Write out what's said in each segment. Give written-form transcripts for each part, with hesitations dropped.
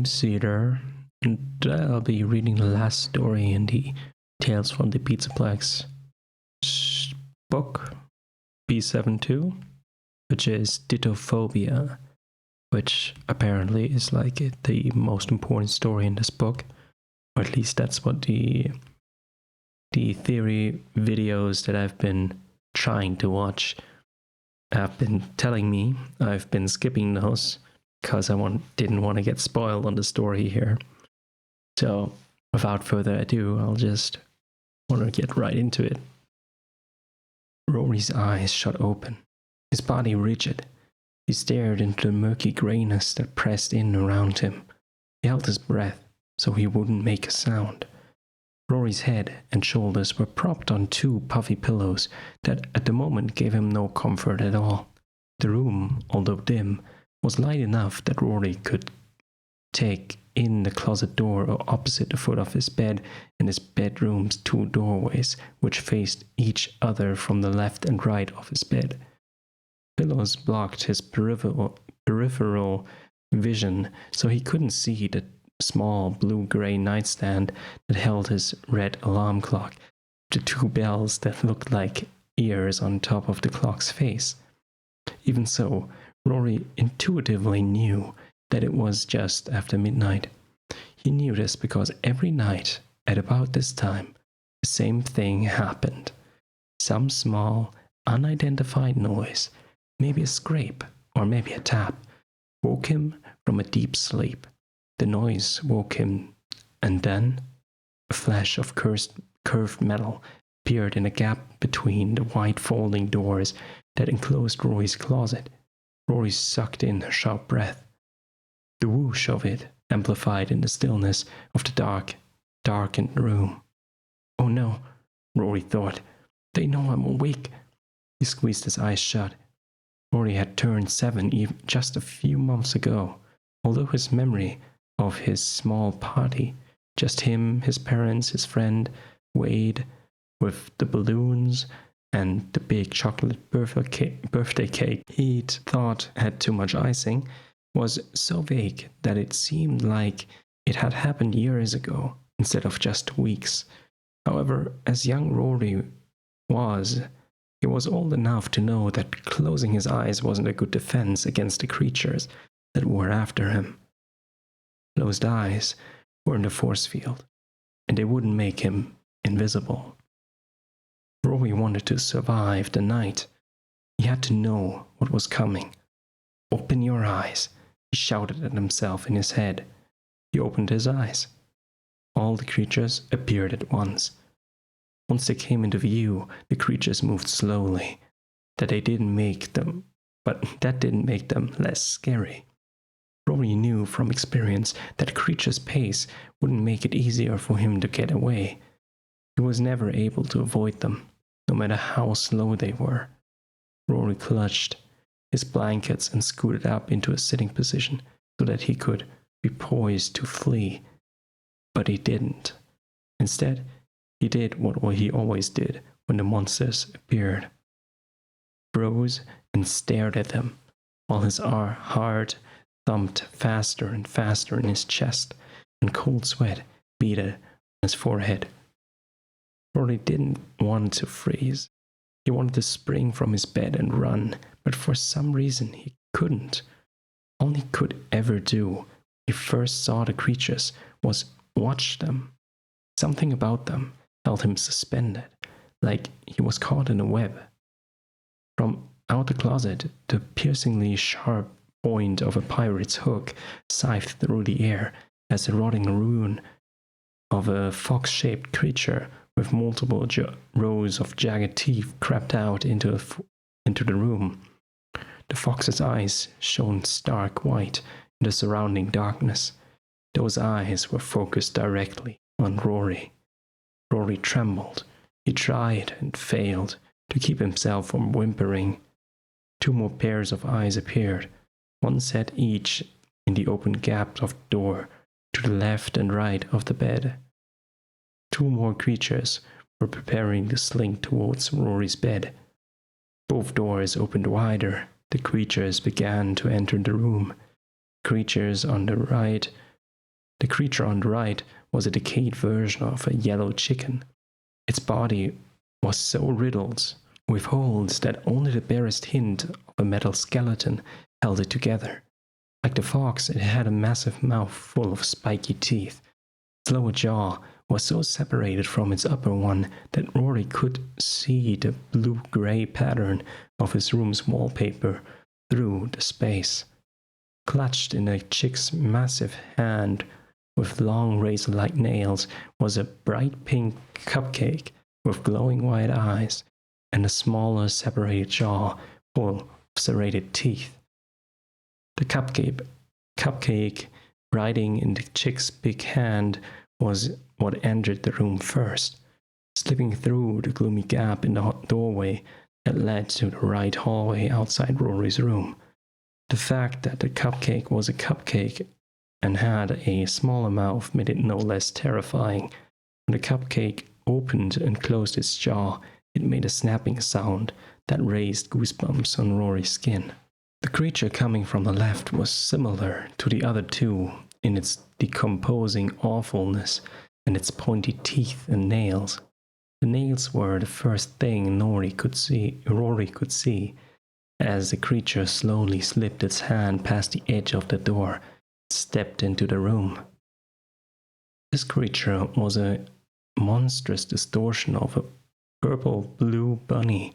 name's Cedar, and I'll be reading the last story in the Tales from the Pizzaplex book, B7-2, which is Dittophobia, which apparently is like the most important story in this book, or at least that's what the theory videos that I've been trying to watch have been telling me. I've been skipping those because I didn't want to get spoiled on the story here. So without further ado, I'll just want to get right into it. Rory's eyes shut open, his body rigid. He stared into the murky greyness that pressed in around him. He held his breath so he wouldn't make a sound. Rory's head and shoulders were propped on two puffy pillows that at the moment gave him no comfort at all. The room, although dim, was light enough that Rory could take in the closet door opposite the foot of his bed and his bedroom's two doorways, which faced each other from the left and right of his bed. Pillows blocked his peripheral vision, so he couldn't see the small blue-gray nightstand that held his red alarm clock, the two bells that looked like ears on top of the clock's face. Even so, Rory intuitively knew that it was just after midnight. He knew this because every night, at about this time, the same thing happened. Some small, unidentified noise, maybe a scrape or maybe a tap, woke him from a deep sleep. The noise woke him, and then a flash of curved metal appeared in a gap between the wide folding doors that enclosed Rory's closet. Rory sucked in a sharp breath. The whoosh of it amplified in the stillness of the darkened room. Oh no, Rory thought. They know I'm awake. He squeezed his eyes shut. Rory had turned 7 even just a few months ago, although his memory of his small party, just him, his parents, his friend, Wade, with the balloons and the big chocolate birthday cake he'd thought had too much icing, was so vague that it seemed like it had happened years ago instead of just weeks. However, as young Rory was, he was old enough to know that closing his eyes wasn't a good defense against the creatures that were after him. Closed eyes were in the force field, and they wouldn't make him invisible. Rory wanted to survive the night. He had to know what was coming. Open your eyes, he shouted at himself in his head. He opened his eyes. All the creatures appeared at once. Once they came into view, the creatures moved slowly. That didn't make them less scary. Rory knew from experience that a creature's pace wouldn't make it easier for him to get away. He was never able to avoid them, no matter how slow they were. Rory clutched his blankets and scooted up into a sitting position so that he could be poised to flee. But he didn't. Instead, he did what he always did when the monsters appeared. Froze and stared at them, while his heart thumped faster and faster in his chest, and cold sweat beaded on his forehead. Rory didn't want to freeze. He wanted to spring from his bed and run, but for some reason he couldn't. All he could ever do when he first saw the creatures was watch them. Something about them held him suspended, like he was caught in a web. From out the closet, the piercingly sharp point of a pirate's hook scythed through the air as the rotting ruin of a fox-shaped creature with multiple rows of jagged teeth crept out into the room. The fox's eyes shone stark white in the surrounding darkness. Those eyes were focused directly on Rory. Rory trembled. He tried and failed to keep himself from whimpering. 2 more pairs of eyes appeared, one set each in the open gap of the door to the left and right of the bed. 2 more creatures were preparing to slink towards Rory's bed. Both doors opened wider. The creatures began to enter the room. Creatures on the right The creature on the right was a decayed version of a yellow chicken. Its body was so riddled with holes that only the barest hint of a metal skeleton held it together. Like the fox, it had a massive mouth full of spiky teeth. Its lower jaw was so separated from its upper one that Rory could see the blue-grey pattern of his room's wallpaper through the space. Clutched in the chick's massive hand with long razor-like nails was a bright pink cupcake with glowing white eyes and a smaller separated jaw full of serrated teeth. The cupcake riding in the chick's big hand was what entered the room first, slipping through the gloomy gap in the doorway that led to the right hallway outside Rory's room. The fact that the cupcake was a cupcake and had a smaller mouth made it no less terrifying. When the cupcake opened and closed its jaw, it made a snapping sound that raised goosebumps on Rory's skin. The creature coming from the left was similar to the other two in its decomposing awfulness and its pointy teeth and nails. The nails were the first thing Rory could see as the creature slowly slipped its hand past the edge of the door and stepped into the room. This creature was a monstrous distortion of a purple-blue bunny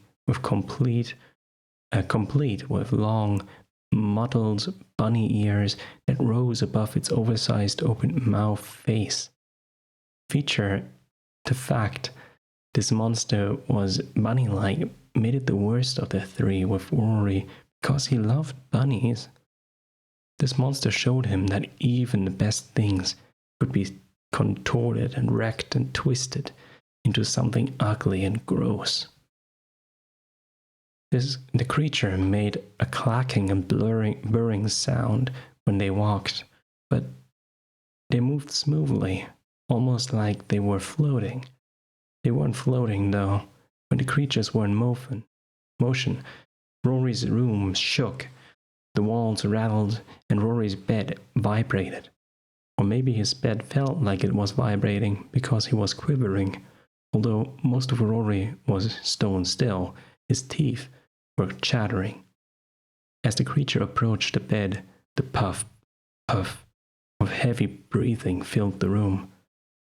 complete with long, mottled bunny ears that rose above its oversized open mouth face. The fact this monster was bunny-like made it the worst of the three with Rory because he loved bunnies. This monster showed him that even the best things could be contorted and wrecked and twisted into something ugly and gross. The creature made a clacking and burring sound when they walked, but they moved smoothly, almost like they were floating. They weren't floating, though. When the creatures were in motion, Rory's room shook, the walls rattled, and Rory's bed vibrated. Or maybe his bed felt like it was vibrating because he was quivering. Although most of Rory was stone still, his teeth were chattering. As the creature approached the bed, the puff of heavy breathing filled the room.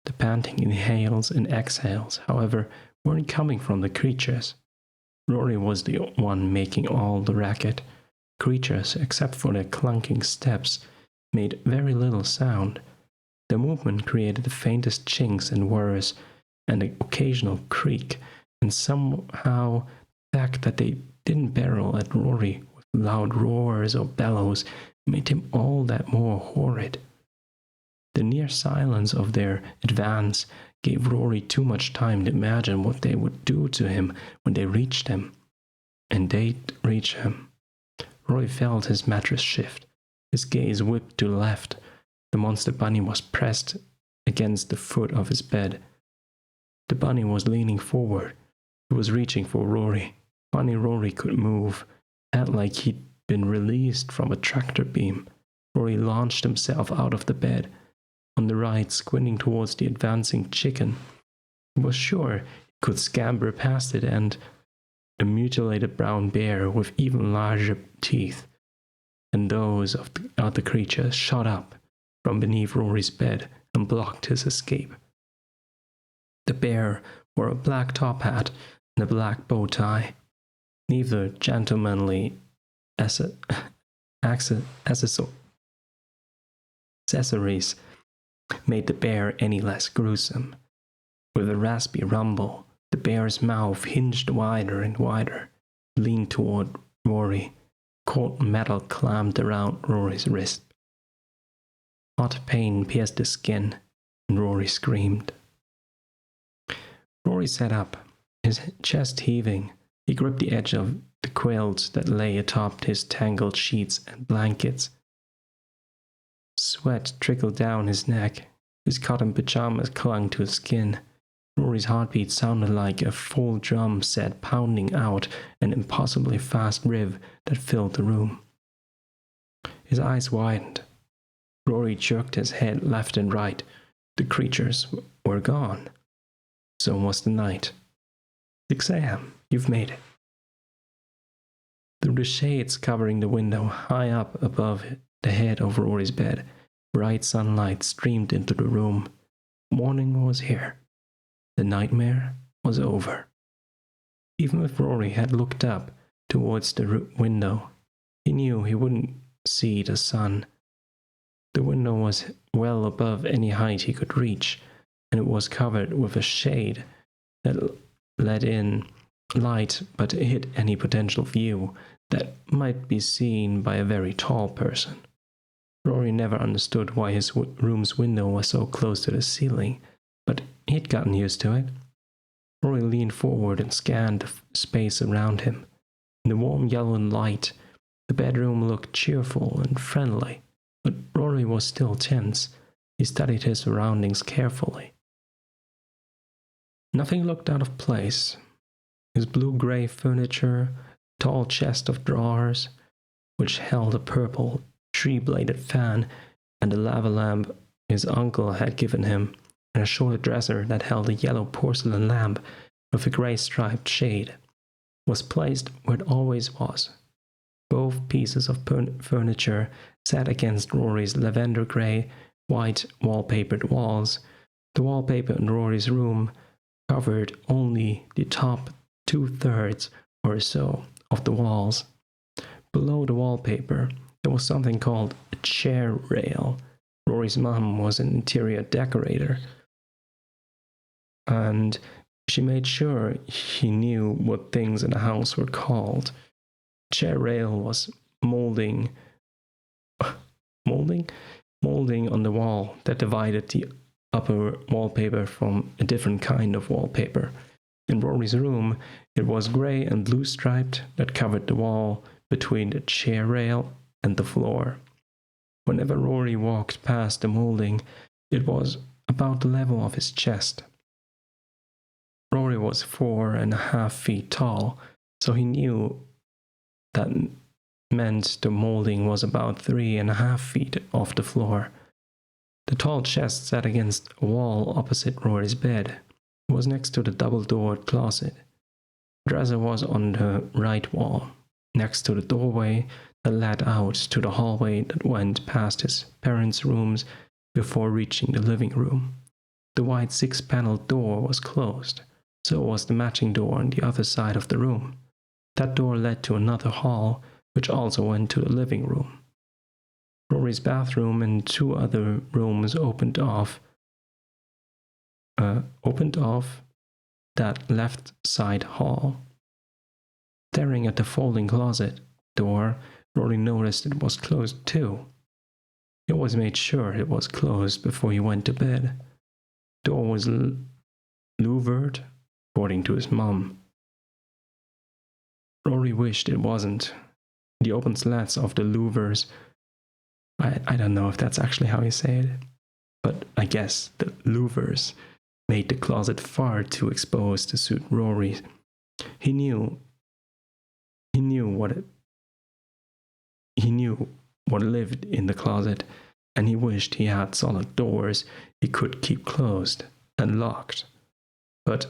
The panting inhales and exhales, however, weren't coming from the creatures. Rory was the one making all the racket. Creatures, except for their clunking steps, made very little sound. Their movement created the faintest chinks and whirs, and the occasional creak, and somehow the fact that they didn't barrel at Rory with loud roars or bellows made him all that more horrid. The near silence of their advance gave Rory too much time to imagine what they would do to him when they reached him. And they'd reach him. Rory felt his mattress shift. His gaze whipped to the left. The monster bunny was pressed against the foot of his bed. The bunny was leaning forward. It was reaching for Rory. Funny Rory could move, had like he'd been released from a tractor beam. Rory launched himself out of the bed. On the right, squinting towards the advancing chicken. He was sure he could scamper past it and a mutilated brown bear with even larger teeth than those of the other creatures shot up from beneath Rory's bed and blocked his escape. The bear wore a black top hat and a black bow tie. Neither gentlemanly accessories made the bear any less gruesome. With a raspy rumble, the bear's mouth hinged wider and wider, leaned toward Rory. Cold metal clamped around Rory's wrist. Hot pain pierced the skin, and Rory screamed. Rory sat up, his chest heaving. He gripped the edge of the quilt that lay atop his tangled sheets and blankets. Sweat trickled down his neck. His cotton pajamas clung to his skin. Rory's heartbeat sounded like a full drum set pounding out an impossibly fast riv that filled the room. His eyes widened. Rory jerked his head left and right. The creatures were gone. So was the night. 6 a.m. You've made it. Through the shades covering the window, high up above the head of Rory's bed, bright sunlight streamed into the room. Morning was here. The nightmare was over. Even if Rory had looked up towards the window, he knew he wouldn't see the sun. The window was well above any height he could reach, and it was covered with a shade that let in light but hid any potential view that might be seen by a very tall person. Rory never understood why his room's window was so close to the ceiling, but he'd gotten used to it. Rory leaned forward and scanned the space around him. In the warm yellow light, the bedroom looked cheerful and friendly, but Rory was still tense. He studied his surroundings carefully. Nothing looked out of place. His blue-gray furniture, a tall chest of drawers, which held a purple tree-bladed fan, and a lava lamp his uncle had given him, and a short dresser that held a yellow porcelain lamp with a grey striped shade, was placed where it always was. Both pieces of furniture sat against Rory's lavender-grey, white wallpapered walls. The wallpaper in Rory's room covered only the top 2/3 or so of the walls. Below the wallpaper, there was something called a chair rail. Rory's mum was an interior decorator, and she made sure he knew what things in the house were called. Chair rail was molding on the wall that divided the upper wallpaper from a different kind of wallpaper. In Rory's room, it was grey and blue striped that covered the wall between the chair rail and the floor. Whenever Rory walked past the molding, it was about the level of his chest. Rory was 4.5 feet tall, so he knew that meant the molding was about 3.5 feet off the floor. The tall chest sat against a wall opposite Rory's bed. It was next to the double-doored closet. The dresser was on the right wall, next to the doorway that led out to the hallway that went past his parents' rooms before reaching the living room. The white 6-paneled door was closed, so was the matching door on the other side of the room. That door led to another hall, which also went to the living room. Rory's bathroom and 2 other rooms opened off that left side hall. Staring at the folding closet door, Rory noticed it was closed too. He always made sure it was closed before he went to bed. The door was louvered, according to his mum. Rory wished it wasn't. The open slats of the louvers, I don't know if that's actually how you say it, but I guess the louvers made the closet far too exposed to suit Rory. He knew what lived in the closet, and he wished he had solid doors he could keep closed and locked. But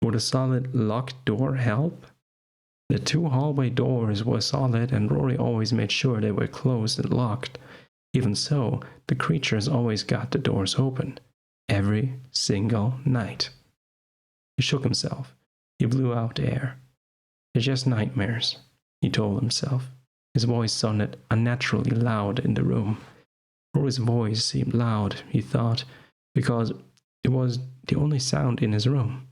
would a solid locked door help? The 2 hallway doors were solid, and Rory always made sure they were closed and locked. Even so, the creatures always got the doors open, every single night. He shook himself. He blew out air. They're just nightmares, he told himself. His voice sounded unnaturally loud in the room. Rory's voice seemed loud, he thought, because it was the only sound in his room.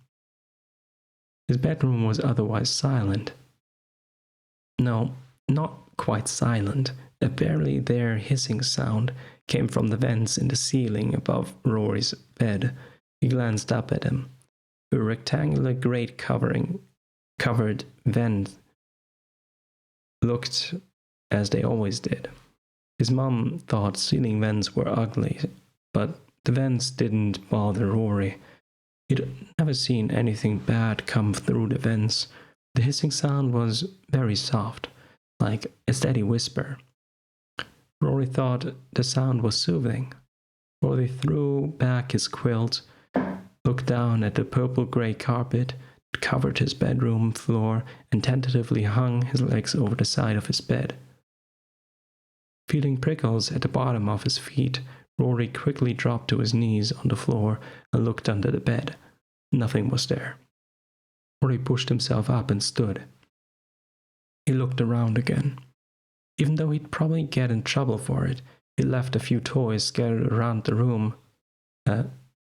His bedroom was otherwise silent. No, not quite silent. A barely there hissing sound came from the vents in the ceiling above Rory's bed. He glanced up at him. A rectangular grate covered vent looked as they always did. His mum thought ceiling vents were ugly, but the vents didn't bother Rory. He'd never seen anything bad come through the vents. The hissing sound was very soft, like a steady whisper. Rory thought the sound was soothing. Rory threw back his quilt, looked down at the purple-grey carpet that covered his bedroom floor, and tentatively hung his legs over the side of his bed. Feeling prickles at the bottom of his feet, Rory quickly dropped to his knees on the floor and looked under the bed. Nothing was there. Rory pushed himself up and stood. He looked around again. Even though he'd probably get in trouble for it, he left a few toys scattered around the room,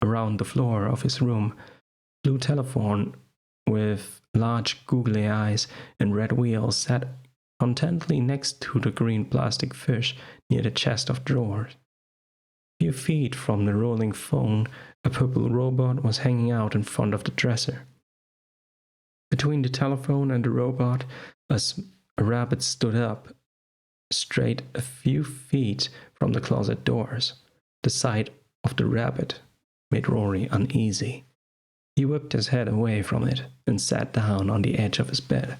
around the floor of his room. Blue telephone with large googly eyes and red wheels sat contentedly next to the green plastic fish near the chest of drawers. A few feet from the rolling phone, a purple robot was hanging out in front of the dresser. Between the telephone and the robot, a rabbit stood up straight a few feet from the closet doors. The sight of the rabbit made Rory uneasy. He whipped his head away from it and sat down on the edge of his bed.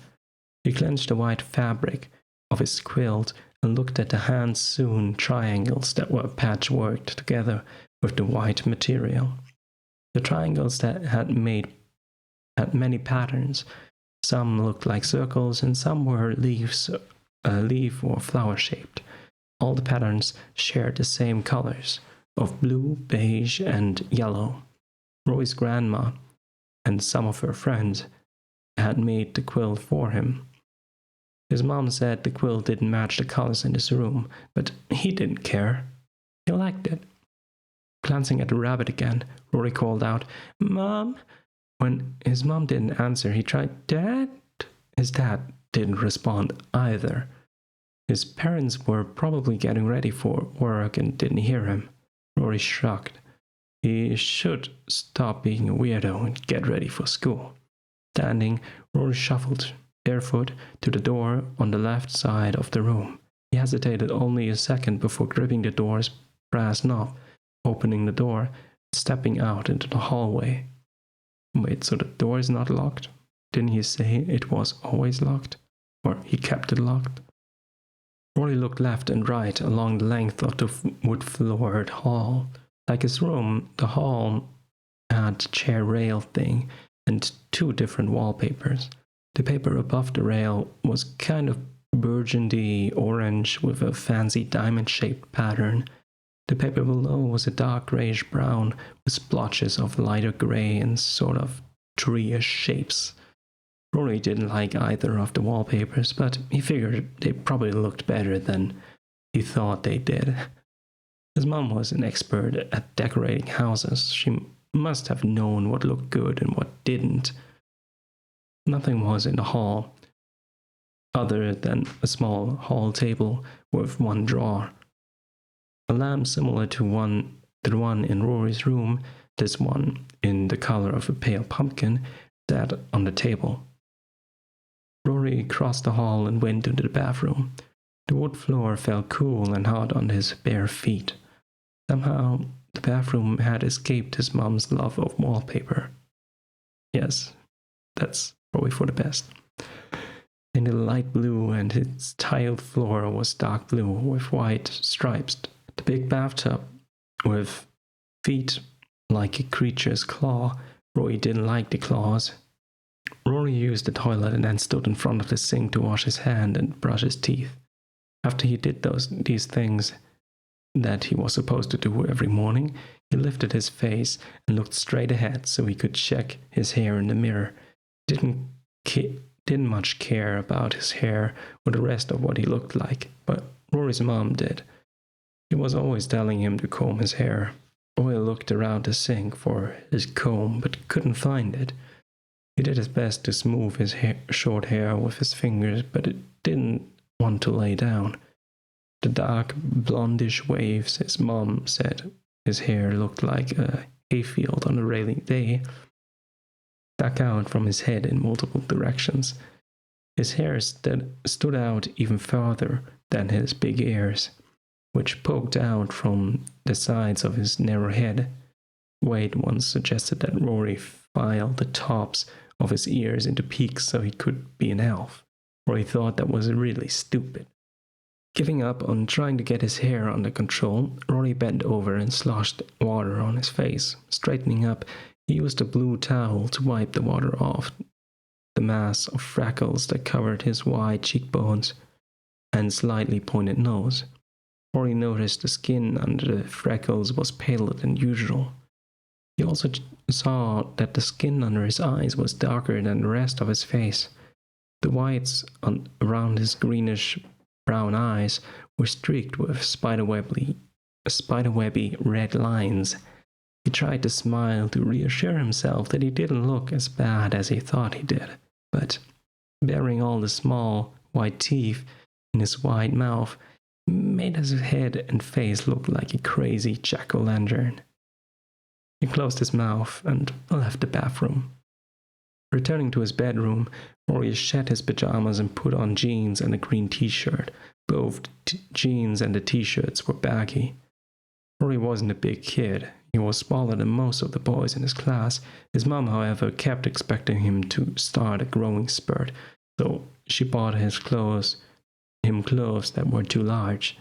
He clenched the white fabric of his quilt and looked at the hand-sewn triangles that were patchworked together with the white material. The triangles that had many patterns. Some looked like circles and some were leaf or flower-shaped. All the patterns shared the same colors of blue, beige, and yellow. Rory's grandma and some of her friends had made the quilt for him. His mom said the quilt didn't match the colors in his room, but he didn't care. He liked it. Glancing at the rabbit again, Rory called out, "Mom!" When his mom didn't answer, he tried, "Dad?" His dad didn't respond either. His parents were probably getting ready for work and didn't hear him. Rory shrugged. He should stop being a weirdo and get ready for school. Standing, Rory shuffled barefoot to the door on the left side of the room. He hesitated only a second before gripping the door's brass knob, opening the door, and stepping out into the hallway. Wait, so the door is not locked? Didn't he say it was always locked? Or he kept it locked? Rory looked left and right along the length of the wood-floored hall. Like his room, the hall had a chair rail thing and two different wallpapers. The paper above the rail was kind of burgundy orange with a fancy diamond-shaped pattern. The paper below was a dark grayish-brown with splotches of lighter gray and sort of tree-ish shapes. Rory didn't like either of the wallpapers, but he figured they probably looked better than he thought they did. His mom was an expert at decorating houses. She must have known what looked good and what didn't. Nothing was in the hall, other than a small hall table with one drawer. A lamp similar to the one in Rory's room, this one in the color of a pale pumpkin, sat on the table. Rory crossed the hall and went into the bathroom. The wood floor felt cool and hot on his bare feet. Somehow, the bathroom had escaped his mom's love of wallpaper. Yes, that's probably for the best. In the light blue, and its tiled floor was dark blue with white stripes. The big bathtub with feet like a creature's claw. Rory didn't like the claws. Rory used the toilet and then stood in front of the sink to wash his hand and brush his teeth. After he did these things that he was supposed to do every morning, he lifted his face and looked straight ahead so he could check his hair in the mirror. Didn't much care about his hair or the rest of what he looked like, but Rory's mom did. She was always telling him to comb his hair. Rory looked around the sink for his comb, but couldn't find it. He did his best to smooth his short hair with his fingers, but it didn't want to lay down. The dark, blondish waves, his mom said his hair looked like a hayfield on a rainy day, stuck out from his head in multiple directions. His hair stood out even further than his big ears, which poked out from the sides of his narrow head. Wade once suggested that Rory file the tops of his ears into peaks so he could be an elf. Rory thought that was really stupid. Giving up on trying to get his hair under control, Rory bent over and sloshed water on his face. Straightening up, he used a blue towel to wipe the water off the mass of freckles that covered his wide cheekbones and slightly pointed nose. Rory noticed the skin under the freckles was paler than usual. He also saw that the skin under his eyes was darker than the rest of his face. The whites around his greenish-brown eyes were streaked with spiderwebby red lines. He tried to smile to reassure himself that he didn't look as bad as he thought he did, but bearing all the small, white teeth in his wide mouth made his head and face look like a crazy jack-o'-lantern. He closed his mouth and left the bathroom. Returning to his bedroom, Rory shed his pajamas and put on jeans and a green t-shirt. Both jeans and the t-shirts were baggy. Rory wasn't a big kid. He was smaller than most of the boys in his class. His mom, however, kept expecting him to start a growing spurt, so she bought him clothes that were too large.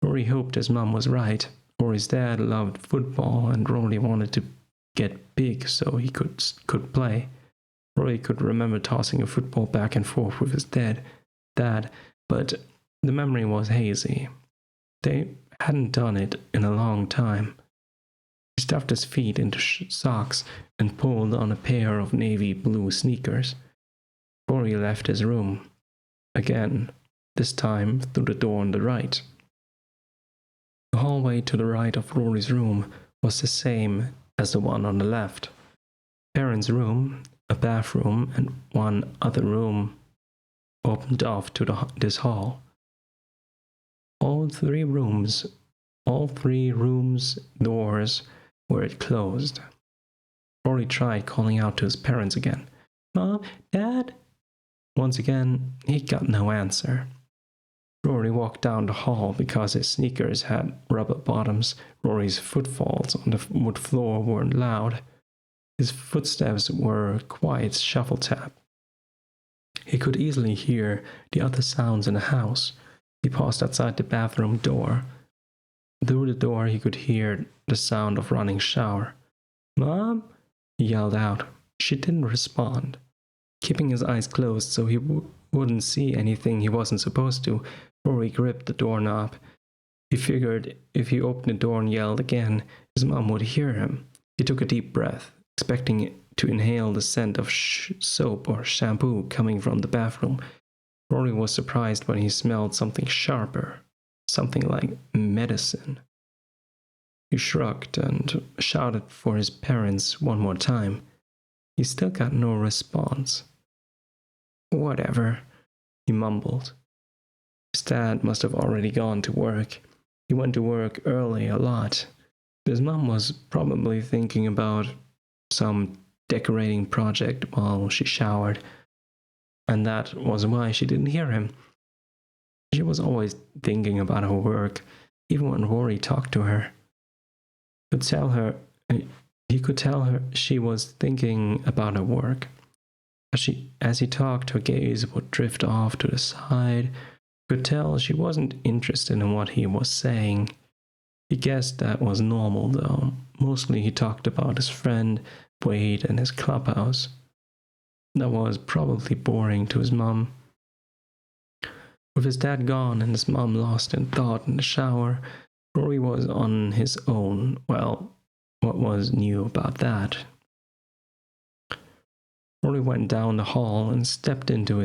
Rory hoped his mom was right. Rory's dad loved football, and Rory wanted to get big so he could play. Rory could remember tossing a football back and forth with his dad, but the memory was hazy. They hadn't done it in a long time. He stuffed his feet into socks and pulled on a pair of navy blue sneakers. Rory left his room again, this time through the door on the right. The hallway to the right of Rory's room was the same as the one on the left. Parents' room, a bathroom, and one other room opened off to this hall. All three rooms' doors were closed. Rory tried calling out to his parents again. "Mom, Dad?" Once again, he got no answer. Rory walked down the hall because his sneakers had rubber bottoms. Rory's footfalls on the wood floor weren't loud. His footsteps were quiet shuffle tap. He could easily hear the other sounds in the house. He paused outside the bathroom door. Through the door he could hear the sound of running shower. "Mom?" he yelled out. She didn't respond. Keeping his eyes closed so he wouldn't see anything he wasn't supposed to, Rory gripped the doorknob. He figured if he opened the door and yelled again, his mom would hear him. He took a deep breath, expecting to inhale the scent of soap or shampoo coming from the bathroom. Rory was surprised when he smelled something sharper, something like medicine. He shrugged and shouted for his parents one more time. He still got no response. "Whatever," he mumbled. His dad must have already gone to work. He went to work early a lot. His mom was probably thinking about some decorating project while she showered, and that was why she didn't hear him. She was always thinking about her work, even when Rory talked to her. He could tell her she was thinking about her work. As he talked, her gaze would drift off to the side. He could tell she wasn't interested in what he was saying. He guessed that was normal, though. Mostly he talked about his friend Wade and his clubhouse. That was probably boring to his mom. With his dad gone and his mom lost in thought in the shower, Rory was on his own. Well, what was new about that? Rory went down the hall and stepped into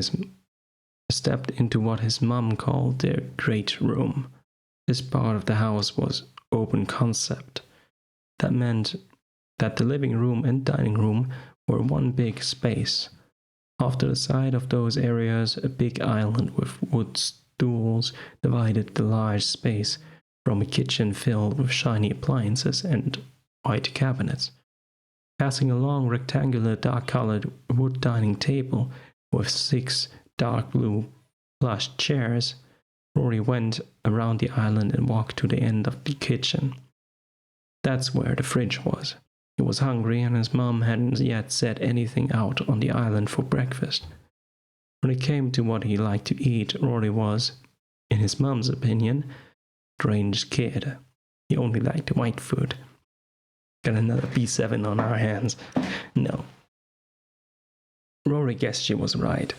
what his mom called their great room. This part of the house was open concept. That meant that the living room and dining room were one big space. Off to the side of those areas, a big island with wood stools divided the large space from a kitchen filled with shiny appliances and white cabinets. Passing a long rectangular dark-colored wood dining table with 6 dark blue plush chairs, Rory went around the island and walked to the end of the kitchen. That's where the fridge was. He was hungry and his mom hadn't yet set anything out on the island for breakfast. When it came to what he liked to eat, Rory was, In his mom's opinion, strange kid. He only liked white food. Got another B7 on our hands. No. Rory guessed she was right.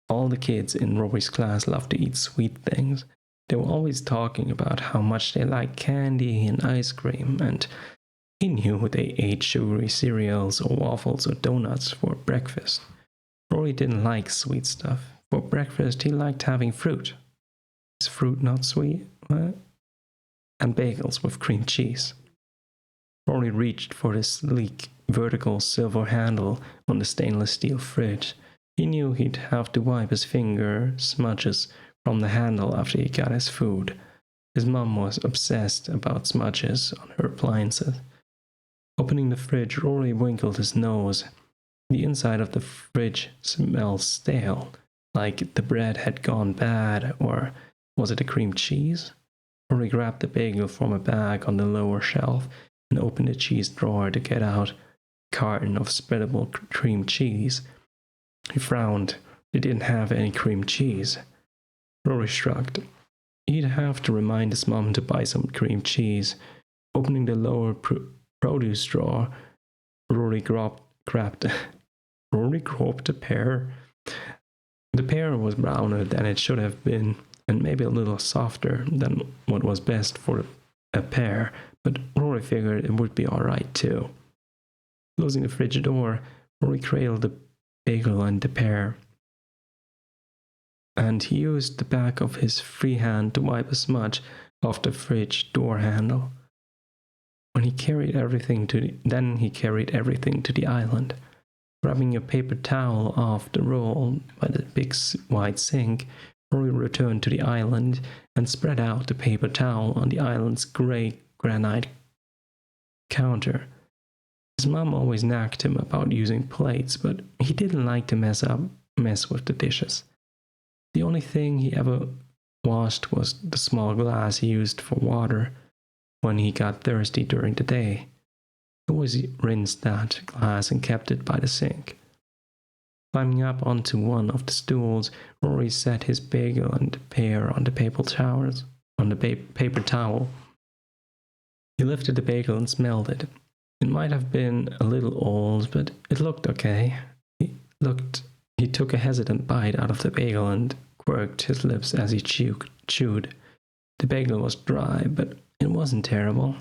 All the kids in Rory's class loved to eat sweet things. They were always talking about how much they liked candy and ice cream, and he knew they ate sugary cereals or waffles or donuts for breakfast. Rory didn't like sweet stuff. For breakfast, he liked having fruit. Is fruit not sweet? What? And bagels with cream cheese. Rory reached for the sleek, vertical silver handle on the stainless steel fridge. He knew he'd have to wipe his finger smudges from the handle after he got his food. His mom was obsessed about smudges on her appliances. Opening the fridge, Rory winkled his nose. The inside of the fridge smelled stale, like the bread had gone bad, or was it the cream cheese? Rory grabbed the bagel from a bag on the lower shelf and opened the cheese drawer to get out a carton of spreadable cream cheese. He frowned. They didn't have any cream cheese. Rory shrugged. He'd have to remind his mom to buy some cream cheese. Opening the lower produce drawer, Rory grabbed a pear. The pear was browner than it should have been, and maybe a little softer than what was best for a pear, but Rory figured it would be alright too. Closing the fridge door, Rory cradled the bagel and the pear, and he used the back of his free hand to wipe a smudge off the fridge door handle. He carried everything to the island. Grabbing a paper towel off the roll by the big wide sink, Rory returned to the island and spread out the paper towel on the island's grey granite counter. His mom always nagged him about using plates, but he didn't like to mess with the dishes. The only thing he ever washed was the small glass he used for water when he got thirsty during the day. He always rinsed that glass and kept it by the sink. Climbing up onto one of the stools, Rory set his bagel and the pear on the paper towel. He lifted the bagel and smelled it. It might have been a little old, but it looked okay. He took a hesitant bite out of the bagel and quirked his lips as he chewed. The bagel was dry, but it wasn't terrible.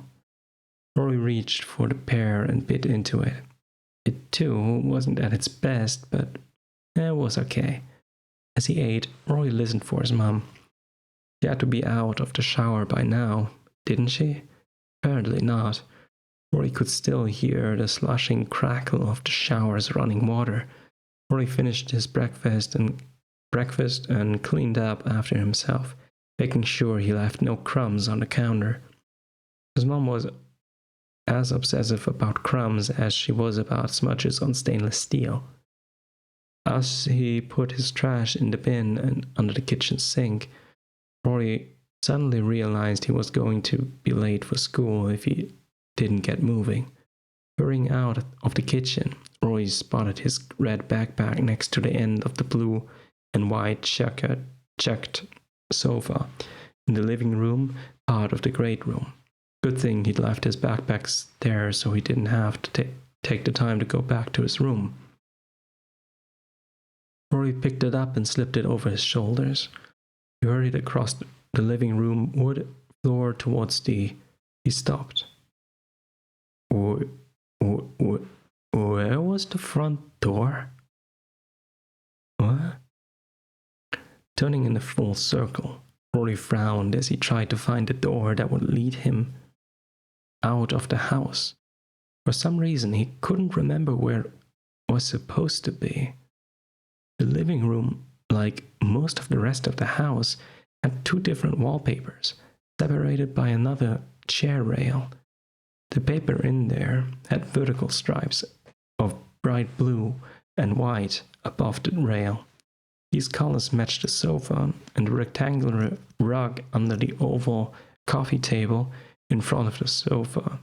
Rory reached for the pear and bit into it. It too wasn't at its best, but it was okay. As he ate, Rory listened for his mom. She had to be out of the shower by now, didn't she? Apparently not. Rory could still hear the sloshing crackle of the shower's running water. Rory finished his breakfast and cleaned up after himself, making sure he left no crumbs on the counter. His mom was as obsessive about crumbs as she was about smudges on stainless steel. As he put his trash in the bin and under the kitchen sink, Rory suddenly realized he was going to be late for school if he didn't get moving. Hurrying out of the kitchen, Rory spotted his red backpack next to the end of the blue and white checked sofa in the living room, part of the great room. Good thing he'd left his backpacks there so he didn't have to take the time to go back to his room. Rory picked it up and slipped it over his shoulders. He hurried across the living room wood floor towards He stopped. Where was the front door? What? Turning in a full circle, Rory frowned as he tried to find the door that would lead him out of the house. For some reason, he couldn't remember where it was supposed to be. The living room, like most of the rest of the house, had two different wallpapers, separated by another chair rail. The paper in there had vertical stripes of bright blue and white above the rail. These colors matched the sofa and the rectangular rug under the oval coffee table in front of the sofa.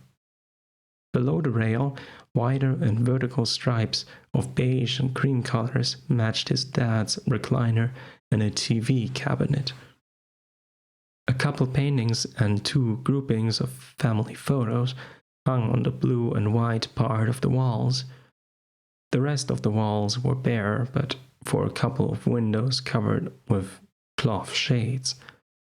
Below the rail, wider and vertical stripes of beige and cream colors matched his dad's recliner and a TV cabinet. A couple paintings and 2 groupings of family photos hung on the blue and white part of the walls. The rest of the walls were bare, but for a couple of windows covered with cloth shades.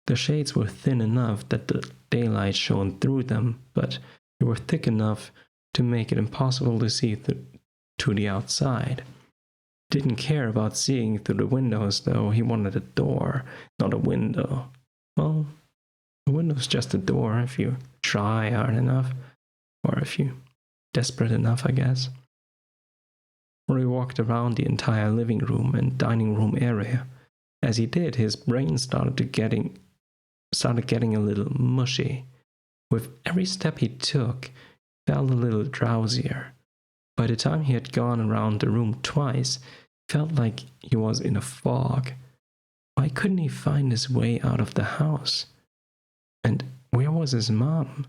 The shades were thin enough that the daylight shone through them, but they were thick enough to make it impossible to see to the outside. Didn't care about seeing through the windows, though. He wanted a door, not a window. Well, a window's just a door if you try hard enough, or if you're desperate enough, I guess. Rory walked around the entire living room and dining room area. As he did, his brain started getting a little mushy. With every step he took, he felt a little drowsier. By the time he had gone around the room twice, he felt like he was in a fog. Why couldn't he find his way out of the house? And where was his mom?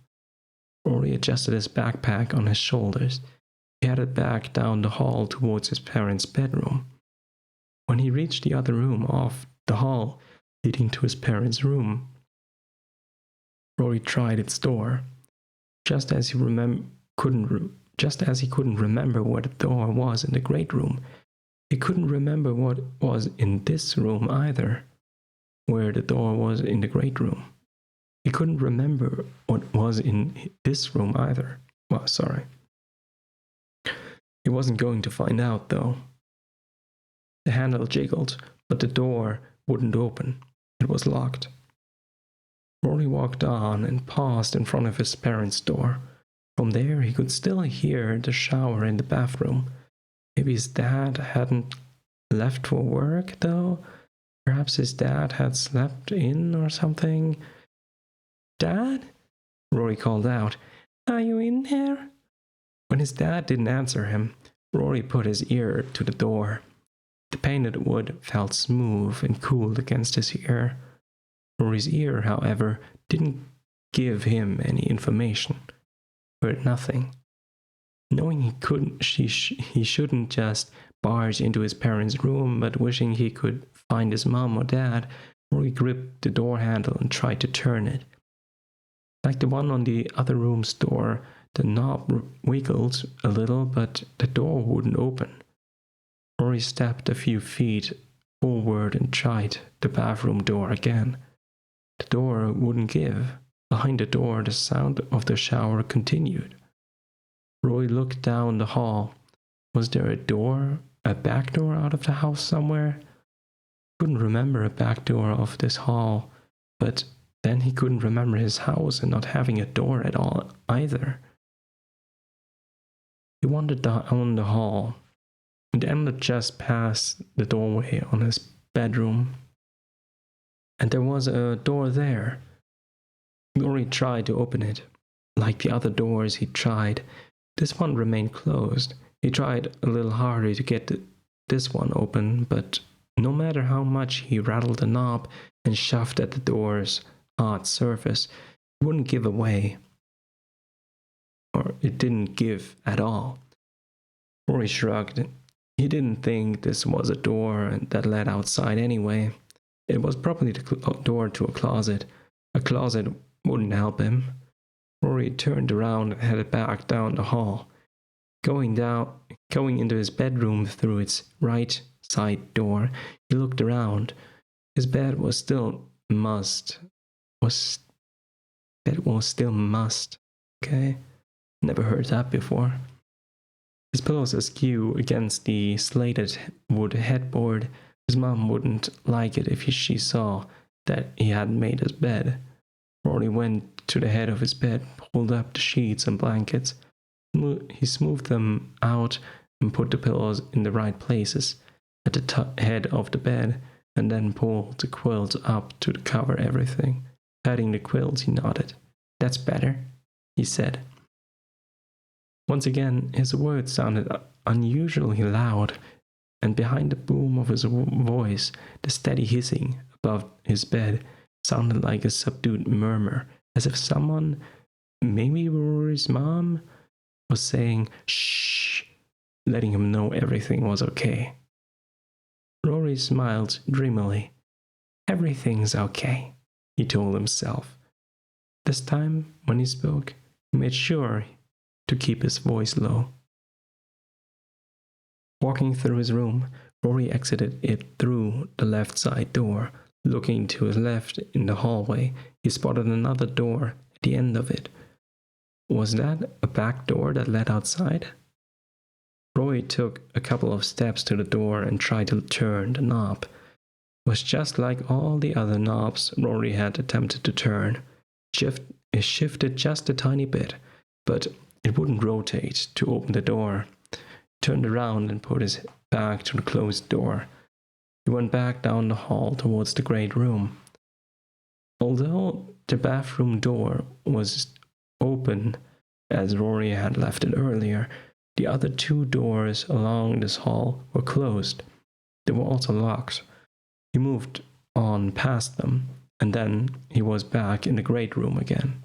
Rory adjusted his backpack on his shoulders. He headed back down the hall towards his parents' bedroom. When he reached the other room off the hall leading to his parents' room, Rory tried its door. Just as he couldn't remember where the door was in the great room, he couldn't remember what was in this room either, where the door was in the great room. He couldn't remember what was in this room either. Well, sorry. He wasn't going to find out, though. The handle jiggled, but the door wouldn't open. It was locked. Rory walked on and paused in front of his parents' door. From there, he could still hear the shower in the bathroom. Maybe his dad hadn't left for work, though. Perhaps his dad had slept in or something. "Dad?" Rory called out. "Are you in there?" When his dad didn't answer him, Rory put his ear to the door. The painted wood felt smooth and cool against his ear. Rory's ear, however, didn't give him any information. Heard nothing. Knowing he shouldn't just barge into his parents' room, but wishing he could find his mom or dad, Rory gripped the door handle and tried to turn it. Like the one on the other room's door, the knob wiggled a little, but the door wouldn't open. Rory stepped a few feet forward and tried the bathroom door again. The door wouldn't give. Behind the door, the sound of the shower continued. Rory looked down the hall. Was there a back door out of the house somewhere? Couldn't remember a back door of this hall, but then he couldn't remember his house and not having a door at all either. He wandered down the hall and ended just past the doorway on his bedroom. And there was a door there. Rory tried to open it. Like the other doors he tried, this one remained closed. He tried a little harder to get this one open, but no matter how much he rattled the knob and shoved at the door's hard surface, it wouldn't give away. Or it didn't give at all. Rory shrugged. He didn't think this was a door that led outside anyway. It was probably the door to a closet. A closet wouldn't help him. Rory turned around and headed back down the hall. Going into his bedroom through its right side door, he looked around. His bed was still mussed. Okay? Never heard that before. His pillows askew against the slated wood headboard. His mom wouldn't like it if she saw that he hadn't made his bed. Rory went to the head of his bed, pulled up the sheets and blankets. He smoothed them out and put the pillows in the right places at the head of the bed, and then pulled the quilts up to cover everything. Patting the quilts, he nodded. "That's better," he said. Once again, his words sounded unusually loud, and behind the boom of his voice, the steady hissing above his bed sounded like a subdued murmur, as if someone, maybe Rory's mom, was saying "shh," letting him know everything was okay. Rory smiled dreamily. "Everything's okay," he told himself. This time, when he spoke, he made sure to keep his voice low. Walking through his room, Rory exited it through the left side door. Looking to his left in the hallway, he spotted another door at the end of it. Was that a back door that led outside? Rory took a couple of steps to the door and tried to turn the knob. It was just like all the other knobs Rory had attempted to turn. It shifted just a tiny bit, but it wouldn't rotate to open the door. He turned around and put his back to the closed door. He went back down the hall towards the great room. Although the bathroom door was open as Rory had left it earlier, the other two doors along this hall were closed. They were also locked. He moved on past them, and then he was back in the great room again.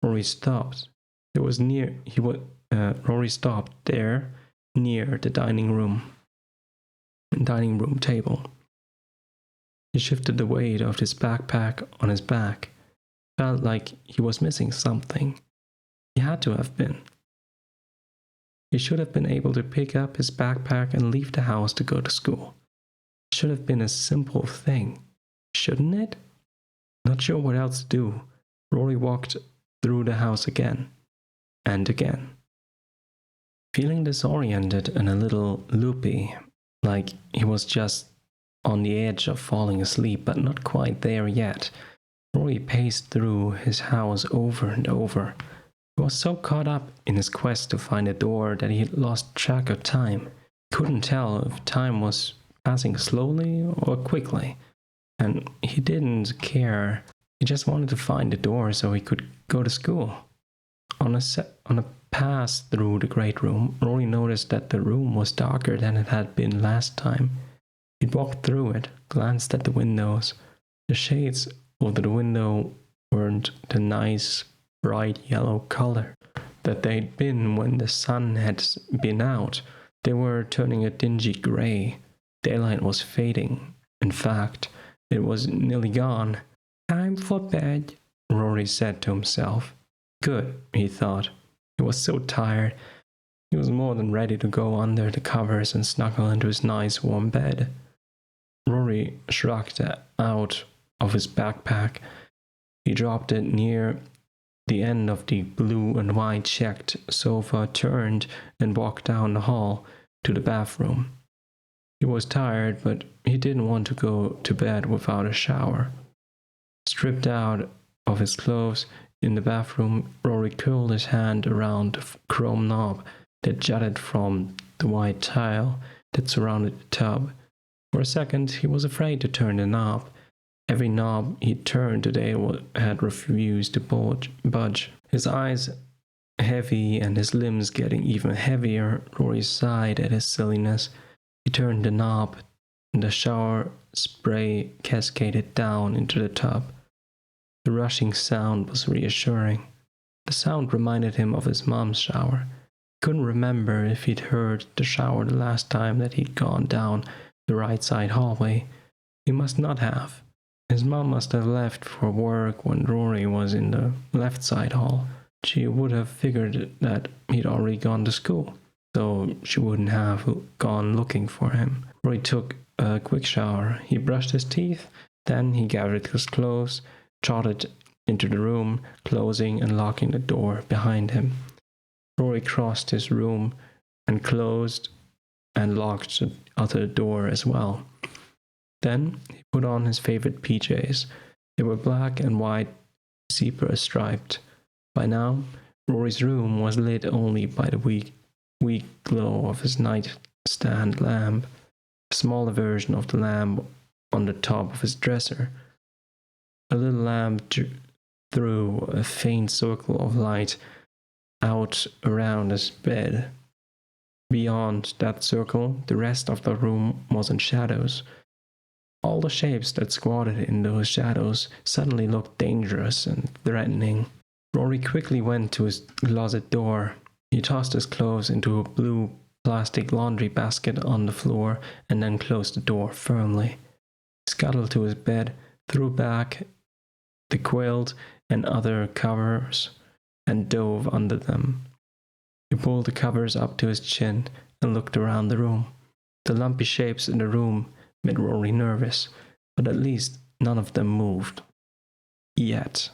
Rory stopped. Rory stopped there near the dining room table. He shifted the weight of his backpack on his back. Felt like he was missing something. He had to have been. He should have been able to pick up his backpack and leave the house to go to school. It should have been a simple thing, shouldn't it? Not sure what else to do, Rory walked through the house again and again. Feeling disoriented and a little loopy, like he was just on the edge of falling asleep but not quite there yet, Rory paced through his house over and over. He was so caught up in his quest to find a door that he had lost track of time. He couldn't tell if time was passing slowly or quickly, and he didn't care. He just wanted to find the door so he could go to school. On a pass through the great room, Rory noticed that the room was darker than it had been last time. He walked through it, glanced at the windows. The shades over the window weren't the nice, bright yellow color that they'd been when the sun had been out. They were turning a dingy gray. Daylight was fading. In fact, it was nearly gone. Time for bed, Rory said to himself. Good, he thought. He was so tired. He was more than ready to go under the covers and snuggle into his nice warm bed. Rory shrugged out of his backpack. He dropped it near the end of the blue and white checked sofa, turned and walked down the hall to the bathroom. He was tired, but he didn't want to go to bed without a shower. Stripped out of his clothes in the bathroom, Rory curled his hand around the chrome knob that jutted from the white tile that surrounded the tub. For a second, he was afraid to turn the knob. Every knob he turned today had refused to budge. His eyes heavy and his limbs getting even heavier, Rory sighed at his silliness. He turned the knob, and the shower spray cascaded down into the tub. The rushing sound was reassuring. The sound reminded him of his mom's shower. He couldn't remember if he'd heard the shower the last time that he'd gone down the right side hallway. He must not have. His mom must have left for work when Rory was in the left side hall. She would have figured that he'd already gone to school, so she wouldn't have gone looking for him. Rory took a quick shower. He brushed his teeth, then he gathered his clothes, trotted into the room, closing and locking the door behind him. Rory crossed his room and closed and locked the other door as well. Then he put on his favorite PJs. They were black and white, zebra striped. By now, Rory's room was lit only by the weak glow of his nightstand lamp, a smaller version of the lamp on the top of his dresser. A little lamp threw a faint circle of light out around his bed. Beyond that circle, the rest of the room was in shadows. All the shapes that squatted in those shadows suddenly looked dangerous and threatening. Rory quickly went to his closet door. He tossed his clothes into a blue plastic laundry basket on the floor and then closed the door firmly. He scuttled to his bed, threw back the quilt and other covers and dove under them. He pulled the covers up to his chin and looked around the room. The lumpy shapes in the room made Rory nervous, but at least none of them moved. Yet,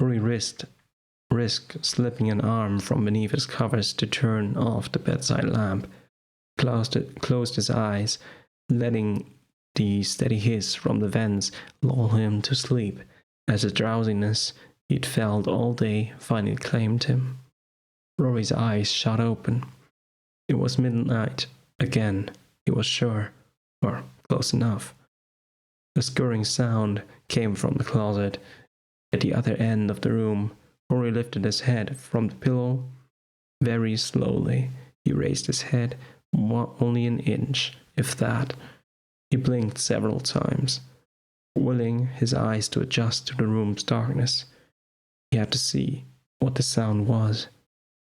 Rory risked slipping an arm from beneath his covers to turn off the bedside lamp, closed his eyes, letting the steady hiss from the vents lull him to sleep, as the drowsiness he'd felt all day finally claimed him. Rory's eyes shot open. It was midnight again, he was sure, or close enough. A scurrying sound came from the closet. At the other end of the room, Rory lifted his head from the pillow. Very slowly, he raised his head only an inch, if that. He blinked several times, willing his eyes to adjust to the room's darkness. He had to see what the sound was.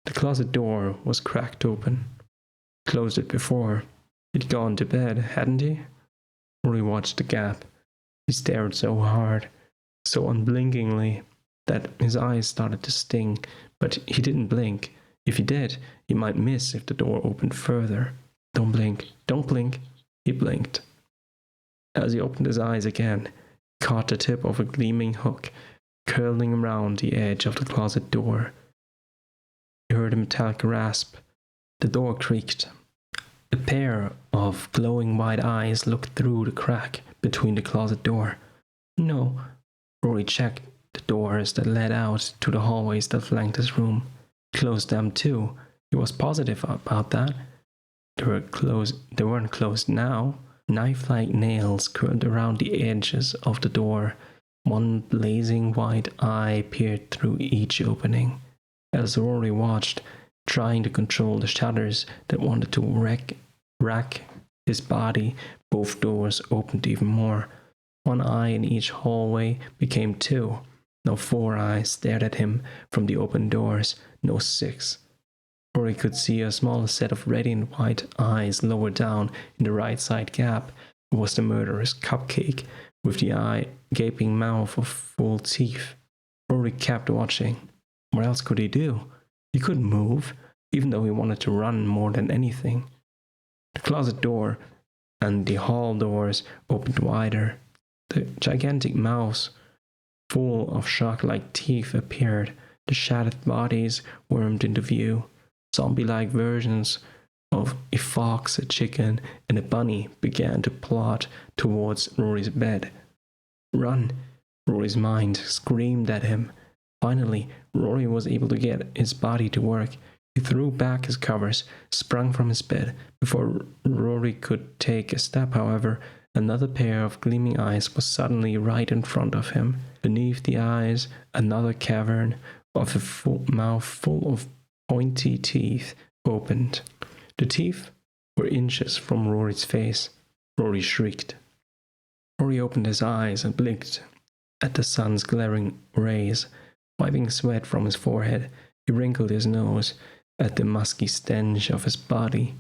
The closet door was cracked open. Closed it before. He'd gone to bed, hadn't he? Rory watched the gap. He stared so hard, so unblinkingly, that his eyes started to sting, but he didn't blink. If he did, he might miss if the door opened further. Don't blink, don't blink. He blinked. As he opened his eyes again, he caught the tip of a gleaming hook curling around the edge of the closet door. He heard a metallic rasp. The door creaked. A pair of glowing white eyes looked through the crack between the closet door. No. Rory checked the doors that led out to the hallways that flanked his room. Closed them too. He was positive about that. They weren't closed now. Knife-like nails curled around the edges of the door. One blazing white eye peered through each opening. As Rory watched, trying to control the shudders that wanted to rack his body, both doors opened even more. One eye in each hallway became two. No 4 eyes stared at him from the open doors, no 6. Rory could see a small set of radiant white eyes lower down in the right side gap. It was the murderous cupcake, with the gaping mouth of full teeth. Rory kept watching. What else could he do? He couldn't move, even though he wanted to run more than anything. The closet door and the hall doors opened wider. The gigantic mouths, full of shark-like teeth, appeared. The shattered bodies wormed into view. Zombie-like versions of a fox, a chicken, and a bunny began to plod towards Rory's bed. Run! Rory's mind screamed at him. Finally, Rory was able to get his body to work. He threw back his covers, sprung from his bed. Before Rory could take a step, however, another pair of gleaming eyes was suddenly right in front of him. Beneath the eyes, another cavern of a mouth full of pointy teeth opened. The teeth were inches from Rory's face. Rory shrieked. Rory opened his eyes and blinked at the sun's glaring rays. Wiping sweat from his forehead, he wrinkled his nose at the musky stench of his body.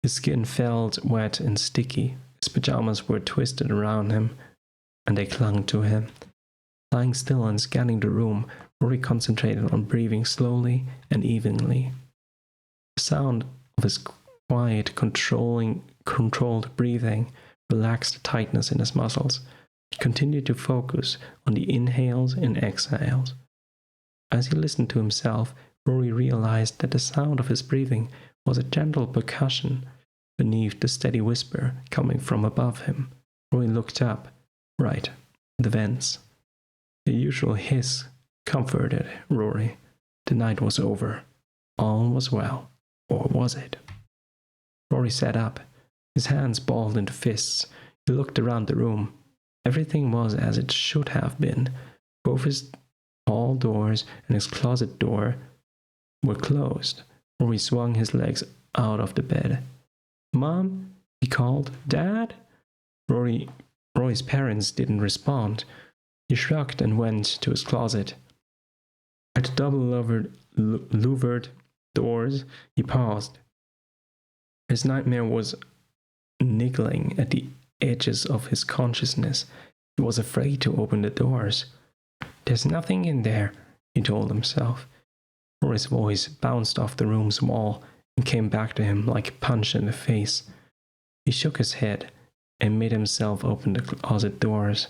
His skin felt wet and sticky. His pajamas were twisted around him, and they clung to him. Lying still and scanning the room, Rory concentrated on breathing slowly and evenly. The sound of his quiet, controlled breathing relaxed the tightness in his muscles. He continued to focus on the inhales and exhales. As he listened to himself, Rory realized that the sound of his breathing was a gentle percussion beneath the steady whisper coming from above him. Rory looked up. Right, the vents. The usual hiss comforted Rory. The night was over. All was well. Or was it? Rory sat up. His hands balled into fists. He looked around the room. Everything was as it should have been. Both his hall doors and his closet door were closed. Rory swung his legs out of the bed. Mom? He called. Dad? Rory's parents didn't respond. He shrugged and went to his closet. At the double-louvered doors, he paused. His nightmare was niggling at the edges of his consciousness. He was afraid to open the doors. "There's nothing in there," he told himself. Rory's voice bounced off the room's wall and came back to him like a punch in the face. He shook his head and made himself open the closet doors.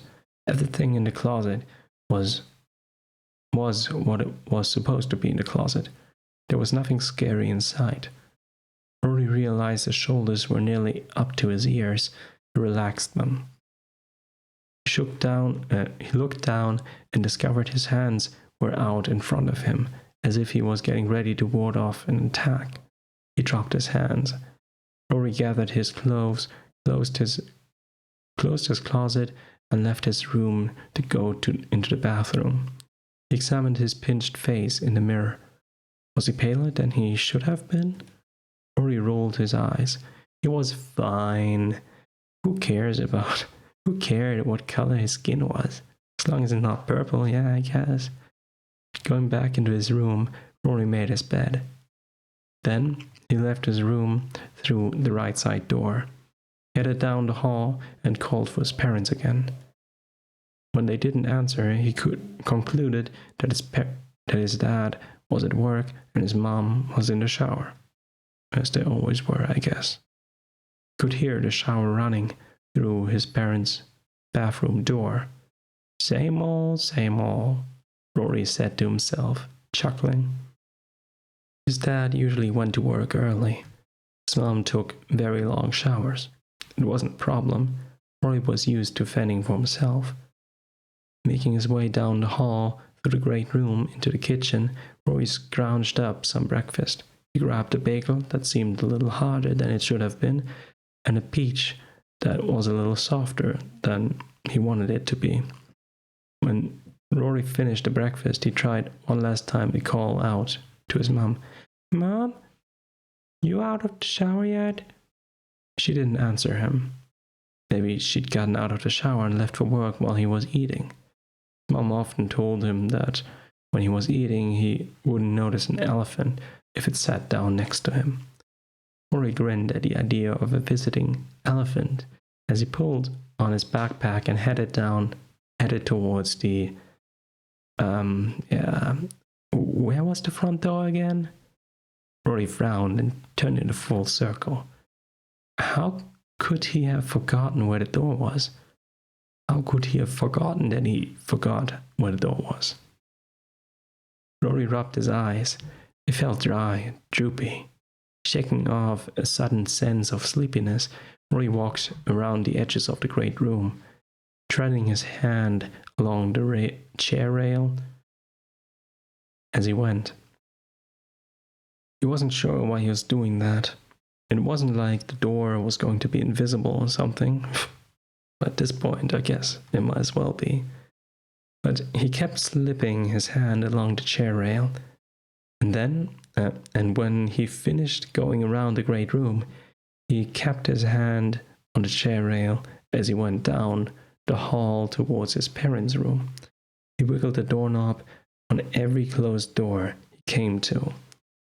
Everything in the closet was what it was supposed to be in the closet. There was nothing scary in sight. Rory realized his shoulders were nearly up to his ears. He relaxed them. He looked down and discovered his hands were out in front of him, as if he was getting ready to ward off an attack. He dropped his hands. Rory gathered his clothes, closed his closet, and left his room to go into the bathroom. He examined his pinched face in the mirror. Was he paler than he should have been? Rory rolled his eyes. He was fine. Who cared what color his skin was? As long as it's not purple, yeah, I guess. Going back into his room, Rory made his bed. Then he left his room through the right side door, headed down the hall, and called for his parents again. When they didn't answer, he concluded that his dad was at work and his mom was in the shower. As they always were, I guess. He could hear the shower running through his parents' bathroom door. Same old, Rory said to himself, chuckling. His dad usually went to work early. His mom took very long showers. It wasn't a problem. Rory was used to fending for himself. Making his way down the hall through the great room into the kitchen, Rory scrounged up some breakfast. He grabbed a bagel that seemed a little harder than it should have been, and a peach that was a little softer than he wanted it to be. When Rory finished the breakfast, he tried one last time to call out to his mom. "Mom, you out of the shower yet?" She didn't answer him. Maybe she'd gotten out of the shower and left for work while he was eating. Mom often told him that when he was eating, he wouldn't notice an elephant if it sat down next to him. Rory grinned at the idea of a visiting elephant as he pulled on his backpack and headed towards the where was the front door again? Rory frowned and turned in a full circle. How could he have forgotten where the door was? How could he have forgotten that he forgot where the door was? Rory rubbed his eyes. They felt dry and droopy. Shaking off a sudden sense of sleepiness, Rory walked around the edges of the great room, treading his hand along the chair rail as he went. He wasn't sure why he was doing that. It wasn't like the door was going to be invisible or something. At this point, I guess it might as well be. But he kept slipping his hand along the chair rail. And then, when he finished going around the great room, he kept his hand on the chair rail as he went down the hall towards his parents' room. He wiggled the doorknob on every closed door he came to.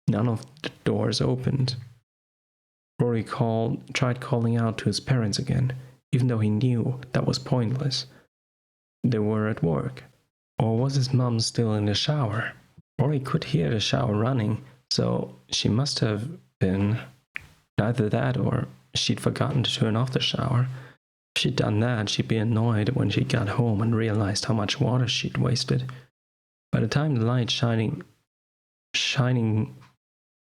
None of the doors opened. Rory tried calling out to his parents again, even though he knew that was pointless. They were at work. Or was his mum still in the shower? Rory could hear the shower running, so she must have been either that or she'd forgotten to turn off the shower. If she'd done that, she'd be annoyed when she got home and realized how much water she'd wasted. By the time the light shining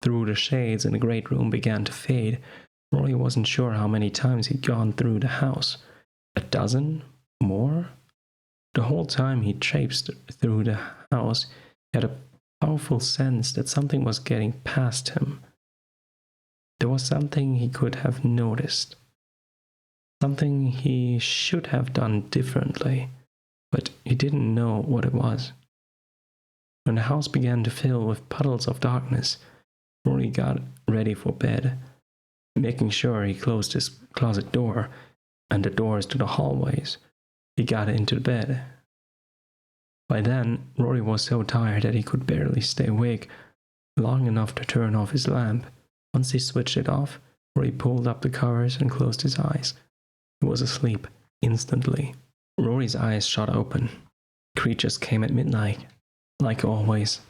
through the shades in the great room began to fade, Rory wasn't sure how many times he'd gone through the house. 12? More? The whole time he traipsed through the house, he had a powerful sense that something was getting past him. There was something he could have noticed. Something he should have done differently, but he didn't know what it was. When the house began to fill with puddles of darkness, Rory got ready for bed, making sure he closed his closet door and the doors to the hallways. He got into bed. By then, Rory was so tired that he could barely stay awake long enough to turn off his lamp. Once he switched it off, Rory pulled up the covers and closed his eyes. He was asleep instantly. Rory's eyes shot open. creatures came at midnight, like always.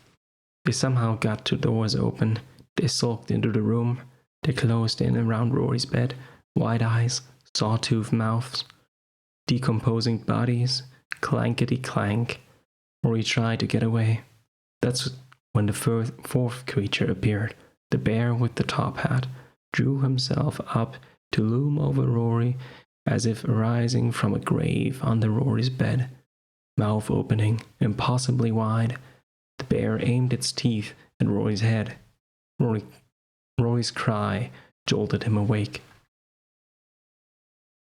They somehow got two doors open. They sulked into the room. They closed in around Rory's bed, wide eyes, sawtooth mouths, decomposing bodies, clankety clank. Rory tried to get away. That's when the fourth creature appeared. The bear with the top hat drew himself up to loom over Rory as if rising from a grave under Rory's bed. Mouth opening, impossibly wide, the bear aimed its teeth at Rory's head. Rory's cry jolted him awake.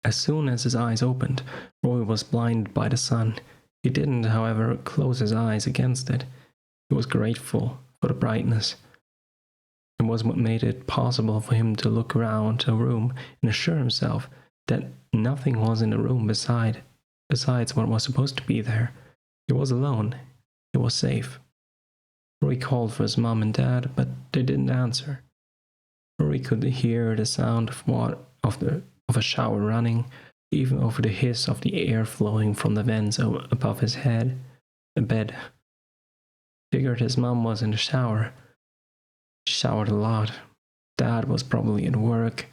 As soon as his eyes opened, Rory was blinded by the sun. He didn't, however, close his eyes against it. He was grateful for the brightness. It was what made it possible for him to look around the room and assure himself that nothing was in the room besides what was supposed to be there. He was alone. He was safe. Rory called for his mom and dad, but they didn't answer. Rory could hear the sound of a shower running, even over the hiss of the air flowing from the vents above his head. The bed. Figured his mom was in the shower. She showered a lot. Dad was probably at work.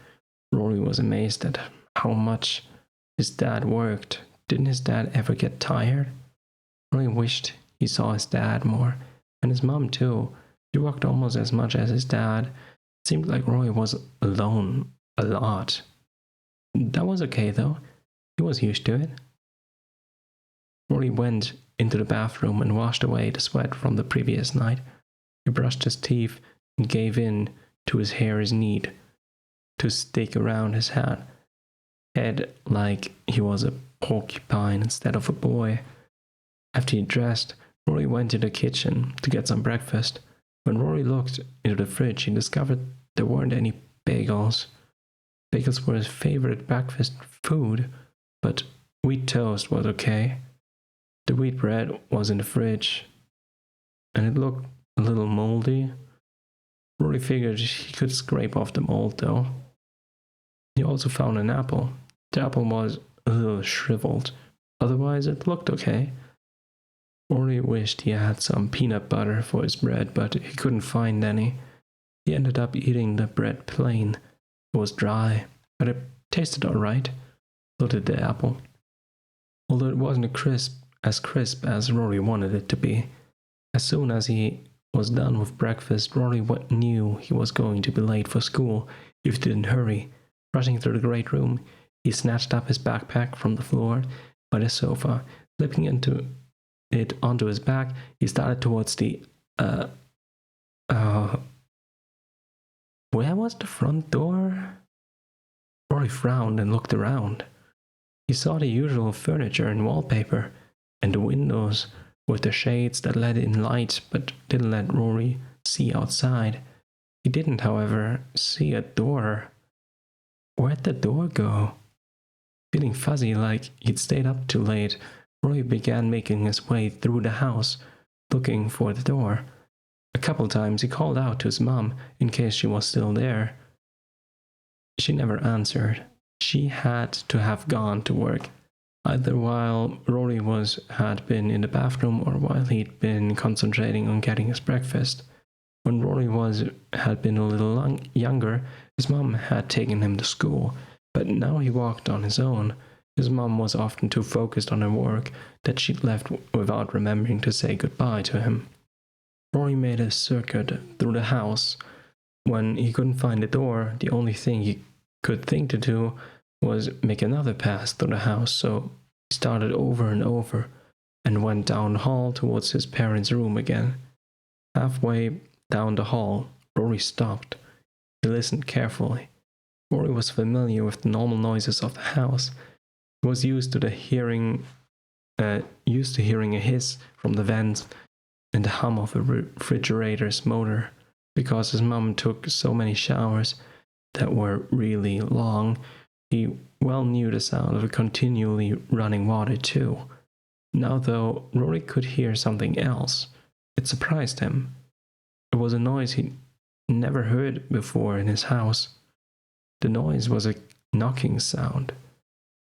Rory was amazed at how much his dad worked. Didn't his dad ever get tired? Rory wished he saw his dad more, and his mom too. She worked almost as much as his dad. It seemed like Rory was alone a lot. That was okay though. He was used to it. Rory went into the bathroom and washed away the sweat from the previous night. He brushed his teeth and gave in to his hair's need to stick around his head like he was a porcupine instead of a boy. After he dressed, Rory went to the kitchen to get some breakfast. When Rory looked into the fridge, he discovered there weren't any bagels. Bagels were his favorite breakfast food, but wheat toast was okay. The wheat bread was in the fridge, and it looked a little moldy. Rory figured he could scrape off the mold, though. He also found an apple. The apple was a little shriveled. Otherwise, it looked okay. Rory wished he had some peanut butter for his bread, but he couldn't find any. He ended up eating the bread plain. It was dry, but it tasted alright. So did the apple. Although it wasn't crisp as Rory wanted it to be. As soon as he was done with breakfast, Rory knew he was going to be late for school if he didn't hurry. Rushing through the great room, he snatched up his backpack from the floor by the sofa. Slipping it onto his back, he started towards the where was the front door? Rory frowned and looked around. He saw the usual furniture and wallpaper, and the windows with the shades that let in light but didn't let Rory see outside. He didn't, however, see a door. Where'd the door go? Feeling fuzzy like he'd stayed up too late, Rory began making his way through the house, looking for the door. A couple times he called out to his mom in case she was still there. She never answered. She had to have gone to work, either while Rory had been in the bathroom or while he'd been concentrating on getting his breakfast. When Rory had been a little younger, his mom had taken him to school, but now he walked on his own. His mom was often too focused on her work that she'd left without remembering to say goodbye to him. Rory made a circuit through the house. When he couldn't find the door, the only thing he could think to do was make another pass through the house, so he started over and over and went down the hall towards his parents' room again. Halfway down the hall, Rory stopped. He listened carefully. Rory was familiar with the normal noises of the house. He was used to hearing a hiss from the vents and the hum of a refrigerator's motor. Because his mom took so many showers that were really long, he well knew the sound of a continually running water too. Now though, Rory could hear something else. It surprised him. It was a noise he'd never heard before in his house. The noise was a knocking sound.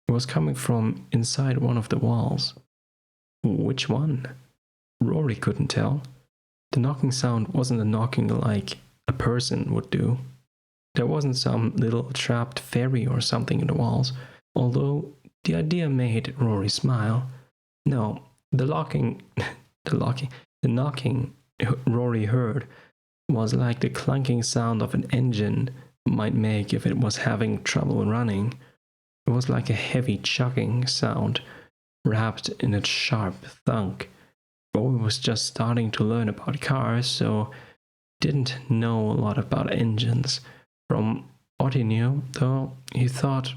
It was coming from inside one of the walls. Which one? Rory couldn't tell. The knocking sound wasn't a knocking like a person would do. There wasn't some little trapped fairy or something in the walls, although the idea made Rory smile. No, the knocking Rory heard was like the clunking sound of an engine might make if it was having trouble running. It was like a heavy chugging sound wrapped in a sharp thunk. Rory was just starting to learn about cars, so didn't know a lot about engines. From what he knew, though, he thought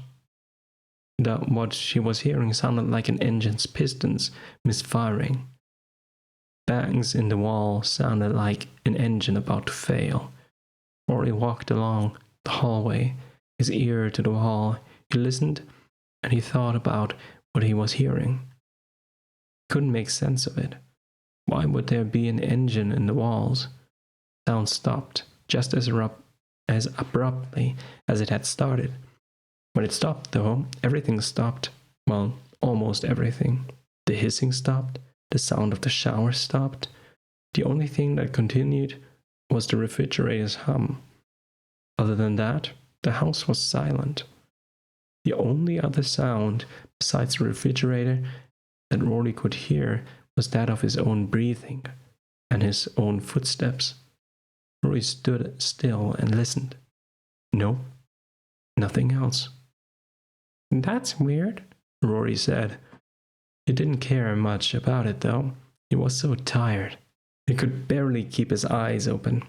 that what she was hearing sounded like an engine's pistons misfiring. Bangs in the wall sounded like an engine about to fail. Rory walked along the hallway, his ear to the wall. He listened, and he thought about what he was hearing. Couldn't make sense of it. Why would there be an engine in the walls? Sound stopped, just as abruptly as it had started. When it stopped, though, everything stopped. Well, almost everything. The hissing stopped. The sound of the shower stopped. The only thing that continued was the refrigerator's hum. Other than that, the house was silent. The only other sound, besides the refrigerator, that Rory could hear was that of his own breathing and his own footsteps. Rory stood still and listened. No, nothing else. That's weird, Rory said. He didn't care much about it, though. He was so tired. He could barely keep his eyes open.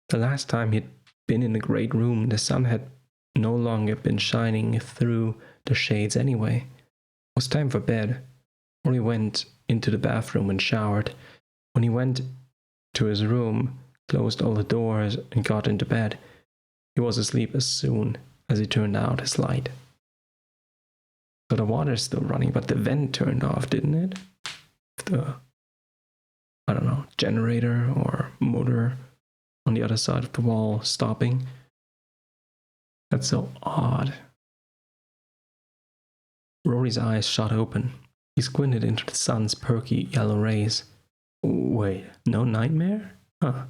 The last time he'd been in the great room, the sun had no longer been shining through the shades anyway. It was time for bed. Rory went into the bathroom and showered. When he went to his room, closed all the doors, and got into bed, he was asleep as soon as he turned out his light. So the water's still running, but the vent turned off, didn't it? The, generator or motor on the other side of the wall stopping. That's so odd. Rory's eyes shot open. He squinted into the sun's perky yellow rays. Wait, no nightmare? Huh.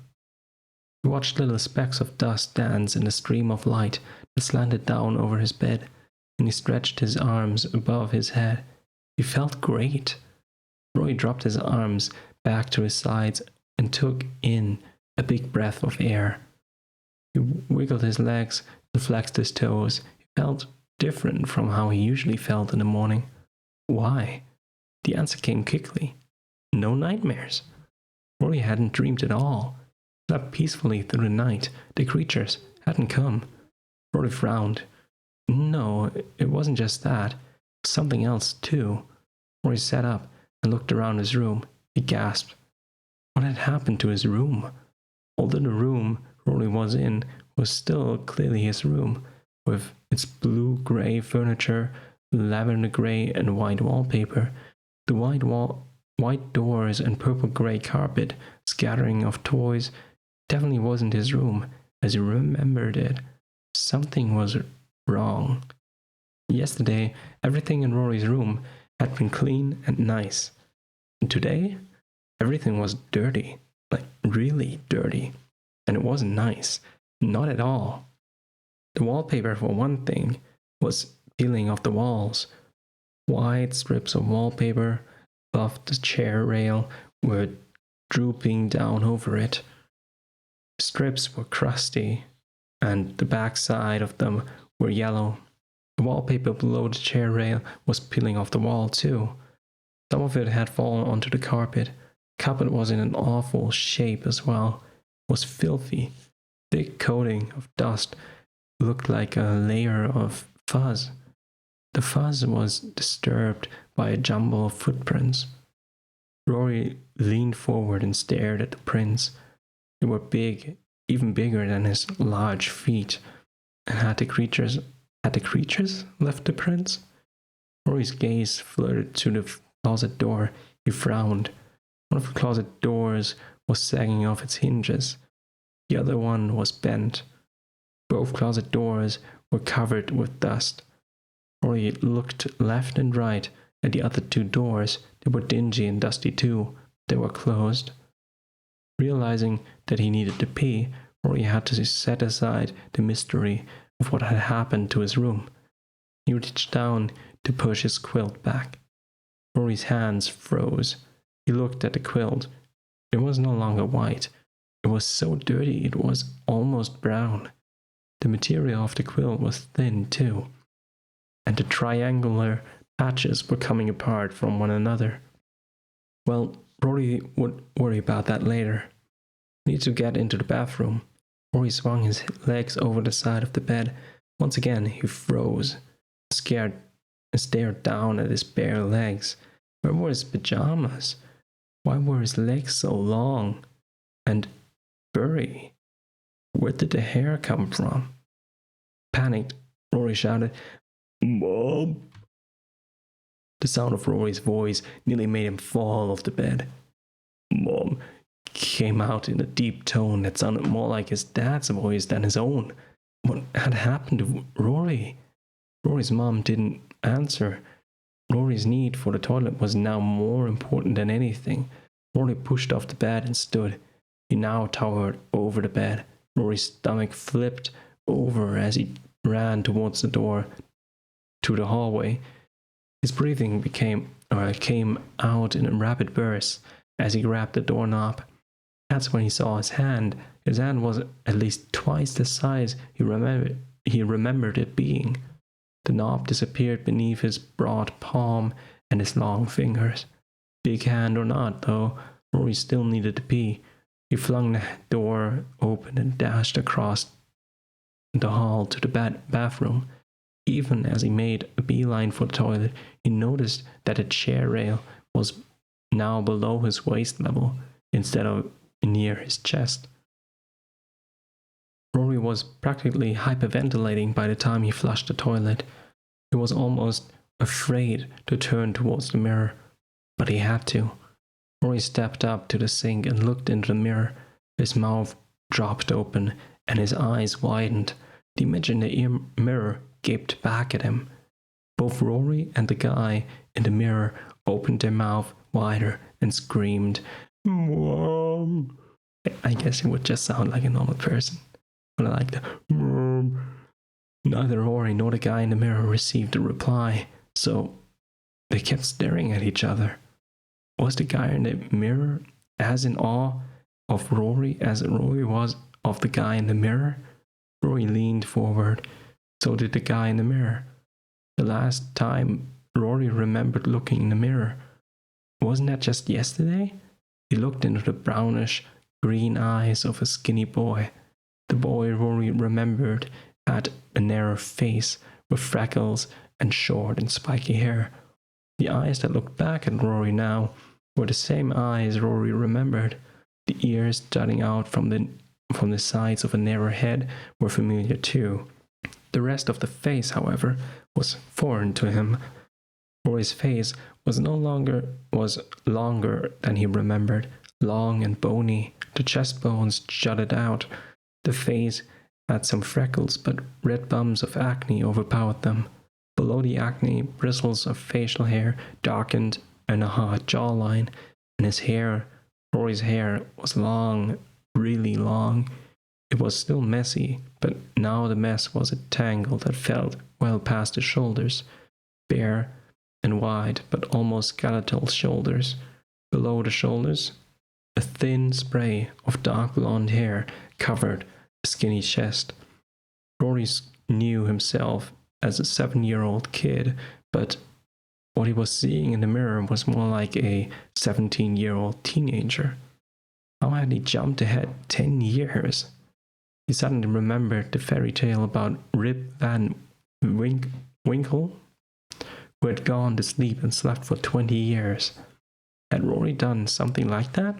He watched little specks of dust dance in the stream of light that slanted down over his bed, and he stretched his arms above his head. He felt great. Rory dropped his arms back to his sides and took in a big breath of air. He wiggled his legs and flexed his toes. He felt different from how he usually felt in the morning. Why? The answer came quickly. No nightmares. Rory hadn't dreamed at all. He slept peacefully through the night. The creatures hadn't come. Rory frowned. No, it wasn't just that. It was something else, too. Rory sat up and looked around his room. He gasped. What had happened to his room? Although the room Rory was in was still clearly his room, with its blue-grey furniture, lavender-grey and white wallpaper, the white doors and purple-grey carpet, scattering of toys. Definitely wasn't his room, as he remembered it. Something was wrong. Yesterday, everything in Rory's room had been clean and nice. And today, everything was dirty, like really dirty. And it wasn't nice. Not at all. The wallpaper, for one thing, was peeling off the walls. Wide strips of wallpaper above the chair rail were drooping down over it. Strips were crusty, and the back side of them were yellow. The wallpaper below the chair rail was peeling off the wall, too. Some of it had fallen onto the carpet. The carpet was in an awful shape as well. It was filthy. Thick coating of dust looked like a layer of fuzz. The fuzz was disturbed by a jumble of footprints. Rory leaned forward and stared at the prints. They were big, even bigger than his large feet. And had the creatures left the prints? Rory's gaze flirted to the closet door. He frowned. One of the closet doors was sagging off its hinges. The other one was bent. Both closet doors were covered with dust. Rory looked left and right and the other two doors, they were dingy and dusty too. They were closed. Realizing that he needed to pee, Rory had to set aside the mystery of what had happened to his room. He reached down to push his quilt back. Rory's hands froze. He looked at the quilt. It was no longer white. It was so dirty it was almost brown. The material of the quilt was thin too, and the triangular patches were coming apart from one another. Well, Rory would worry about that later. Need to get into the bathroom. Rory swung his legs over the side of the bed. Once again, he froze, scared, and stared down at his bare legs. Where were his pajamas? Why were his legs so long and furry? Where did the hair come from? Panicked, Rory shouted, "Mom!" The sound of Rory's voice nearly made him fall off the bed. "Mom," came out in a deep tone that sounded more like his dad's voice than his own. What had happened to Rory? Rory's mom didn't answer. Rory's need for the toilet was now more important than anything. Rory pushed off the bed and stood. He now towered over the bed. Rory's stomach flipped over as he ran towards the door to the hallway. His breathing came out in rapid bursts as he grabbed the doorknob. That's when he saw his hand. His hand was at least twice the size he remembered it being. The knob disappeared beneath his broad palm and his long fingers. Big hand or not, though, Rory still needed to pee. He flung the door open and dashed across the hall to the bathroom. Even as he made a beeline for the toilet, he noticed that the chair rail was now below his waist level instead of near his chest. Rory was practically hyperventilating by the time he flushed the toilet. He was almost afraid to turn towards the mirror, but he had to. Rory stepped up to the sink and looked into the mirror. His mouth dropped open and his eyes widened. The image in the mirror gaped back at him. Both Rory and the guy in the mirror opened their mouth wider and screamed, "Mom!" I guess it would just sound like a normal person, but I like the "Mom." Neither Rory nor the guy in the mirror received a reply, so they kept staring at each other. Was the guy in the mirror as in awe of Rory as Rory was of the guy in the mirror? Rory leaned forward. So did the guy in the mirror. The last time Rory remembered looking in the mirror, wasn't that just yesterday? He looked into the brownish green eyes of a skinny boy. The boy Rory remembered had a narrow face with freckles and short and spiky hair. The eyes that looked back at Rory now were the same eyes Rory remembered. The ears jutting out from the sides of a narrow head were familiar too. The rest of the face, however, was foreign to him. Rory's face was longer than he remembered, long and bony. The chest bones jutted out. The face had some freckles, but red bumps of acne overpowered them. Below the acne, bristles of facial hair darkened and a hard jawline, and his hair, Rory's hair, was long, really long. It was still messy, but now the mess was a tangle that fell well past his shoulders, bare and wide, but almost skeletal shoulders. Below the shoulders, a thin spray of dark blonde hair covered a skinny chest. Rory knew himself as a 7-year-old kid, but what he was seeing in the mirror was more like a 17-year-old teenager. How had he jumped ahead 10 years? He suddenly remembered the fairy tale about Rip Van Winkle, who had gone to sleep and slept for 20 years. Had Rory done something like that?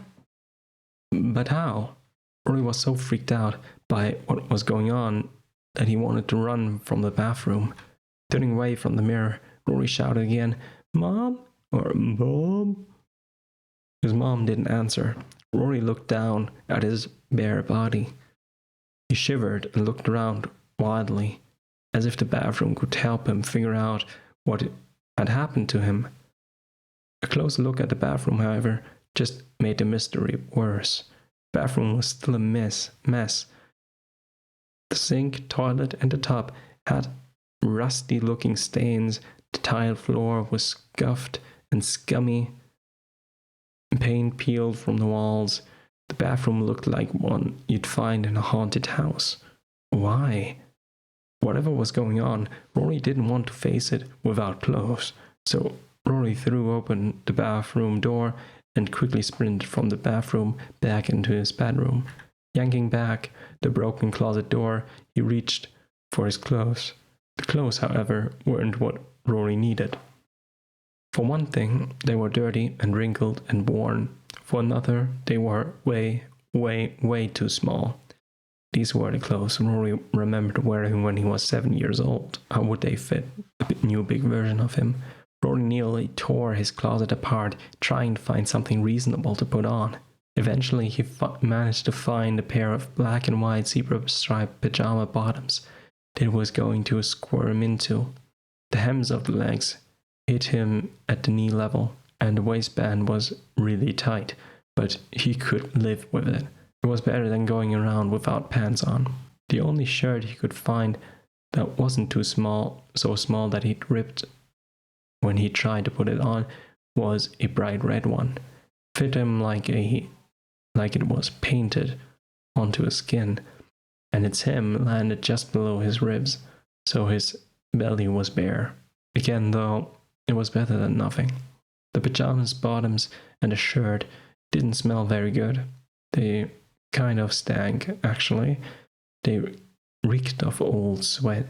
But how? Rory was so freaked out by what was going on that he wanted to run from the bathroom. Turning away from the mirror, Rory shouted again, "Mom?" or "Mom?" His mom didn't answer. Rory looked down at his bare body. He shivered and looked around wildly, as if the bathroom could help him figure out what had happened to him. A close look at the bathroom, however, just made the mystery worse. The bathroom was still a mess. The sink, toilet, and the tub had rusty-looking stains. The tile floor was scuffed and scummy. Paint peeled from the walls. The bathroom looked like one you'd find in a haunted house. Why? Whatever was going on, Rory didn't want to face it without clothes. So Rory threw open the bathroom door and quickly sprinted from the bathroom back into his bedroom. Yanking back the broken closet door, he reached for his clothes. The clothes, however, weren't what Rory needed. For one thing, they were dirty and wrinkled and worn. For another, they were way too small. These were the clothes Rory remembered wearing when he was 7 years old. How would they fit a new big version of him? Rory nearly tore his closet apart, trying to find something reasonable to put on. Eventually, he managed to find a pair of black and white zebra-striped pajama bottoms that he was going to squirm into. The hems of the legs hit him at the knee level, and the waistband was really tight, but he could live with it. It was better than going around without pants on. The only shirt he could find that wasn't too small, so small that it ripped when he tried to put it on, was a bright red one. Fit him like it was painted onto his skin, and its hem landed just below his ribs, so his belly was bare. Again, though, it was better than nothing. The pajamas, bottoms, and the shirt didn't smell very good. They kind of stank, actually. They reeked of old sweat.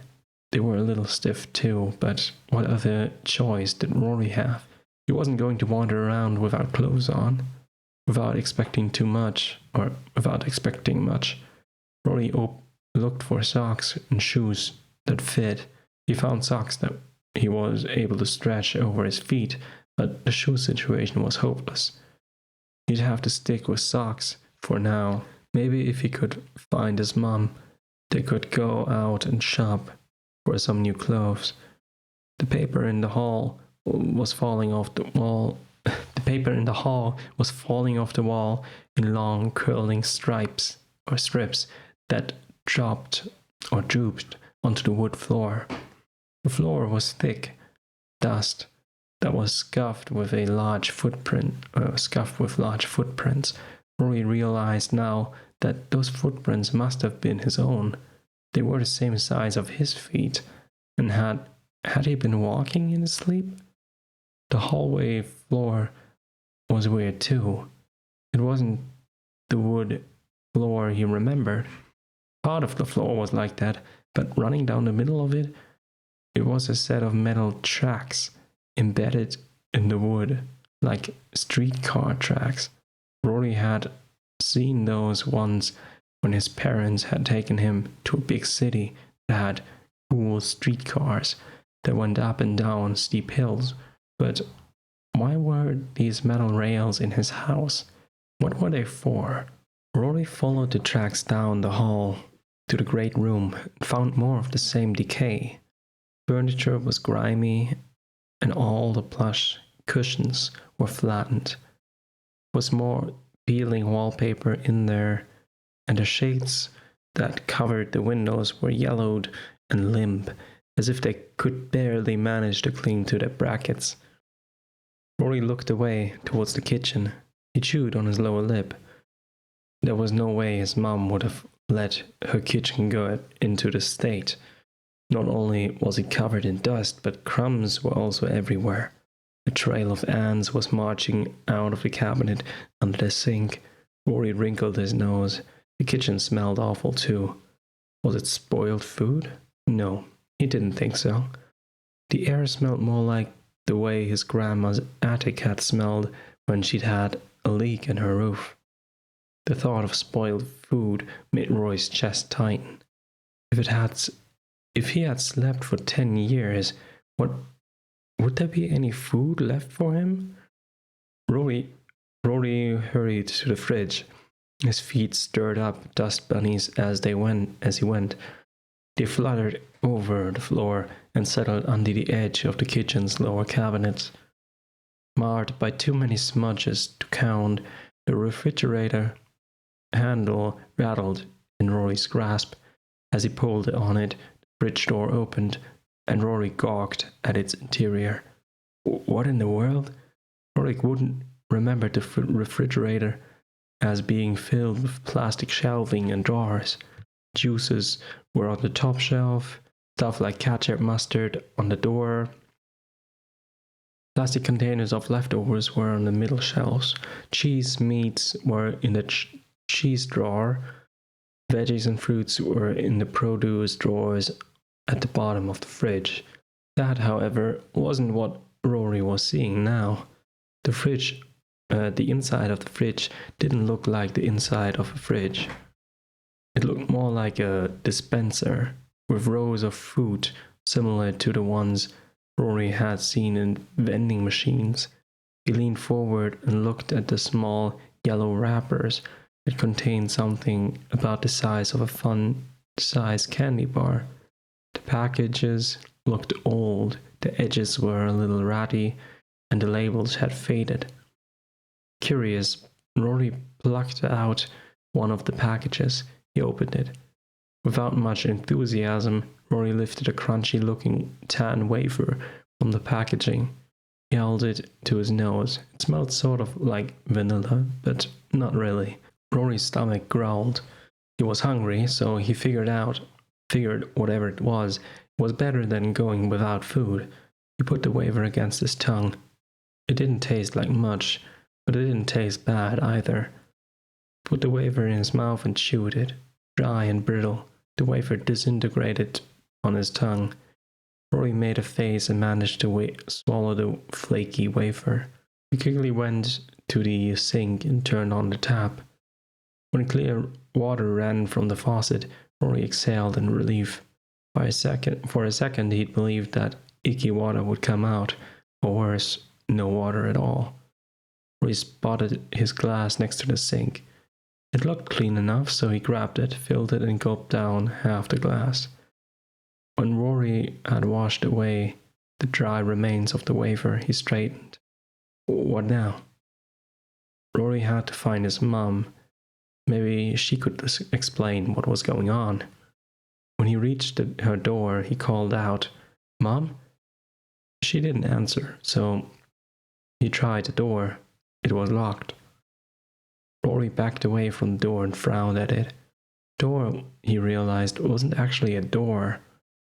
They were a little stiff too, but what other choice did Rory have? He wasn't going to wander around without clothes on, without expecting much. Rory looked for socks and shoes that fit. He found socks that he was able to stretch over his feet, but the shoe situation was hopeless. He'd have to stick with socks for now. Maybe if he could find his mom, they could go out and shop for some new clothes. The paper in the hall was falling off the wall. The paper in the hall was falling off the wall in long curling strips that drooped onto the wood floor. The floor was thick dust that was scuffed with large footprints. Rory realized now that those footprints must have been his own. They were the same size of his feet, and had he been walking in his sleep? The hallway floor was weird too. It wasn't the wood floor he remembered. Part of the floor was like that, but running down the middle of it, it was a set of metal tracks embedded in the wood, like streetcar tracks. Rory had seen those once when his parents had taken him to a big city that had cool streetcars that went up and down steep hills. But why were these metal rails in his house? What were they for? Rory followed the tracks down the hall to the great room and found more of the same decay. Furniture was grimy, and all the plush cushions were flattened. There was more peeling wallpaper in there, and the shades that covered the windows were yellowed and limp, as if they could barely manage to cling to their brackets. Rory looked away towards the kitchen. He chewed on his lower lip. There was no way his mom would have let her kitchen go into this state. Not only was it covered in dust, but crumbs were also everywhere. A trail of ants was marching out of the cabinet under the sink. Rory wrinkled his nose. The kitchen smelled awful too. Was it spoiled food? No, he didn't think so. The air smelled more like the way his grandma's attic had smelled when she'd had a leak in her roof. The thought of spoiled food made Roy's chest tighten. If he had slept for 10 years, would there be any food left for him? Rory hurried to the fridge. His feet stirred up dust bunnies as he went. They fluttered over the floor and settled under the edge of the kitchen's lower cabinets. marred by too many smudges to count. The refrigerator handle rattled in Rory's grasp. As he pulled on it, the fridge door opened, and Rory gawked at its interior. What in the world? Rory wouldn't remember the refrigerator as being filled with plastic shelving and drawers. Juices were on the top shelf, stuff like ketchup, mustard on the door. Plastic containers of leftovers were on the middle shelves. Cheese, meats were in the cheese drawer. Veggies and fruits were in the produce drawers at the bottom of the fridge. That, however, wasn't what Rory was seeing now. The inside of the fridge didn't look like the inside of a fridge. It looked more like a dispenser, with rows of food similar to the ones Rory had seen in vending machines. He leaned forward and looked at the small yellow wrappers that contained something about the size of a fun-sized candy bar. The packages looked old, the edges were a little ratty, and the labels had faded. Curious, Rory plucked out one of the packages. He opened it. Without much enthusiasm, Rory lifted a crunchy-looking tan wafer from the packaging. He held it to his nose. It smelled sort of like vanilla, but not really. Rory's stomach growled. He was hungry, so he figured whatever it was better than going without food. He put the wafer against his tongue. It didn't taste like much, but it didn't taste bad either. He put the wafer in his mouth and chewed it. Dry and brittle, the wafer disintegrated on his tongue. Rory made a face and managed to swallow the flaky wafer. He quickly went to the sink and turned on the tap. When clear water ran from the faucet, Rory exhaled in relief. For a second, he'd believed that icky water would come out, or worse, no water at all. Rory spotted his glass next to the sink. It looked clean enough, so he grabbed it, filled it, and gulped down half the glass. When Rory had washed away the dry remains of the wafer, he straightened. What now? Rory had to find his mum. Maybe she could explain what was going on. When he reached her door, he called out, "Mom?" She didn't answer, so he tried the door. It was locked. Rory backed away from the door and frowned at it. The door, he realized, wasn't actually a door.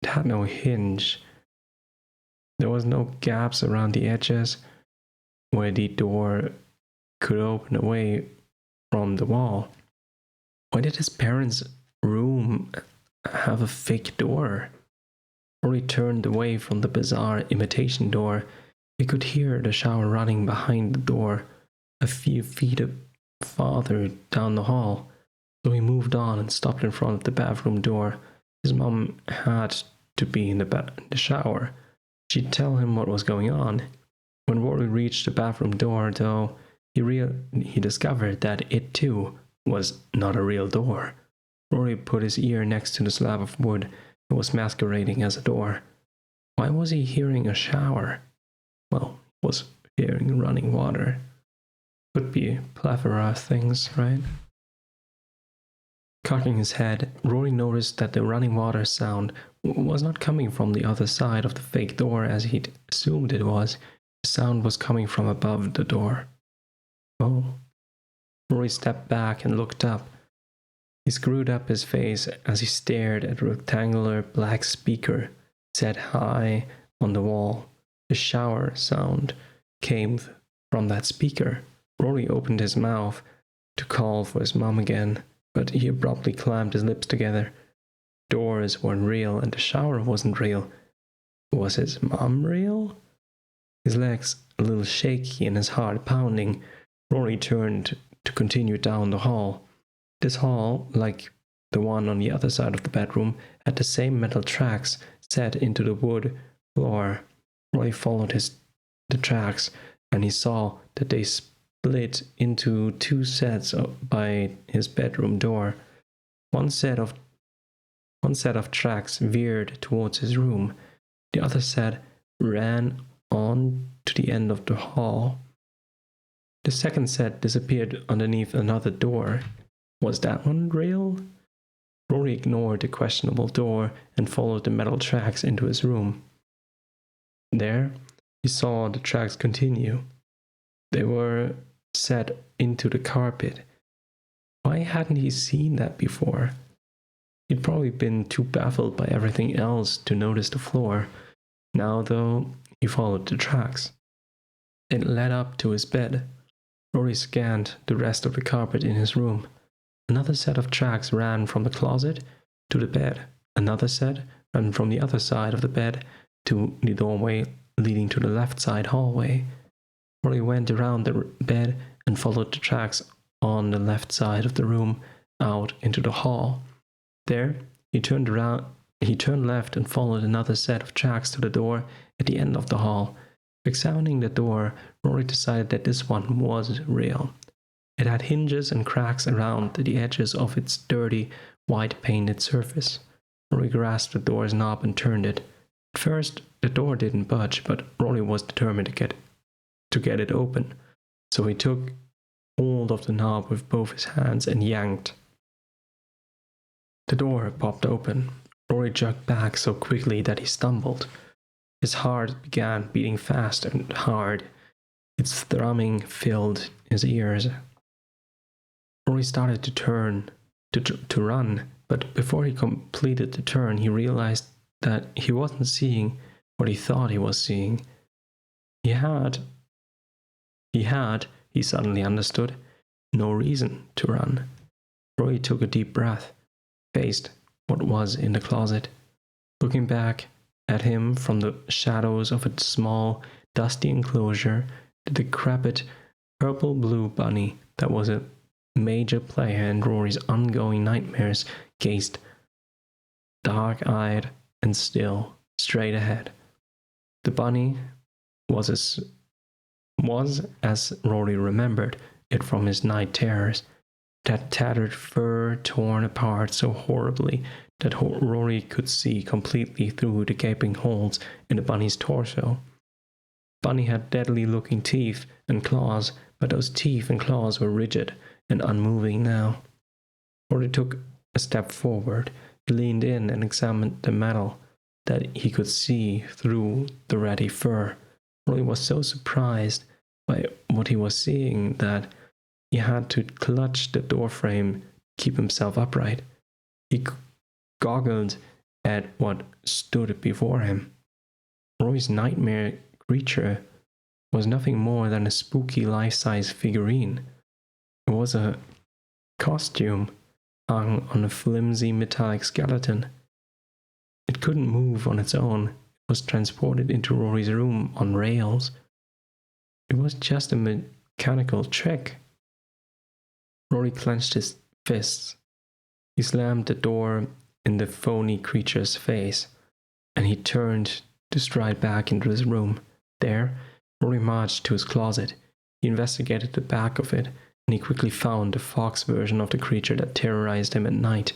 It had no hinge. There was no gaps around the edges where the door could open away from the wall. Why did his parents' room have a fake door? Rory turned away from the bizarre imitation door. He could hear the shower running behind the door, a few feet farther down the hall. So he moved on and stopped in front of the bathroom door. His mom had to be in the shower. She'd tell him what was going on. When Rory reached the bathroom door, though, he discovered that it too was not a real door. Rory put his ear next to the slab of wood that was masquerading as a door. Why was he hearing a shower? Well, he was hearing running water. Could be a plethora of things, right? Cocking his head, Rory noticed that the running water sound was not coming from the other side of the fake door as he'd assumed it was. The sound was coming from above the door. Oh. Rory stepped back and looked up. He screwed up his face as he stared at a rectangular black speaker set high on the wall. The shower sound came from that speaker. Rory opened his mouth to call for his mom again, but he abruptly clamped his lips together. Doors weren't real, and the shower wasn't real. Was his mom real? His legs a little shaky and his heart pounding, Rory turned to continue down the hall. This hall, like the one on the other side of the bedroom, had the same metal tracks set into the wood floor. Rory followed the tracks, and he saw that they split into two sets by his bedroom door. One set of tracks veered towards his room. The other set ran on to the end of the hall. The second set disappeared underneath another door. Was that one real? Rory ignored the questionable door and followed the metal tracks into his room. There, he saw the tracks continue. They were set into the carpet. Why hadn't he seen that before? He'd probably been too baffled by everything else to notice the floor. Now, though, he followed the tracks. It led up to his bed. Rory scanned the rest of the carpet in his room. Another set of tracks ran from the closet to the bed. Another set ran from the other side of the bed to the doorway leading to the left side hallway. Rory went around the bed and followed the tracks on the left side of the room out into the hall. There, he turned left and followed another set of tracks to the door at the end of the hall. Examining the door, Rory decided that this one was real. It had hinges and cracks around the edges of its dirty, white-painted surface. Rory grasped the door's knob and turned it. At first, the door didn't budge, but Rory was determined to get it open. So he took hold of the knob with both his hands and yanked. The door popped open. Rory jerked back so quickly that he stumbled. His heart began beating fast and hard. Its thrumming filled his ears. Rory started to turn, to run, but before he completed the turn, he realized that he wasn't seeing what he thought he was seeing. He suddenly understood, no reason to run. Rory took a deep breath, faced what was in the closet. Looking back at him from the shadows of a small, dusty enclosure, the decrepit purple-blue bunny that was a major player in Rory's ongoing nightmares gazed dark-eyed and still, straight ahead. The bunny was as Rory remembered it from his night terrors. That tattered fur torn apart so horribly that Rory could see completely through the gaping holes in the bunny's torso. Bunny had deadly-looking teeth and claws, but those teeth and claws were rigid and unmoving now. Rory took a step forward. He leaned in and examined the metal that he could see through the ratty fur. Rory was so surprised by what he was seeing that he had to clutch the doorframe to keep himself upright. He goggled at what stood before him. Rory's nightmare creature was nothing more than a spooky life-size figurine. It was a costume hung on a flimsy metallic skeleton. It couldn't move on its own. It was transported into Rory's room on rails. It was just a mechanical trick. Rory clenched his fists. He slammed the door in the phony creature's face, and he turned to stride back into his room. There, Rory marched to his closet. He investigated the back of it, and he quickly found the fox version of the creature that terrorized him at night.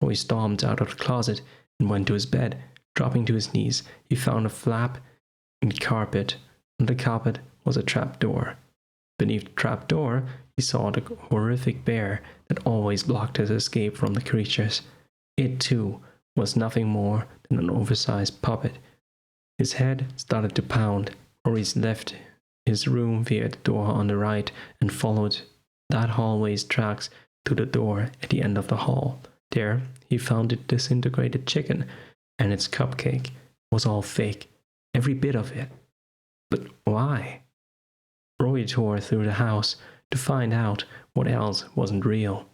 Rory stormed out of the closet and went to his bed. Dropping to his knees, he found a flap in the carpet. On the carpet was a trap door. Beneath the trap door, he saw the horrific bear that always blocked his escape from the creatures. It, too, was nothing more than an oversized puppet. His head started to pound. Rory left his room via the door on the right and followed that hallway's tracks to the door at the end of the hall. There, he found the disintegrated chicken, and its cupcake was all fake, every bit of it. But why? Rory tore through the house to find out what else wasn't real.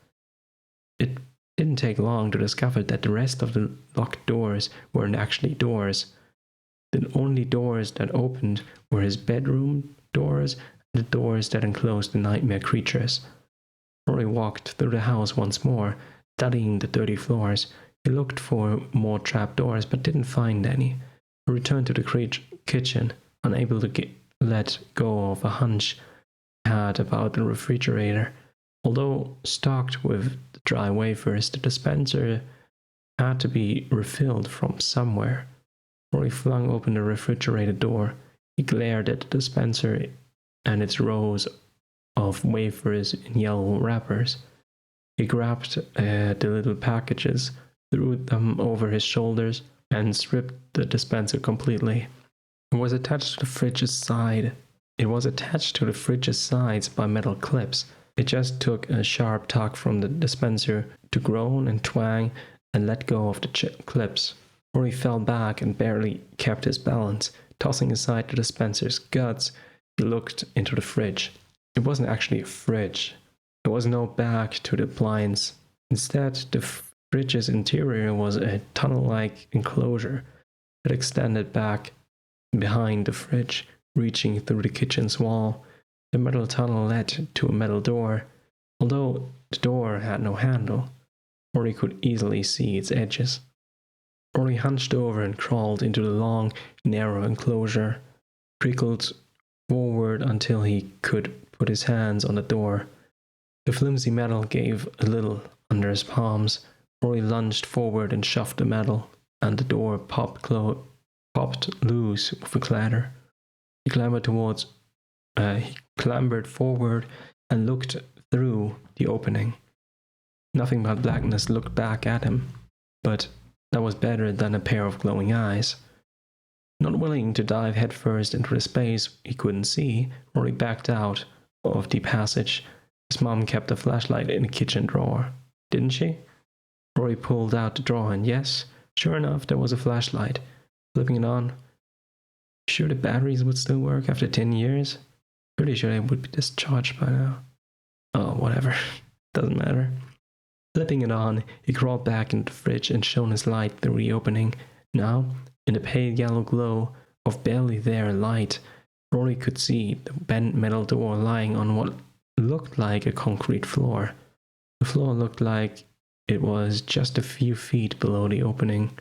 It didn't take long to discover that the rest of the locked doors weren't actually doors. The only doors that opened were his bedroom doors and the doors that enclosed the nightmare creatures. Rory walked through the house once more, studying the dirty floors. He looked for more trapdoors but didn't find any. He returned to the kitchen, unable to let go of a hunch he had about the refrigerator. Although stocked with dry wafers, the dispenser had to be refilled from somewhere. Rory flung open the refrigerator door. He glared at the dispenser and its rows of wafers in yellow wrappers. He grabbed the little packages, threw them over his shoulders, and stripped the dispenser completely. It was attached to the fridge's side. It was attached to the fridge's sides by metal clips. It just took a sharp tug from the dispenser to groan and twang and let go of the clips. Rory fell back and barely kept his balance. Tossing aside the dispenser's guts, he looked into the fridge. It wasn't actually a fridge. There was no back to the appliance. Instead, the fridge's interior was a tunnel-like enclosure that extended back behind the fridge, reaching through the kitchen's wall. The metal tunnel led to a metal door. Although the door had no handle, Rory could easily see its edges. Rory hunched over and crawled into the long, narrow enclosure, wriggled forward until he could put his hands on the door. The flimsy metal gave a little under his palms. Rory lunged forward and shoved the metal, and the door popped loose with a clatter. He clambered forward and looked through the opening. Nothing but blackness looked back at him, but that was better than a pair of glowing eyes. Not willing to dive headfirst into the space he couldn't see, Rory backed out of the passage. His mom kept a flashlight in the kitchen drawer, didn't she? Rory pulled out the drawer, and yes, sure enough, there was a flashlight. Flipping it on. Sure the batteries would still work after 10 years? Pretty sure they would be discharged by now. Oh, whatever. Doesn't matter. Flipping it on, he crawled back into the fridge and shone his light through the opening. Now, in the pale yellow glow of barely there light, Rory could see the bent metal door lying on what looked like a concrete floor. The floor looked like it was just a few feet below the opening.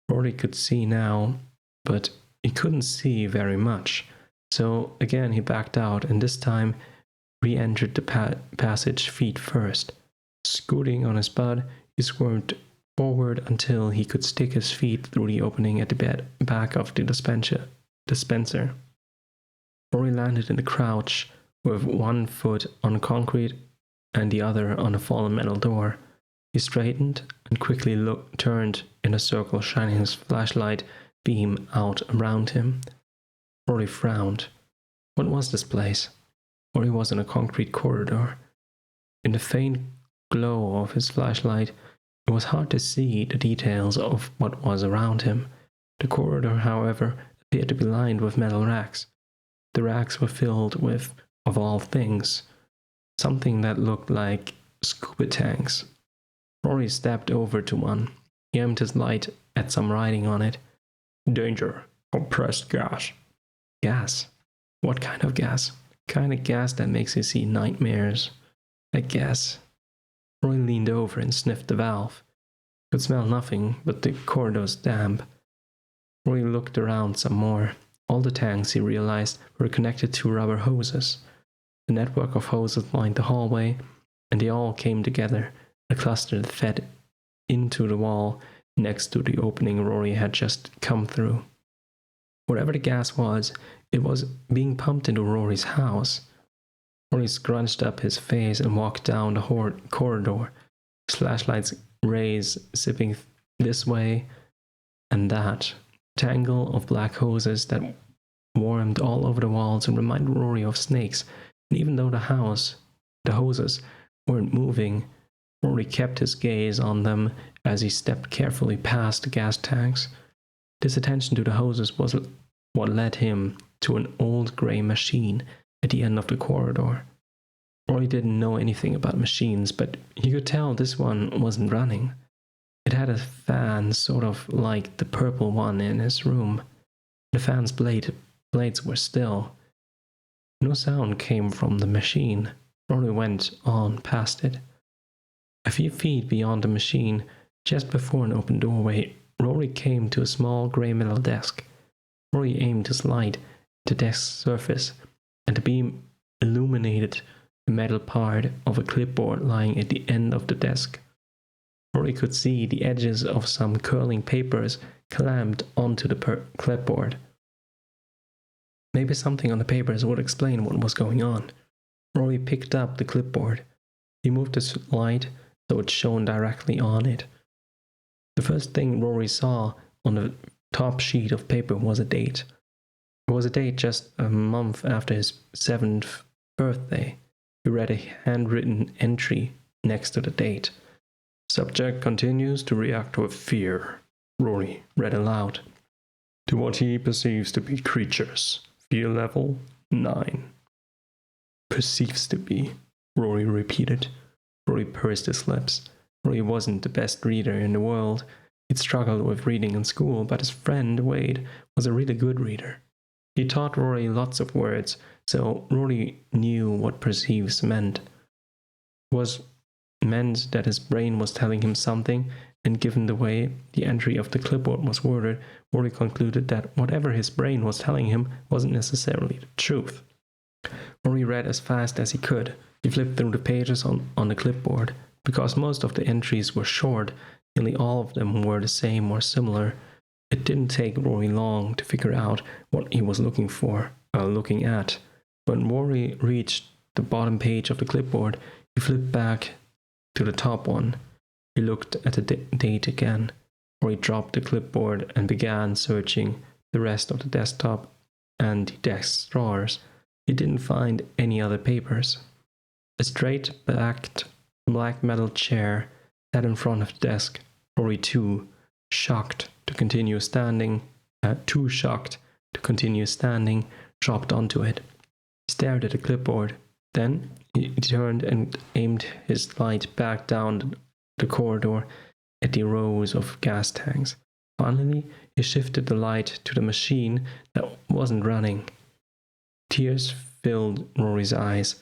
Rory could see now, but he couldn't see very much. So again he backed out, and this time re-entered the passage feet first. Scooting on his butt, he squirmed forward until he could stick his feet through the opening at the back of the dispenser. Rory landed in a crouch with one foot on concrete and the other on a fallen metal door. He straightened and quickly turned in a circle, shining his flashlight beam out around him. Rory frowned. What was this place? Rory was in a concrete corridor. In the faint glow of his flashlight, it was hard to see the details of what was around him. The corridor, however, appeared to be lined with metal racks. The racks were filled with, of all things, something that looked like scuba tanks. Rory stepped over to one. He aimed his light at some writing on it. Danger. Compressed gas. Gas? What kind of gas? Kind of gas that makes you see nightmares, I guess. Roy leaned over and sniffed the valve. Could smell nothing but the corridor's damp. Roy looked around some more. All the tanks, he realized, were connected to rubber hoses. The network of hoses lined the hallway, and they all came together, a cluster that fed into the wall next to the opening Rory had just come through. Whatever the gas was, it was being pumped into Rory's house. Rory scrunched up his face and walked down the corridor, his flashlight's rays zipping this way and that. A tangle of black hoses that wormed all over the walls and reminded Rory of snakes. And even though the hoses weren't moving, Rory kept his gaze on them as he stepped carefully past the gas tanks. This attention to the hoses was what led him to an old grey machine at the end of the corridor. Rory didn't know anything about machines, but he could tell this one wasn't running. It had a fan sort of like the purple one in his room. The fan's blades were still. No sound came from the machine. Rory went on past it. A few feet beyond the machine, just before an open doorway, Rory came to a small grey metal desk. Rory aimed his light at the desk's surface, and the beam illuminated the metal part of a clipboard lying at the end of the desk. Rory could see the edges of some curling papers clamped onto the clipboard. Maybe something on the papers would explain what was going on. Rory picked up the clipboard. He moved the light so it shone directly on it. The first thing Rory saw on the top sheet of paper was a date. It was a date just a month after his 7th birthday. He read a handwritten entry next to the date. Subject continues to react with fear, Rory read aloud, to what he perceives to be creatures. Fear level 9. Perceives to be, Rory repeated. Rory pursed his lips. Rory wasn't the best reader in the world. He'd struggled with reading in school, but his friend Wade was a really good reader. He taught Rory lots of words, so Rory knew what perceives meant. It was meant that his brain was telling him something, and given the way the entry of the clipboard was worded, Rory concluded that whatever his brain was telling him wasn't necessarily the truth. Rory read as fast as he could. He flipped through the pages on the clipboard. Because most of the entries were short, nearly all of them were the same or similar. It didn't take Rory long to figure out what he was looking at. When Rory reached the bottom page of the clipboard, he flipped back to the top one. He looked at the date again. Rory dropped the clipboard and began searching the rest of the desktop and the desk drawers. He didn't find any other papers. A straight-backed black metal chair sat in front of the desk. Rory, too shocked to continue standing, dropped onto it. He stared at the clipboard. Then he turned and aimed his light back down the corridor at the rows of gas tanks. Finally, he shifted the light to the machine that wasn't running. Tears filled Rory's eyes.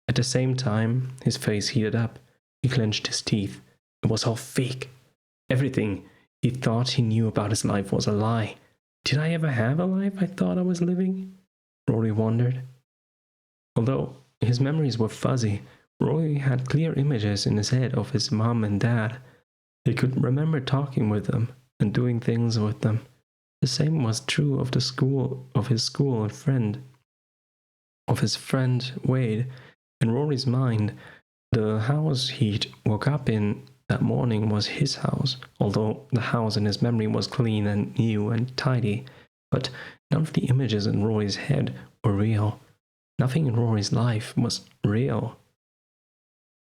At the same time, his face heated up. He clenched his teeth. It was all fake. Everything he thought he knew about his life was a lie. Did I ever have a life I thought I was living? Rory wondered. Although his memories were fuzzy, Rory had clear images in his head of his mom and dad. He could remember talking with them and doing things with them. The same was true of his friend Wade. In Rory's mind, the house he'd woke up in that morning was his house, although the house in his memory was clean and new and tidy. But none of the images in Rory's head were real. Nothing in Rory's life was real.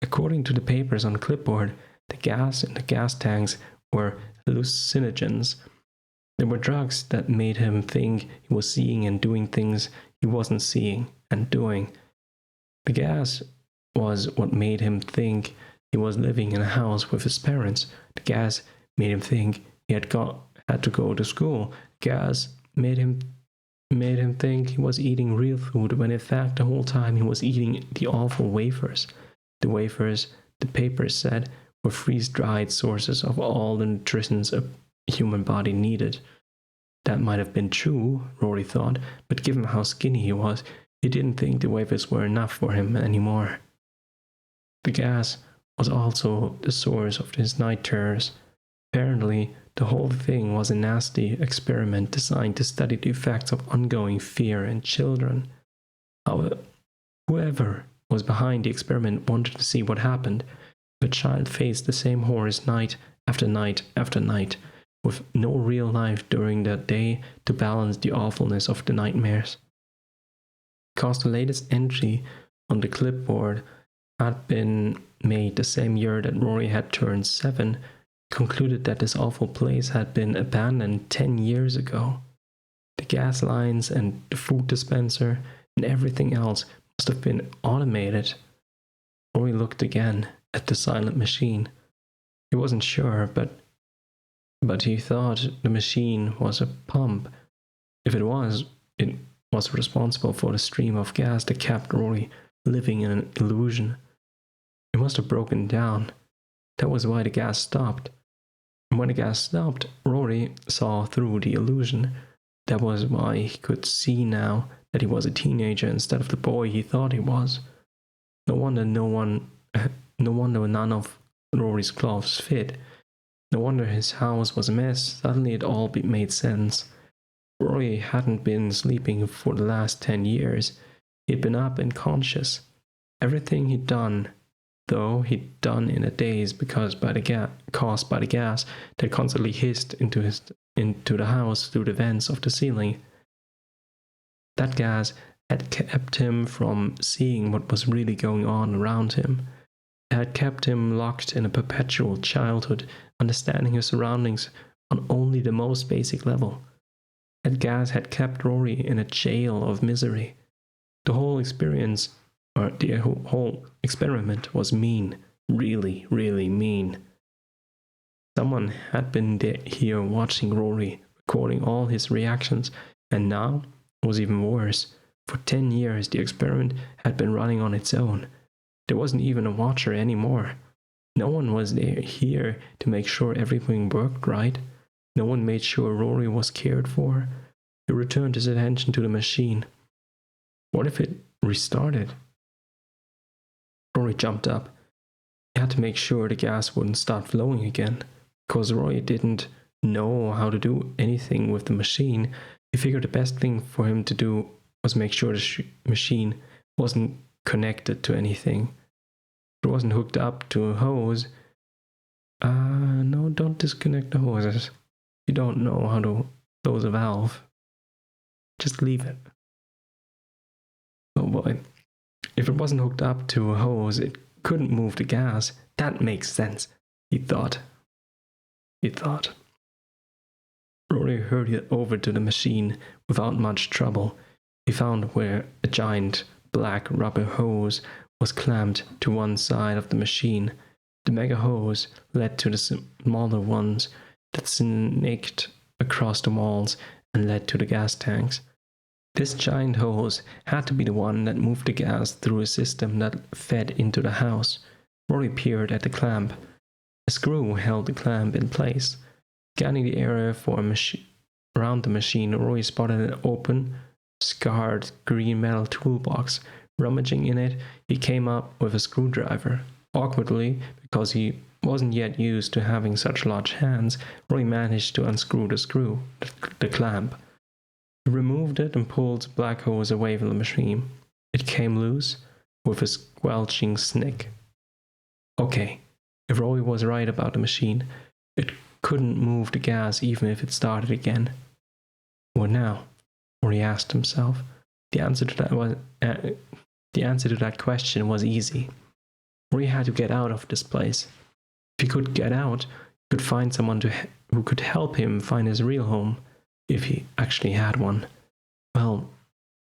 According to the papers on the clipboard, the gas in the gas tanks were hallucinogens. They were drugs that made him think he was seeing and doing things he wasn't seeing and doing. The gas was what made him think he was living in a house with his parents. The gas made him think he had to go to school. The gas made him think he was eating real food, when in fact the whole time he was eating the awful wafers. The wafers, the papers said, were freeze-dried sources of all the nutrients a human body needed. That might have been true, Rory thought, but given how skinny he was, he didn't think the wafers were enough for him anymore. The gas was also the source of his night terrors. Apparently, the whole thing was a nasty experiment designed to study the effects of ongoing fear in children. However, whoever was behind the experiment wanted to see what happened if a child faced the same horrors night after night after night, with no real life during that day to balance the awfulness of the nightmares. Because the latest entry on the clipboard had been made the same year that Rory had turned 7, concluded that this awful place had been abandoned 10 years ago. The gas lines and the food dispenser and everything else must have been automated. Rory looked again at the silent machine. He wasn't sure, but he thought the machine was a pump. If it was responsible for the stream of gas that kept Rory living in an illusion. It must have broken down. That was why the gas stopped. And when the gas stopped, Rory saw through the illusion. That was why he could see now that he was a teenager instead of the boy he thought he was. No wonder none of Rory's clothes fit. No wonder his house was a mess. Suddenly it all made sense. Rory hadn't been sleeping for the last 10 years. He'd been up and conscious. Everything he'd done, though, he'd done in a daze caused by the gas that constantly hissed into the house through the vents of the ceiling. That gas had kept him from seeing what was really going on around him. It had kept him locked in a perpetual childhood, understanding his surroundings on only the most basic level. That gas had kept Rory in a jail of misery. The whole experience, or the whole experiment, was mean. Really, really mean. Someone had been here watching Rory, recording all his reactions, and now it was even worse. For 10 years, the experiment had been running on its own. There wasn't even a watcher anymore. No one was here to make sure everything worked right. No one made sure Rory was cared for. He returned his attention to the machine. What if it restarted? Rory jumped up. He had to make sure the gas wouldn't start flowing again. Because Rory didn't know how to do anything with the machine, he figured the best thing for him to do was make sure the machine wasn't connected to anything. It wasn't hooked up to a hose. No, don't disconnect the hoses. You don't know how to close a valve. Just leave it. Oh boy. If it wasn't hooked up to a hose, it couldn't move the gas. That makes sense, he thought. Rory hurried over to the machine without much trouble. He found where a giant black rubber hose was clamped to one side of the machine. The mega hose led to the smaller ones that snaked across the walls and led to the gas tanks. This giant hose had to be the one that moved the gas through a system that fed into the house. Rory peered at the clamp. A screw held the clamp in place. Scanning the area for around the machine, Rory spotted an open, scarred green metal toolbox. Rummaging in it, he came up with a screwdriver. Awkwardly, because he wasn't yet used to having such large hands, Rory managed to unscrew the clamp. He removed it and pulled the black hose away from the machine. It came loose with a squelching snick. Okay, if Rory was right about the machine, it couldn't move the gas even if it started again. What now? Rory asked himself. The answer to that question was easy. Rory had to get out of this place. If he could get out, he could find someone who could help him find his real home, if he actually had one. Well,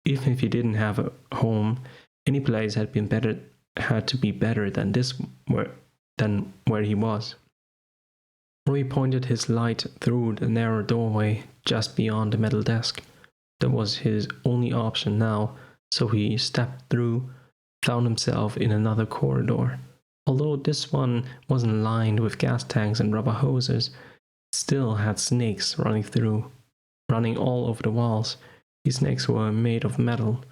even if he didn't have a home, any place had to be better than where he was. Rory pointed his light through the narrow doorway just beyond the metal desk. That was his only option now, so he stepped through, found himself in another corridor. Although this one wasn't lined with gas tanks and rubber hoses, it still had snakes running all over the walls. These snakes were made of metal,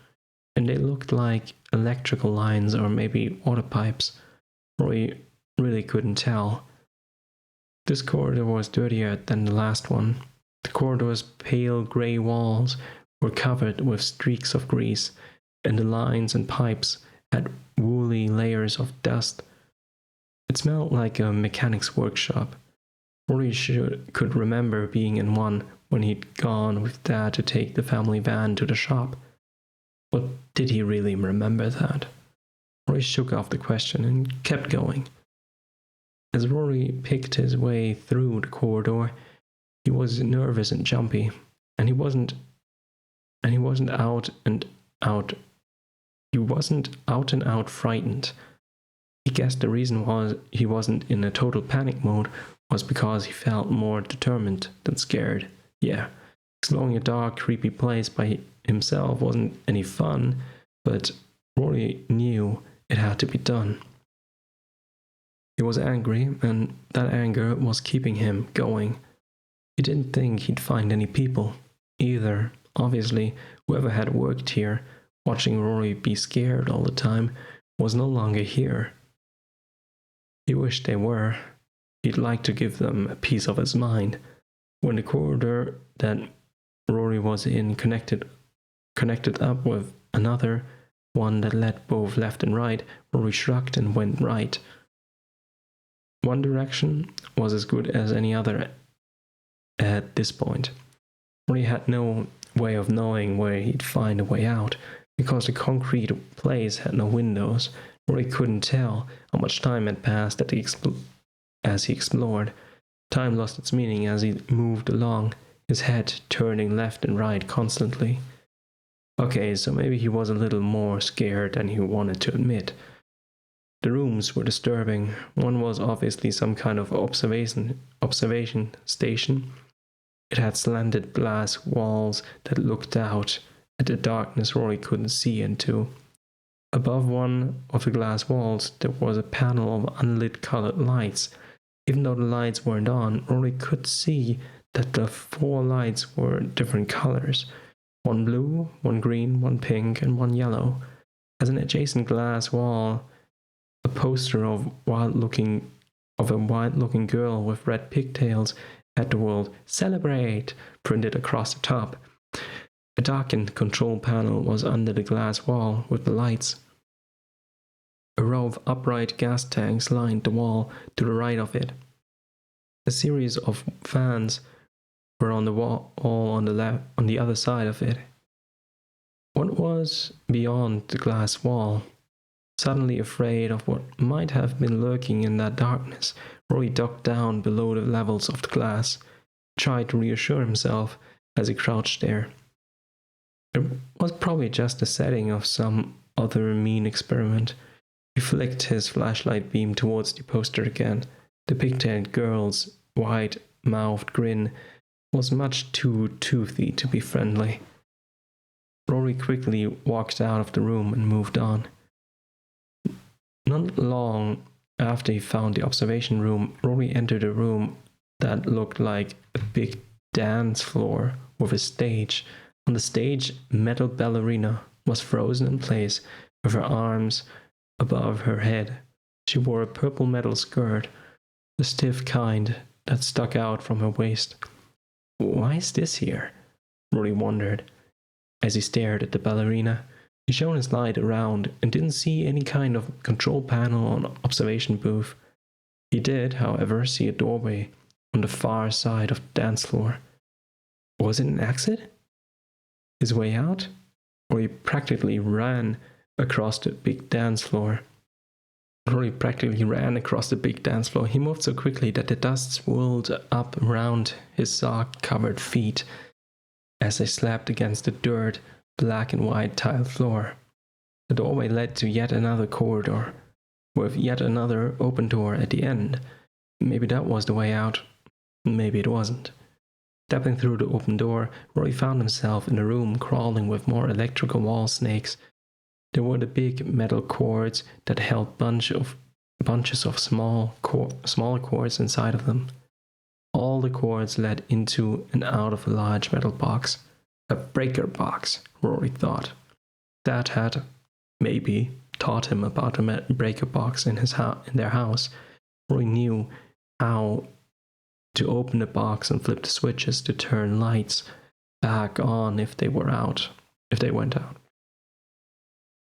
and they looked like electrical lines or maybe water pipes. Rory really couldn't tell. This corridor was dirtier than the last one. The corridor's pale grey walls were covered with streaks of grease, and the lines and pipes had woolly layers of dust. It smelled like a mechanic's workshop. Rory could remember being in one when he'd gone with Dad to take the family van to the shop. But did he really remember that? Rory shook off the question and kept going. As Rory picked his way through the corridor, he was nervous and jumpy, and he wasn't out and out frightened. He guessed the reason he wasn't in a total panic mode was because he felt more determined than scared. Yeah, exploring a dark, creepy place by himself wasn't any fun, but Rory knew it had to be done. He was angry, and that anger was keeping him going. He didn't think he'd find any people, either. Obviously, whoever had worked here, watching Rory be scared all the time, was no longer here. He wished they were. He'd like to give them a piece of his mind. When the corridor that Rory was connected up with another one that led both left and right. Rory shrugged and went right. One direction was as good as any other at this point. Rory had no way of knowing where he'd find a way out, because the concrete place had no windows. Rory couldn't tell how much time had passed as he explored. Time lost its meaning as he moved along, his head turning left and right constantly. Okay, so maybe he was a little more scared than he wanted to admit. The rooms were disturbing. One was obviously some kind of observation station. It had slanted glass walls that looked out at the darkness Rory couldn't see into. Above one of the glass walls, there was a panel of unlit colored lights. Even though the lights weren't on, Rory could see that the 4 lights were different colors. One blue, one green, one pink, and one yellow. As an adjacent glass wall, a poster of a wild-looking girl with red pigtails had the word "Celebrate" printed across the top. A darkened control panel was under the glass wall with the lights. A row of upright gas tanks lined the wall to the right of it. A series of fans were on the wall, all on the other side of it. What was beyond the glass wall? Suddenly afraid of what might have been lurking in that darkness, Rory ducked down below the levels of the glass, tried to reassure himself as he crouched there. It was probably just the setting of some other mean experiment. He flicked his flashlight beam towards the poster again. The pigtailed girl's wide-mouthed grin was much too toothy to be friendly. Rory quickly walked out of the room and moved on. Not long after he found the observation room, Rory entered a room that looked like a big dance floor with a stage. On the stage, metal ballerina was frozen in place with her arms above her head. She wore a purple metal skirt, the stiff kind that stuck out from her waist. Why is this here? Rory wondered as he stared at the ballerina. He shone his light around and didn't see any kind of control panel or observation booth. He did, however, see a doorway on the far side of the dance floor. Was it an exit? His way out? Or he practically ran across the big dance floor. He moved so quickly that the dust swirled up around his sock-covered feet as they slapped against the dirt, black and white tiled floor. The doorway led to yet another corridor, with yet another open door at the end. Maybe that was the way out. Maybe it wasn't. Stepping through the open door, Rory found himself in a room crawling with more electrical wall snakes. There were the big metal cords that held bunches of smaller cords inside of them. All the cords led into and out of a large metal box. A breaker box, Rory thought. Dad had, maybe, taught him about the breaker box in their house. Rory knew how to open the box and flip the switches to turn lights back on if they went out.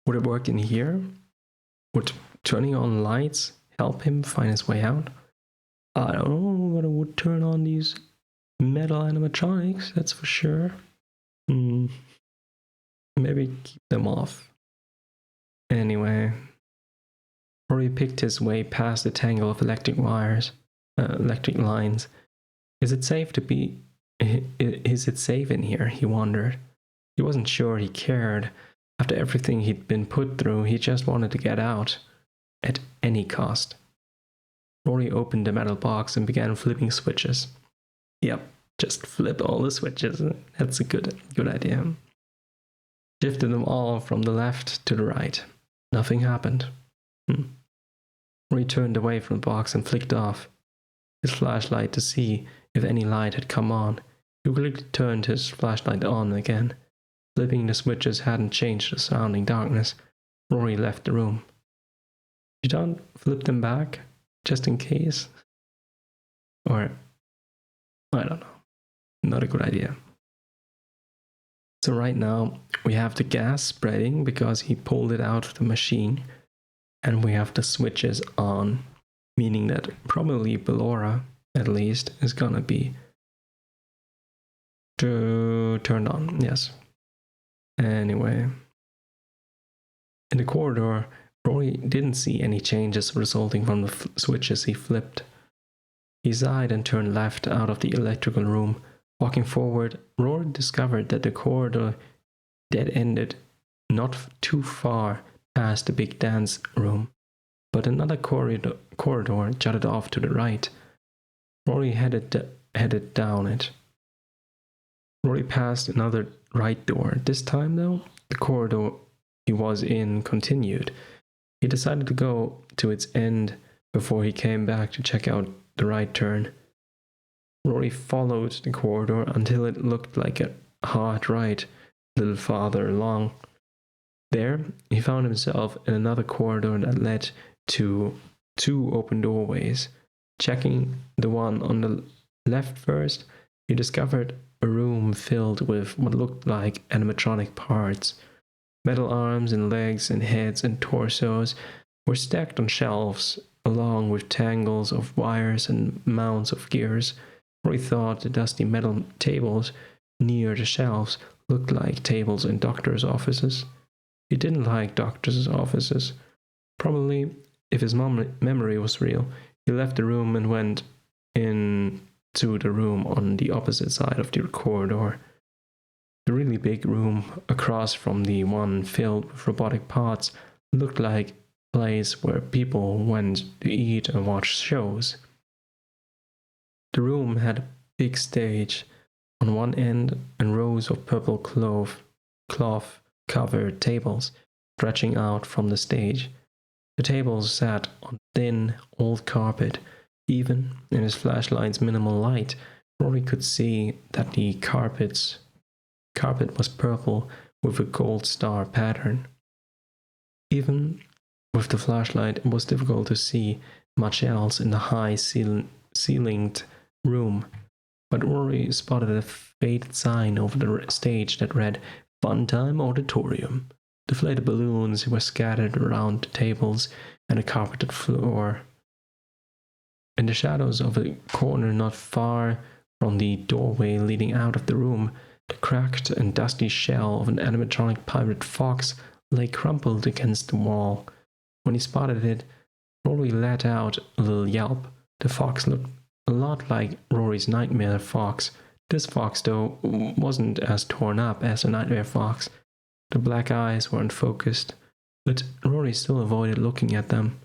Would it work in here? Would turning on lights help him find his way out? I don't know, but it would turn on these metal animatronics, that's for sure. Maybe keep them off. Anyway, Rory picked his way past the tangle of electric lines. Is it safe in here? He wondered. He wasn't sure he cared. After everything he'd been put through, he just wanted to get out at any cost. Rory opened the metal box and began flipping switches. Yep, just flip all the switches. That's a good idea. Shifted them all from the left to the right. Nothing happened. Rory turned away from the box and flicked off his flashlight to see if any light had come on. He quickly turned his flashlight on again. Flipping the switches hadn't changed the surrounding darkness. Rory left the room. You don't flip them back, just in case? Or, I don't know. Not a good idea. So right now we have the gas spreading because he pulled it out of the machine, and we have the switches on, meaning that probably Ballora, at least, is gonna be turned on. Yes. Anyway, in the corridor, Rory didn't see any changes resulting from the switches he flipped. He sighed and turned left out of the electrical room. Walking forward, Rory discovered that the corridor dead-ended not too far past the big dance room, but another corridor jutted off to the right. Rory headed down it. Rory passed another right door. This time, though, the corridor he was in continued. He decided to go to its end before he came back to check out the right turn. Rory followed the corridor until it looked like a hard right, a little farther along. There, he found himself in another corridor that led to 2 open doorways. Checking the one on the left first, he discovered a room filled with what looked like animatronic parts. Metal arms and legs and heads and torsos were stacked on shelves, along with tangles of wires and mounds of gears. Rory thought the dusty metal tables near the shelves looked like tables in doctors' offices. He didn't like doctors' offices. Probably, if his memory was real, he left the room and went into the room on the opposite side of the corridor. The really big room across from the one filled with robotic parts looked like a place where people went to eat and watch shows. The room had a big stage on one end and rows of purple cloth-covered tables stretching out from the stage. The tables sat on thin, old carpet. Even in his flashlight's minimal light, Rory could see that the carpet was purple with a gold star pattern. Even with the flashlight, it was difficult to see much else in the high ceilinged room, but Rory spotted a faded sign over the stage that read "Fun Time Auditorium." Deflated balloons were scattered around the tables and the carpeted floor. In the shadows of a corner not far from the doorway leading out of the room, the cracked and dusty shell of an animatronic pirate fox lay crumpled against the wall. When he spotted it, Rory let out a little yelp. The fox looked a lot like Rory's nightmare fox. This fox, though, wasn't as torn up as a nightmare fox. The black eyes weren't focused, but Rory still avoided looking at them.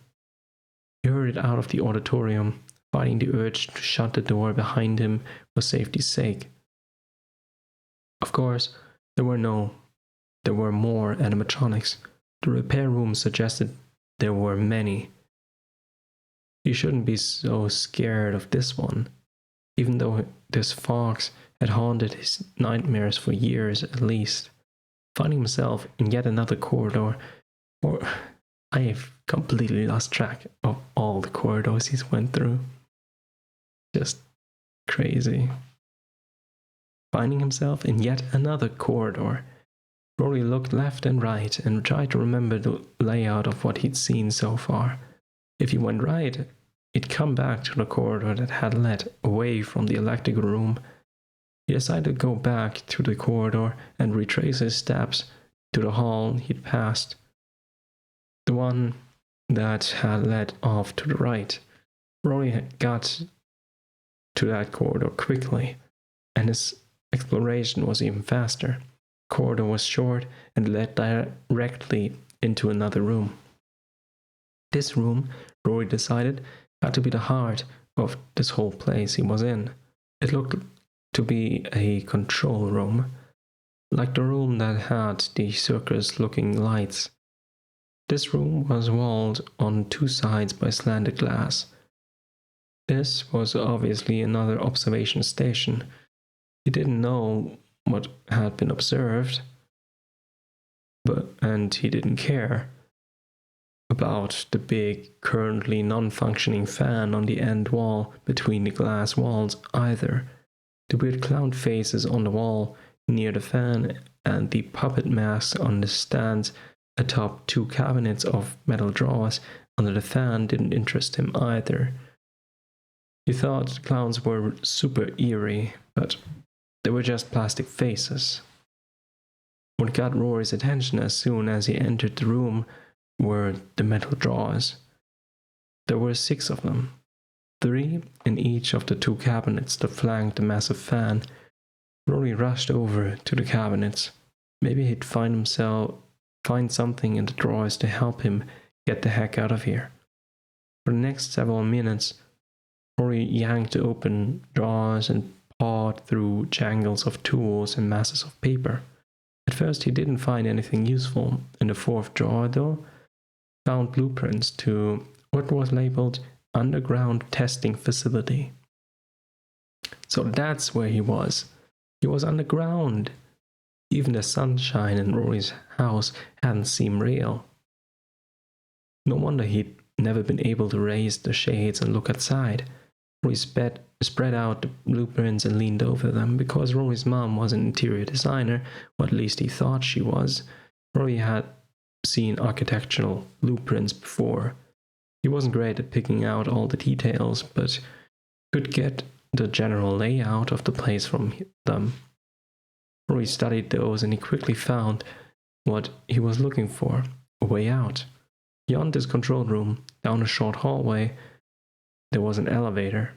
He hurried out of the auditorium, fighting the urge to shut the door behind him for safety's sake. Of course, there were more animatronics. The repair room suggested there were many. You shouldn't be so scared of this one, even though this fox had haunted his nightmares for years at least. Finding himself in yet another corridor, or I have completely lost track of all the corridors he's went through. Just crazy. Finding himself in yet another corridor, Rory looked left and right and tried to remember the layout of what he'd seen so far. If he went right, he'd come back to the corridor that had led away from the electrical room. He decided to go back to the corridor and retrace his steps to the hall he'd passed, the one that had led off to the right. Rory got to that corridor quickly, and his exploration was even faster. The corridor was short and led directly into another room. This room, Rory decided, had to be the heart of this whole place he was in. It looked to be a control room, like the room that had the circus-looking lights. This room was walled on 2 sides by slanted glass. This was obviously another observation station. He didn't know what had been observed, and he didn't care about the big, currently non-functioning fan on the end wall between the glass walls either. The weird clown faces on the wall near the fan and the puppet masks on the stands atop two cabinets of metal drawers under the fan didn't interest him either. He thought the clowns were super eerie, but they were just plastic faces. What got Rory's attention as soon as he entered the room were the metal drawers. There were 6 of them, 3 in each of the 2 cabinets that flanked the massive fan. Rory rushed over to the cabinets. Maybe he'd find something in the drawers to help him get the heck out of here. For the next several minutes, Rory yanked open drawers and pawed through jangles of tools and masses of paper. At first he didn't find anything useful. In the 4th drawer, though, found blueprints to what was labeled Underground Testing Facility. So that's where he was. He was underground. Even the sunshine in Rory's house hadn't seemed real. No wonder he'd never been able to raise the shades and look outside. Rory spread out the blueprints and leaned over them. Because Rory's mom was an interior designer, or at least he thought she was, Rory had seen architectural blueprints before. He wasn't great at picking out all the details, but could get the general layout of the place from them. Rory studied those and he quickly found what he was looking for, a way out. Beyond this control room, down a short hallway, there was an elevator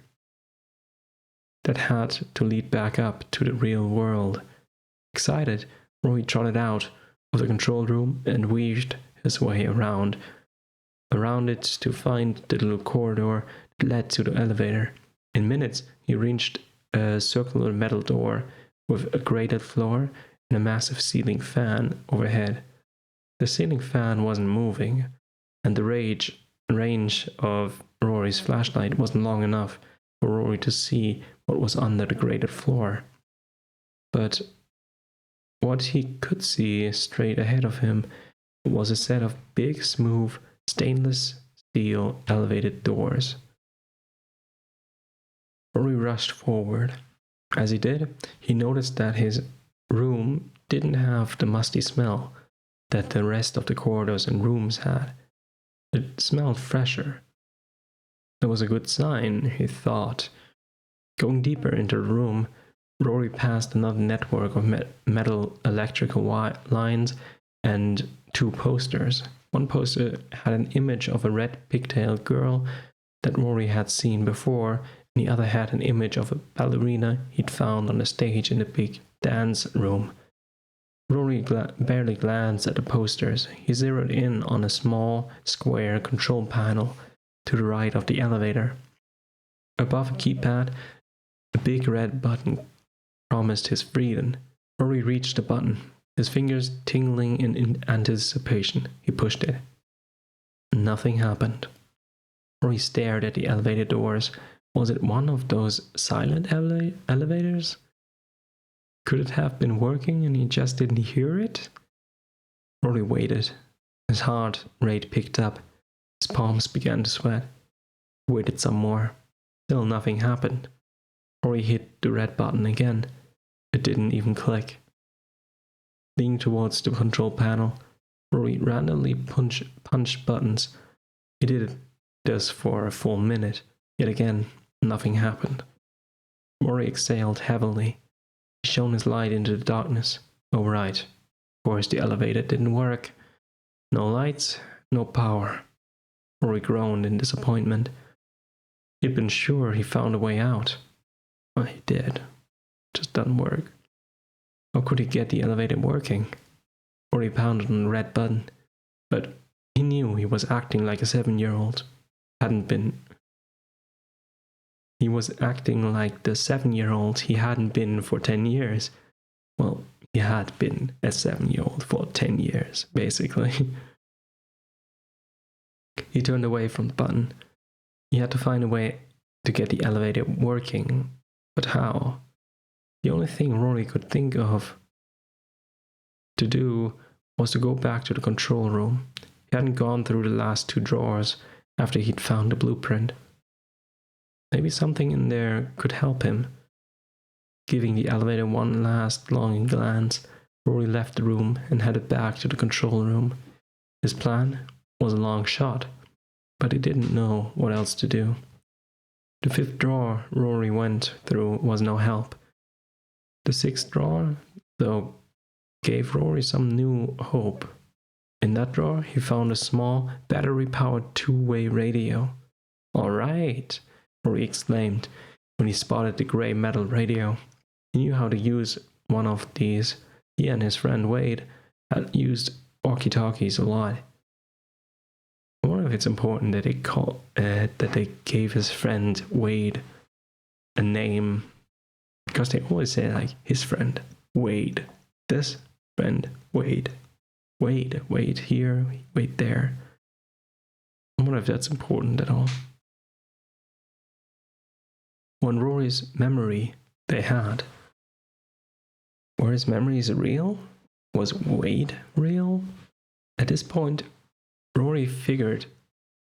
that had to lead back up to the real world. Excited, Rory trotted out of the control room and weaved his way around it to find the little corridor that led to the elevator. In minutes, he reached a circular metal door with a grated floor and a massive ceiling fan overhead. The ceiling fan wasn't moving, and the range of Rory's flashlight wasn't long enough for Rory to see what was under the grated floor. But what he could see straight ahead of him was a set of big, smooth, stainless steel elevated doors. Rory rushed forward. As he did, he noticed that his room didn't have the musty smell that the rest of the corridors and rooms had. It smelled fresher. That was a good sign, he thought. Going deeper into the room, Rory passed another network of metal electrical lines and 2 posters. One poster had an image of a red pigtailed girl that Rory had seen before, and the other had an image of a ballerina he'd found on the stage in the big dance room. Rory barely glanced at the posters. He zeroed in on a small, square control panel to the right of the elevator. Above a keypad, a big red button promised his freedom. Rory reached the button, his fingers tingling in anticipation. He pushed it. Nothing happened. Rory stared at the elevator doors. Was it one of those silent elevators? Could it have been working and he just didn't hear it? Rory waited. His heart rate picked up. His palms began to sweat. He waited some more. Still nothing happened. Rory hit the red button again. It didn't even click. Leaning towards the control panel, Rory randomly punched buttons. He did this for a full minute. Yet again, nothing happened. Rory exhaled heavily. He shone his light into the darkness. Oh, right. Of course, the elevator didn't work. No lights, no power. Rory groaned in disappointment. He'd been sure he found a way out. Well, he did. It just doesn't work. How could he get the elevator working? Rory pounded on the red button, but he knew he was acting like a 7-year-old. He was acting like the 7-year-old he hadn't been for 10 years. Well, he had been a 7-year-old for 10 years, basically. He turned away from the button. He had to find a way to get the elevator working. But how? The only thing Rory could think of to do was to go back to the control room. He hadn't gone through the last 2 drawers after he'd found the blueprint. Maybe something in there could help him. Giving the elevator one last longing glance, Rory left the room and headed back to the control room. His plan was a long shot, but he didn't know what else to do. The 5th drawer Rory went through was no help. The 6th drawer, though, gave Rory some new hope. In that drawer, he found a small, battery-powered two-way radio. "Allright," Rory exclaimed when he spotted the grey metal radio. He knew how to use one of these. He and his friend Wade had used walkie-talkies a lot. I wonder if it's important that they gave his friend Wade a name, because they always say like his friend Wade, this friend Wade, Wade here, Wade there. I wonder if that's important at all. On Rory's memory they had. Were his memories real? Was Wade real? At this point, Rory figured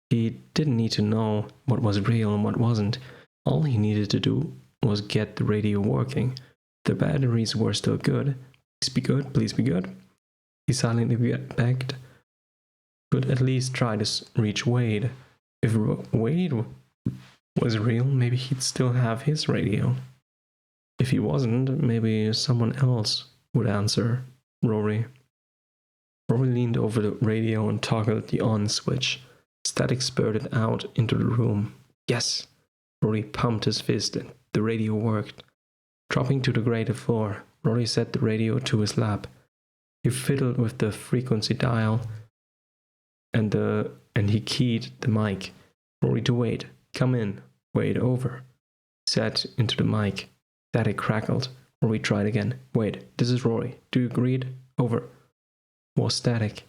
he didn't need to know what was real and what wasn't. All he needed to do was get the radio working. The batteries were still good. Please be good, please be good. He silently begged. Could at least try to reach Wade. If Wade was real, maybe he'd still have his radio. If he wasn't, maybe someone else would answer Rory. Rory leaned over the radio and toggled the on switch. Static spurted out into the room. Yes! Rory pumped his fist and the radio worked. Dropping to the grated floor, Rory set the radio to his lap. He fiddled with the frequency dial and he keyed the mic. Rory to Wade. Come in. Wade, over. Said into the mic. Static crackled. Rory tried again. Wade, this is Rory. Do you agree? Over. More static.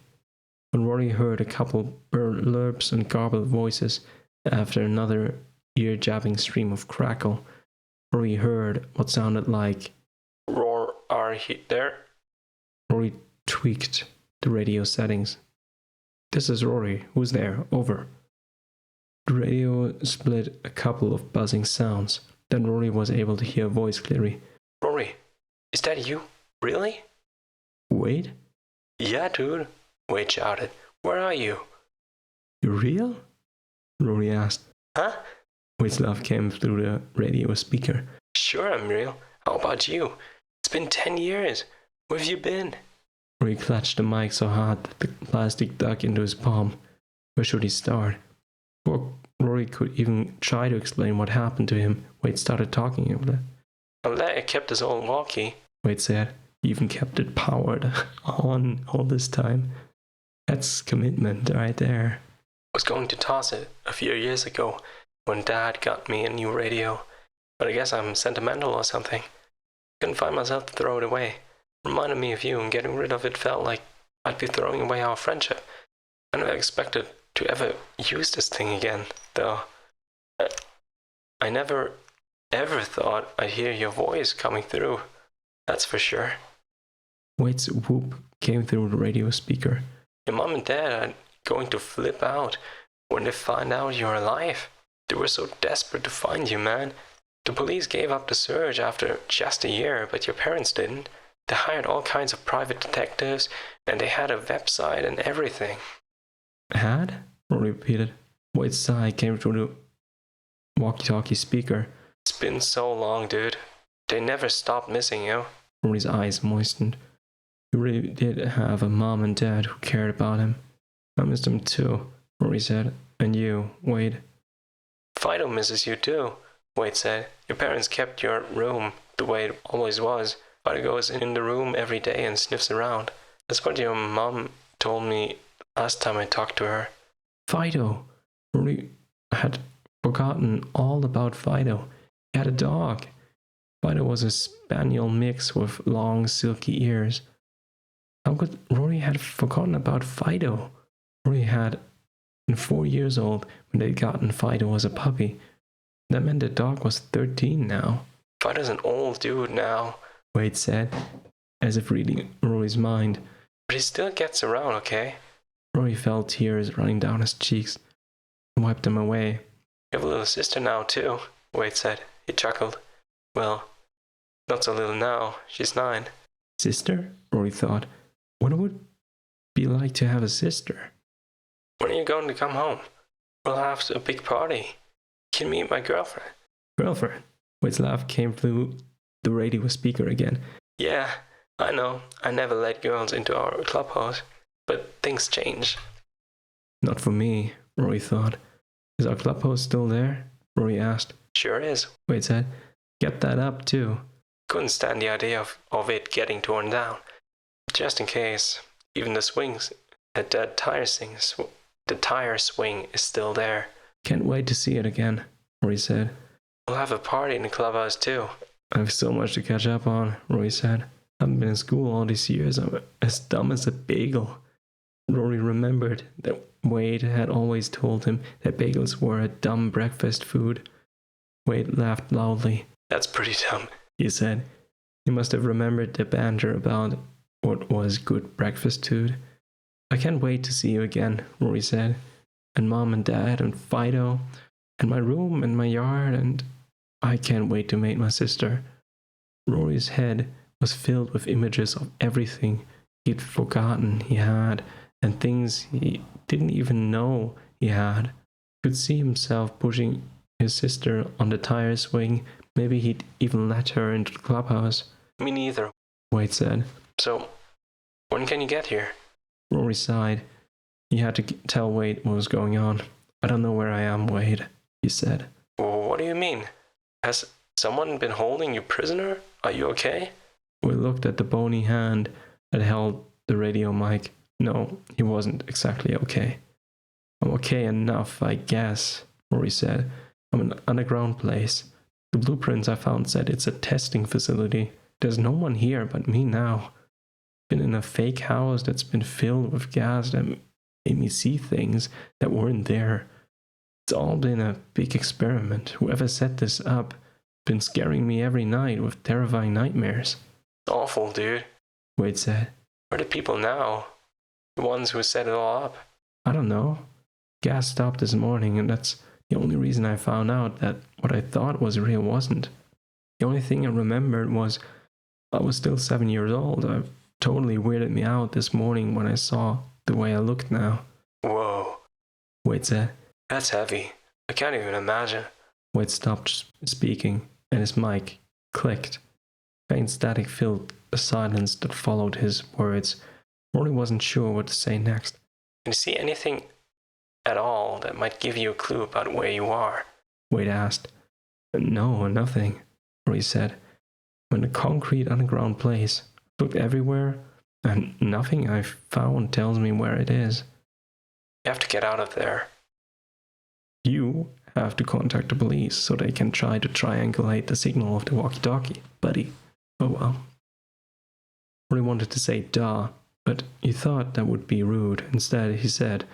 When Rory heard a couple blurps and garbled voices after another ear-jabbing stream of crackle, Rory heard what sounded like, "Roar, are you there?" Rory tweaked the radio settings. "This is Rory. Who's there? Over." The radio split a couple of buzzing sounds. Then Rory was able to hear a voice clearly. "Rory, is that you? Really?" "Wade?" "Yeah, dude," Wade shouted. "Where are you?" "You real?" Rory asked. "Huh?" Wade's laugh came through the radio speaker. "Sure I'm real. How about you? It's been 10 years. Where have you been?" Rory clutched the mic so hard that the plastic dug into his palm. Where should he start? Before Rory could even try to explain what happened to him, Wade started talking about it. "I'm glad I kept this old walkie," Wade said. He even kept it powered on all this time. That's commitment right there. "I was going to toss it a few years ago when Dad got me a new radio, but I guess I'm sentimental or something. Couldn't find myself to throw it away. Reminded me of you, and getting rid of it felt like I'd be throwing away our friendship. I never expected to ever use this thing again, though. I never ever thought I'd hear your voice coming through, that's for sure." Wade's whoop came through the radio speaker. "Your mom and dad are going to flip out when they find out you're alive. They were so desperate to find you, man. The police gave up the search after just a year, but your parents didn't. They hired all kinds of private detectives, and they had a website and everything." "Had?" Rory repeated. Wade's sigh came through the walkie-talkie speaker. "It's been so long, dude. They never stopped missing you." Rory's eyes moistened. He really did have a mom and dad who cared about him. "I missed them too," Rory said. "And you, Wade?" "Fido misses you too," Wade said. "Your parents kept your room the way it always was. Fido goes in the room every day and sniffs around. That's what your mom told me last time I talked to her." Fido! Rory had forgotten all about Fido. He had a dog. Fido was a spaniel mix with long, silky ears. How could Rory have forgotten about Fido? Rory had been 4 years old when they'd gotten Fido as a puppy. That meant the dog was 13 now. "Fido's an old dude now," Wade said, as if reading Rory's mind. "But he still gets around, okay?" Rory felt tears running down his cheeks and wiped them away. "You have a little sister now, too," Wade said. He chuckled. "Well, not so little now. She's 9. Sister? Rory thought. What would it be like to have a sister? When are you going to come home? We'll have a big party. You can meet my girlfriend. Girlfriend? Wade's laugh came through the radio speaker again. Yeah, I know. I never let girls into our clubhouse, but things change. Not for me, Rory thought. Is our clubhouse still there? Rory asked. Sure is. Wade said. Kept that up too. Couldn't stand the idea of it getting torn down. Just in case, even the swings, the tire swing is still there. Can't wait to see it again, Rory said. We'll have a party in the clubhouse too. I have so much to catch up on, Rory said. I haven't been in school all these years. I'm as dumb as a bagel. Rory remembered that Wade had always told him that bagels were a dumb breakfast food. Wade laughed loudly. That's pretty dumb, he said. He must have remembered the banter about what was good breakfast food. I can't wait to see you again, Rory said. And Mom and Dad and Fido and my room and my yard, and I can't wait to meet my sister. Rory's head was filled with images of everything he'd forgotten he had and things he didn't even know he had. He could see himself pushing his sister on the tire swing. Maybe he'd even let her into the clubhouse. Me neither, Wade said. So, when can you get here? Rory sighed. He had to tell Wade what was going on. I don't know where I am, Wade, he said. What do you mean? Has someone been holding you prisoner? Are you okay? We looked at the bony hand that held the radio mic. No, he wasn't exactly okay. I'm okay enough, I guess, Rory said. I'm in an underground place. The blueprints I found said it's a testing facility. There's no one here but me now. Been in a fake house that's been filled with gas that made me see things that weren't there. It's all been a big experiment. Whoever set this up been scaring me every night with terrifying nightmares. Awful, dude, Wade said. Where are the people now? The ones who set it all up? I don't know. Gas stopped this morning, and that's the only reason I found out that what I thought was real wasn't. The only thing I remembered was I was still 7 years old. It totally weirded me out this morning when I saw the way I looked now. Whoa, Wade said. That's heavy. I can't even imagine. Wade stopped speaking, and his mic clicked. Faint static filled the silence that followed his words. Rory wasn't sure what to say next. Can you see anything at all that might give you a clue about where you are? Wade asked. No, nothing, Rory said. I'm in a concrete underground place. I looked everywhere, and nothing I've found tells me where it is. You have to get out of there. You have to contact the police so they can try to triangulate the signal of the walkie-talkie, buddy. Oh well. Rory wanted to say duh, but he thought that would be rude. Instead, he said,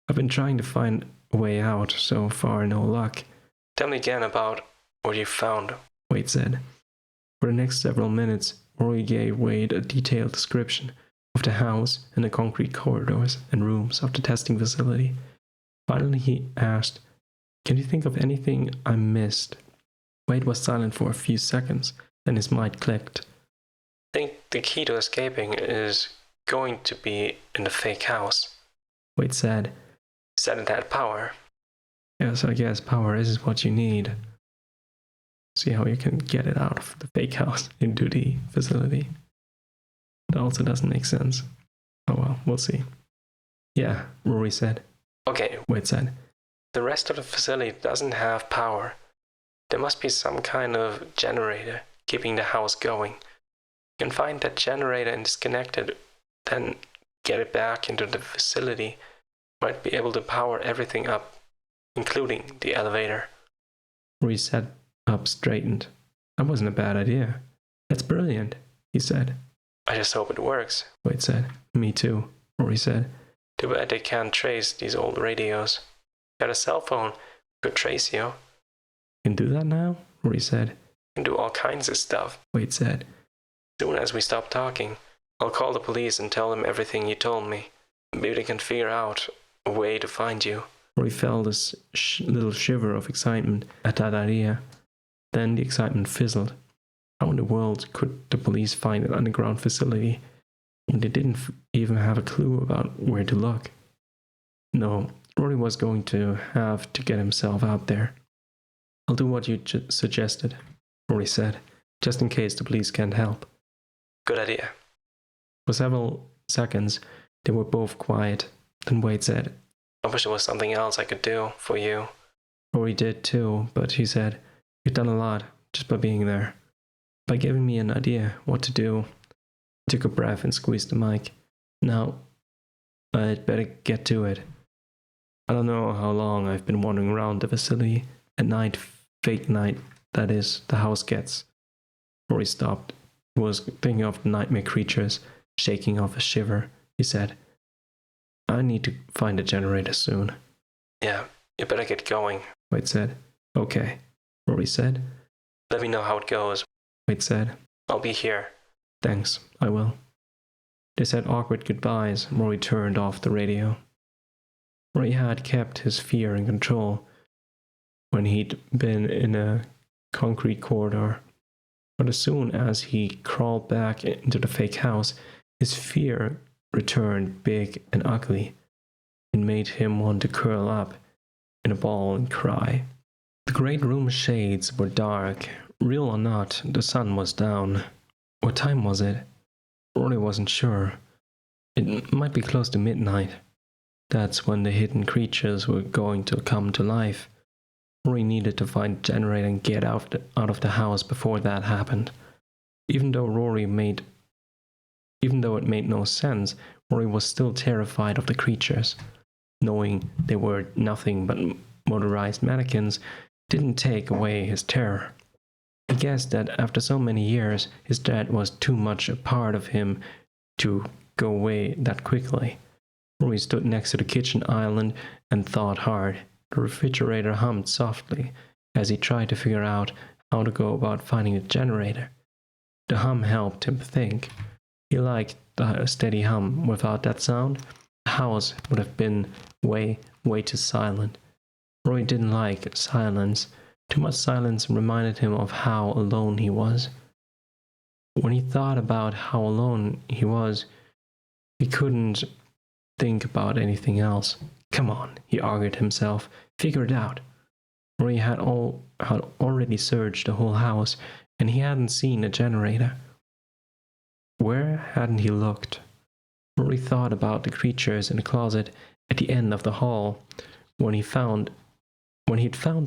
I've been trying to find a way out. So far, no luck. Tell me again about what you found, Wade said. For the next several minutes, Rory gave Wade a detailed description of the house and the concrete corridors and rooms of the testing facility. Finally, he asked, Can you think of anything I missed? Wade was silent for a few seconds, then his mic clicked. I think the key to escaping is going to be in the fake house. Wade said. Said it had power. Yes, I guess power is what you need. See how you can get it out of the fake house into the facility. It also doesn't make sense. Oh well, we'll see. Yeah, Rory said. Okay, Wade said. The rest of the facility doesn't have power. There must be some kind of generator keeping the house going. You can find that generator and disconnect it, then get it back into the facility. Might be able to power everything up, including the elevator. Rory sat up straightened. That wasn't a bad idea. That's brilliant, he said. I just hope it works, Wade said. Me too, Rory said. Too bad they can't trace these old radios. Got a cell phone, could trace you. Can do that now? Rory said. Can do all kinds of stuff, Wade said. As soon as we stop talking, I'll call the police and tell them everything you told me. Maybe they can figure out a way to find you. Rory felt this little shiver of excitement at that idea. Then the excitement fizzled. How in the world could the police find an underground facility when they didn't even have a clue about where to look? No, Rory was going to have to get himself out there. I'll do what you suggested, Rory said, just in case the police can't help. Good idea. For several seconds, they were both quiet. Then Wade said, I wish there was something else I could do for you. Rory did too, but he said, you've done a lot just by being there. By giving me an idea what to do. He took a breath and squeezed the mic. Now, I'd better get to it. I don't know how long I've been wandering around the facility. At night, fake night, that is, the house gets. Rory stopped. He was thinking of the nightmare creatures, shaking off a shiver. He said, I need to find a generator soon. Yeah, you better get going. Wade said. Okay, Rory said. Let me know how it goes. Wade said. I'll be here. Thanks, I will. They said awkward goodbyes. Rory turned off the radio. Rory had kept his fear in control when he'd been in a concrete corridor. But as soon as he crawled back into the fake house, his fear returned big and ugly. It made him want to curl up in a ball and cry. The great room shades were dark. Real or not, the sun was down. What time was it? Rory wasn't sure. It might be close to midnight. That's when the hidden creatures were going to come to life. Rory needed to find a generator and get out of the house before that happened. Even though it made no sense, Rory was still terrified of the creatures. Knowing they were nothing but motorized mannequins didn't take away his terror. He guessed that after so many years, his dad was too much a part of him to go away that quickly. Rory stood next to the kitchen island and thought hard. The refrigerator hummed softly as he tried to figure out how to go about finding a generator. The hum helped him think. He liked the steady hum. Without that sound, the house would have been way too silent. Rory didn't like silence. Too much silence reminded him of how alone he was. When he thought about how alone he was, he couldn't think about anything else. Come on, he argued himself. Figure it out. Rory had already searched the whole house, and he hadn't seen a generator. Where hadn't he looked? Rory thought about the creatures in the closet at the end of the hall. When he'd found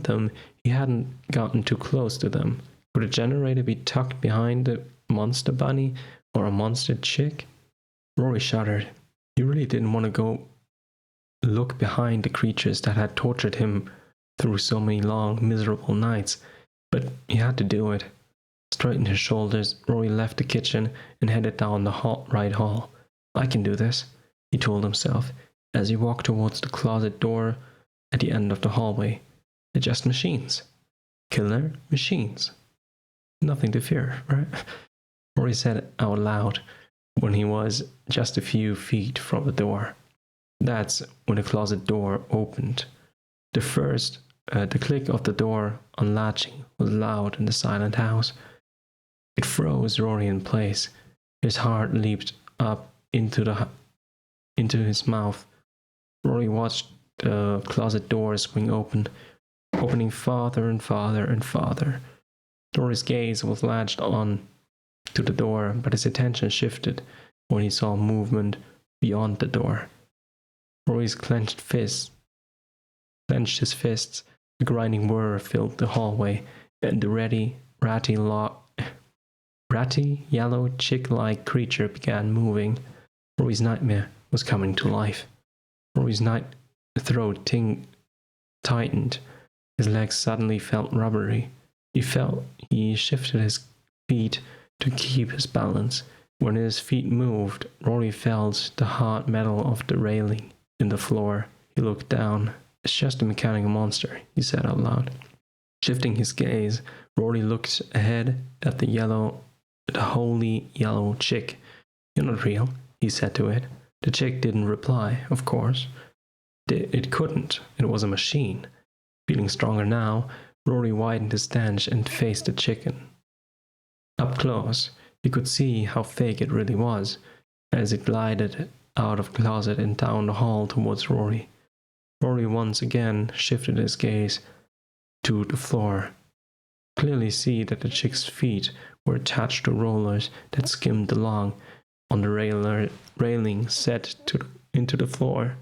them, he hadn't gotten too close to them. Could a generator be tucked behind a monster bunny or a monster chick? Rory shuddered. He really didn't want to go look behind the creatures that had tortured him through so many long, miserable nights, but he had to do it. Straightened his shoulders, Rory left the kitchen and headed down the right hall. I can do this, he told himself, as he walked towards the closet door at the end of the hallway. They're just machines. Killer machines. Nothing to fear, right? Rory said out loud when he was just a few feet from the door. That's when the closet door opened. The click of the door unlatching was loud in the silent house. It froze Rory in place. His heart leaped up into his mouth. Rory watched the closet door swing open, opening farther and farther and farther. Rory's gaze was latched on to the door, but his attention shifted when he saw movement beyond the door. Rory's clenched his fists. A grinding whir filled the hallway, and the ratty, yellow, chick-like creature began moving. Rory's nightmare was coming to life. Rory's throat tightened. His legs suddenly felt rubbery. He shifted his feet to keep his balance. When his feet moved, Rory felt the hard metal of the railing in the floor. He looked down. It's just a mechanical monster, he said out loud. Shifting his gaze, Rory looked ahead at the holy yellow chick. You're not real, he said to it. The chick didn't reply, of course. It couldn't. It was a machine. Feeling stronger now, Rory widened his stance and faced the chicken. Up close, he could see how fake it really was, as it glided out of the closet and down the hall towards Rory. Rory once again shifted his gaze to the floor. Clearly see that the chick's feet were attached to rollers that skimmed along on the railing set into the floor.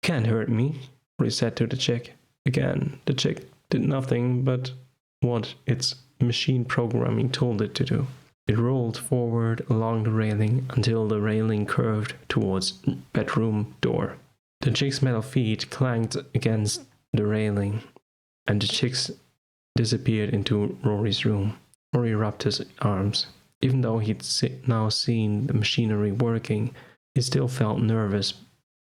"Can't hurt me," Rory said to the chick. Again, the chick did nothing but what its machine programming told it to do. It rolled forward along the railing until the railing curved towards bedroom door. The chick's metal feet clanked against the railing, and the chick's disappeared into Rory's room. Rory rubbed his arms. Even though he'd now seen the machinery working, he still felt nervous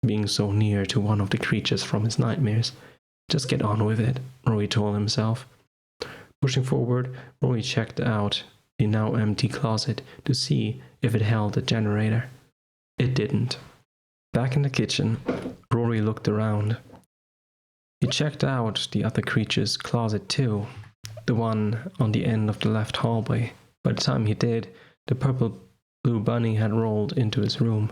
being so near to one of the creatures from his nightmares. Just get on with it, Rory told himself. Pushing forward, Rory checked out the now empty closet to see if it held a generator. It didn't. Back in the kitchen, Rory looked around. He checked out the other creature's closet too, the one on the end of the left hallway. By the time he did, the purple-blue bunny had rolled into his room.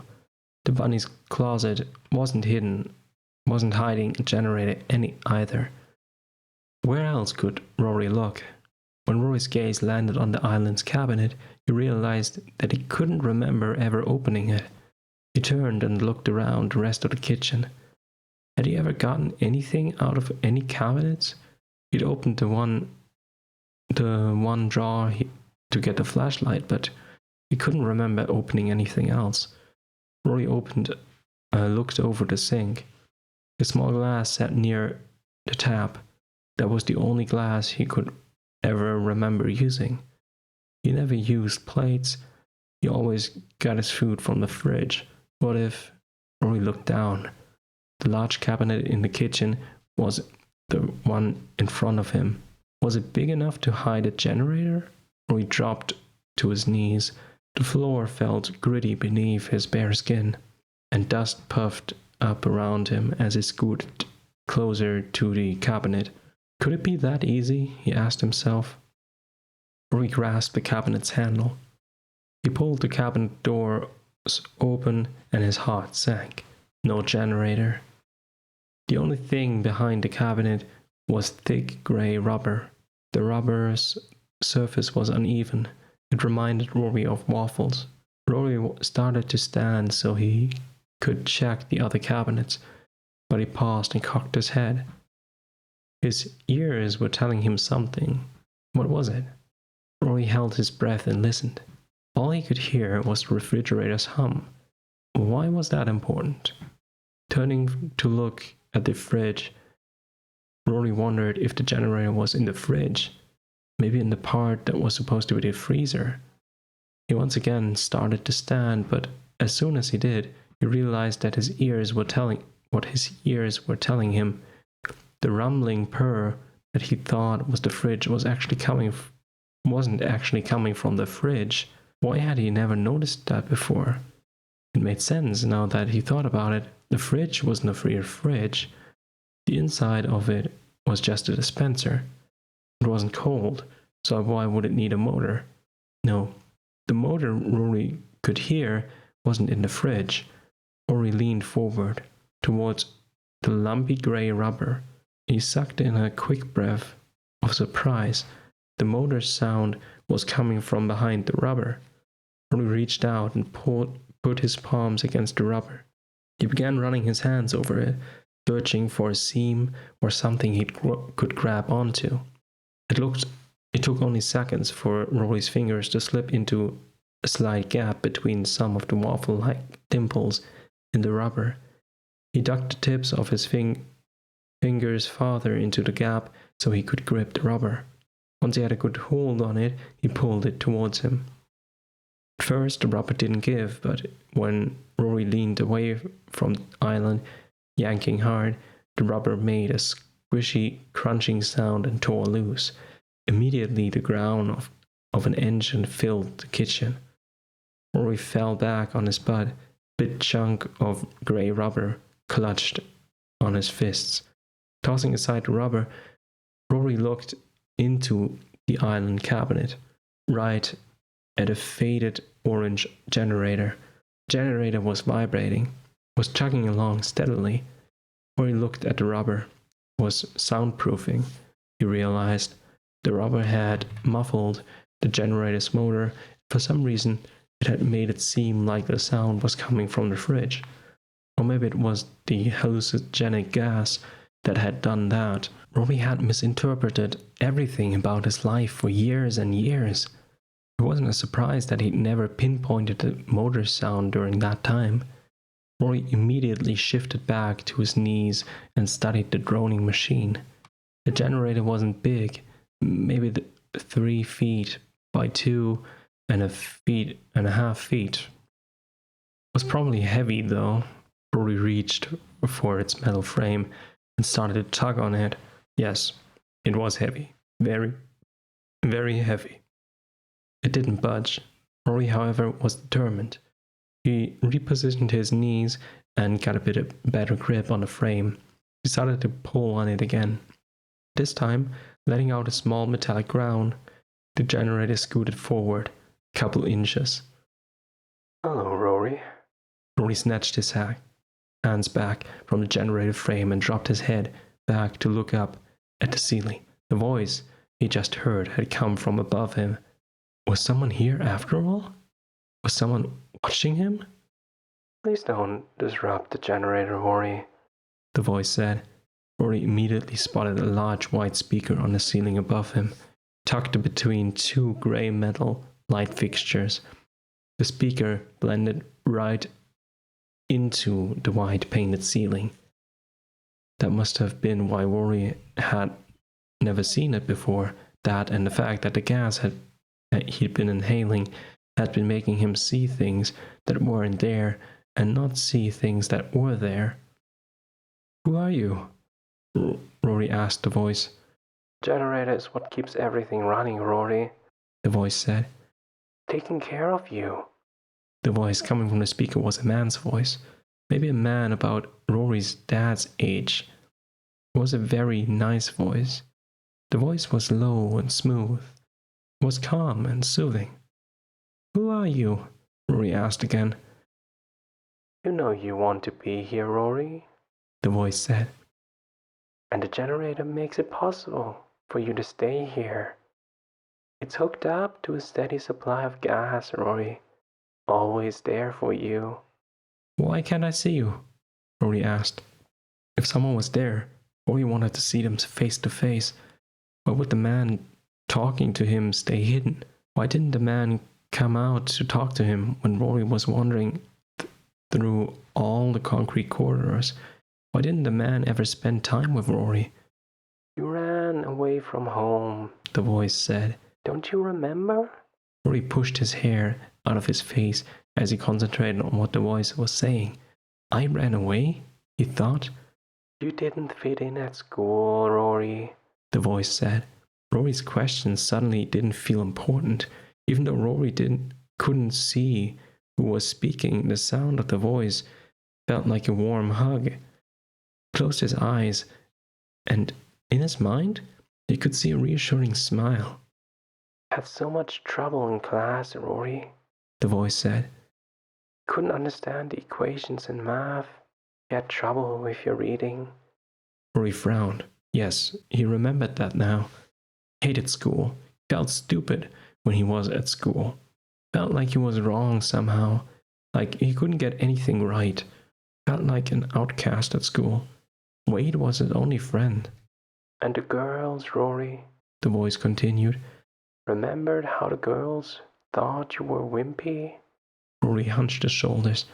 The bunny's closet wasn't hiding a generator either. Where else could Rory look? When Rory's gaze landed on the island's cabinet, he realized that he couldn't remember ever opening it. He turned and looked around the rest of the kitchen. Had he ever gotten anything out of any cabinets? He'd opened the one drawer to get the flashlight, but he couldn't remember opening anything else. Rory looked over the sink. A small glass sat near the tap. That was the only glass he could ever remember using. He never used plates. He always got his food from the fridge. What if... Rory looked down. The large cabinet in the kitchen was the one in front of him. Was it big enough to hide a generator? Rory dropped to his knees. The floor felt gritty beneath his bare skin, and dust puffed up around him as he scooted closer to the cabinet. Could it be that easy? He asked himself. Rory grasped the cabinet's handle. He pulled the cabinet door open and his heart sank. No generator. The only thing behind the cabinet was thick grey rubber. The rubber's surface was uneven. It reminded Rory of waffles. Rory started to stand so he could check the other cabinets, but he paused and cocked his head. His ears were telling him something. What was it? Rory held his breath and listened. All he could hear was the refrigerator's hum. Why was that important? Turning to look at the fridge, Rory wondered if the generator was in the fridge, maybe in the part that was supposed to be the freezer. He once again started to stand, but as soon as he did, he realized that his ears were telling him. The rumbling purr that he thought was the fridge wasn't actually coming from the fridge. Why had he never noticed that before? It made sense now that he thought about it. The fridge wasn't a real fridge. The inside of it was just a dispenser. It wasn't cold, so why would it need a motor? No, the motor Rory could hear wasn't in the fridge. Rory leaned forward towards the lumpy grey rubber. He sucked in a quick breath of surprise. The motor's sound was coming from behind the rubber. Rory reached out and put his palms against the rubber. He began running his hands over it, searching for a seam or something he could grab onto. It took only seconds for Rory's fingers to slip into a slight gap between some of the waffle-like dimples in the rubber. He ducked the tips of his fingers farther into the gap so he could grip the rubber. Once he had a good hold on it, he pulled it towards him. At first, the rubber didn't give, but when Rory leaned away from the island, yanking hard, the rubber made a squishy, crunching sound and tore loose. Immediately, the ground of an engine filled the kitchen. Rory fell back on his butt, a big chunk of grey rubber clutched on his fists. Tossing aside the rubber, Rory looked into the island cabinet. right at a faded orange generator. The generator was vibrating, was chugging along steadily. Rory looked at the rubber. It was soundproofing. He realized the rubber had muffled the generator's motor. For some reason, it had made it seem like the sound was coming from the fridge. Or maybe it was the hallucinogenic gas that had done that. Rory had misinterpreted everything about his life for years and years. It wasn't a surprise that he'd never pinpointed the motor sound during that time. Rory immediately shifted back to his knees and studied the droning machine. The generator wasn't big, maybe 3 feet by 2.5 feet. It was probably heavy though. Rory reached for its metal frame and started to tug on it. Yes, it was heavy. Very, very heavy. It didn't budge. Rory, however, was determined. He repositioned his knees and got a bit better grip on the frame. He started to pull on it again. This time, letting out a small metallic groan, the generator scooted forward a couple inches. Hello, Rory. Rory snatched his hands back from the generator frame and dropped his head back to look up at the ceiling. The voice he just heard had come from above him. Was someone here after all? Was someone watching him? Please don't disrupt the generator, Rory, the voice said. Rory immediately spotted a large white speaker on the ceiling above him, tucked between 2 grey metal light fixtures. The speaker blended right into the white painted ceiling. That must have been why Rory had never seen it before. That and the fact that the gas he'd been inhaling had been making him see things that weren't there and not see things that were there. Who are you? Rory asked the voice. Generator is what keeps everything running, Rory, the voice said. Taking care of you. The voice coming from the speaker was a man's voice, maybe a man about Rory's dad's age. It was a very nice voice. The voice was low and smooth. It was calm and soothing. Who are you? Rory asked again. You know you want to be here, Rory, the voice said. And the generator makes it possible for you to stay here. It's hooked up to a steady supply of gas, Rory. Always there for you. Why can't I see you? Rory asked. If someone was there, Rory wanted to see them face to face. Why would the man talking to him stay hidden? Why didn't the man come out to talk to him when Rory was wandering through all the concrete corridors? Why didn't the man ever spend time with Rory? You ran away from home, the voice said. Don't you remember? Rory pushed his hair out of his face as he concentrated on what the voice was saying. I ran away, he thought. You didn't fit in at school, Rory, the voice said. Rory's question suddenly didn't feel important. Even though Rory couldn't see who was speaking, the sound of the voice felt like a warm hug. He closed his eyes, and in his mind, he could see a reassuring smile. Had so much trouble in class, Rory, the voice said. Couldn't understand the equations in math. You had trouble with your reading. Rory frowned. Yes, he remembered that now. He hated school. He felt stupid when he was at school. Felt like he was wrong somehow. Like he couldn't get anything right. Felt like an outcast at school. Wade was his only friend. And the girls, Rory, the voice continued. Remembered how the girls thought you were wimpy? Rory hunched his shoulders.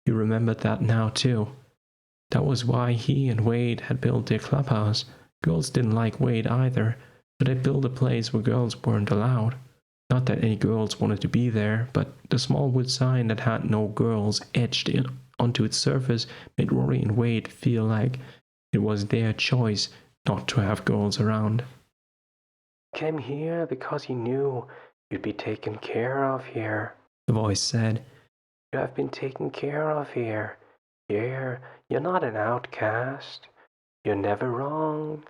He remembered that now too. That was why he and Wade had built their clubhouse. Girls didn't like Wade either, so they built a place where girls weren't allowed. Not that any girls wanted to be there, but the small wood sign that had no girls etched onto its surface made Rory and Wade feel like it was their choice not to have girls around. Came here because you knew you'd be taken care of here, the voice said. You have been taken care of here. Here, you're not an outcast. You're never wrong.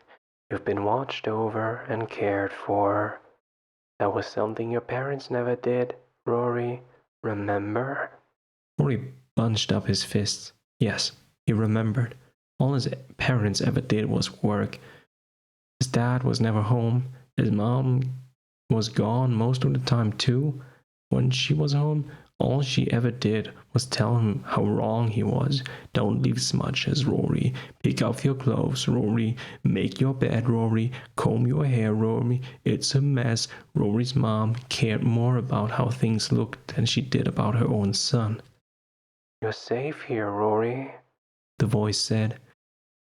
You've been watched over and cared for. That was something your parents never did, Rory. Remember? Rory bunched up his fists. Yes, he remembered. All his parents ever did was work. His dad was never home. His mom was gone most of the time too. When she was home, all she ever did was tell him how wrong he was. Don't leave smudges, Rory. Pick up your clothes, Rory. Make your bed, Rory. Comb your hair, Rory. It's a mess. Rory's mom cared more about how things looked than she did about her own son. You're safe here, Rory, the voice said.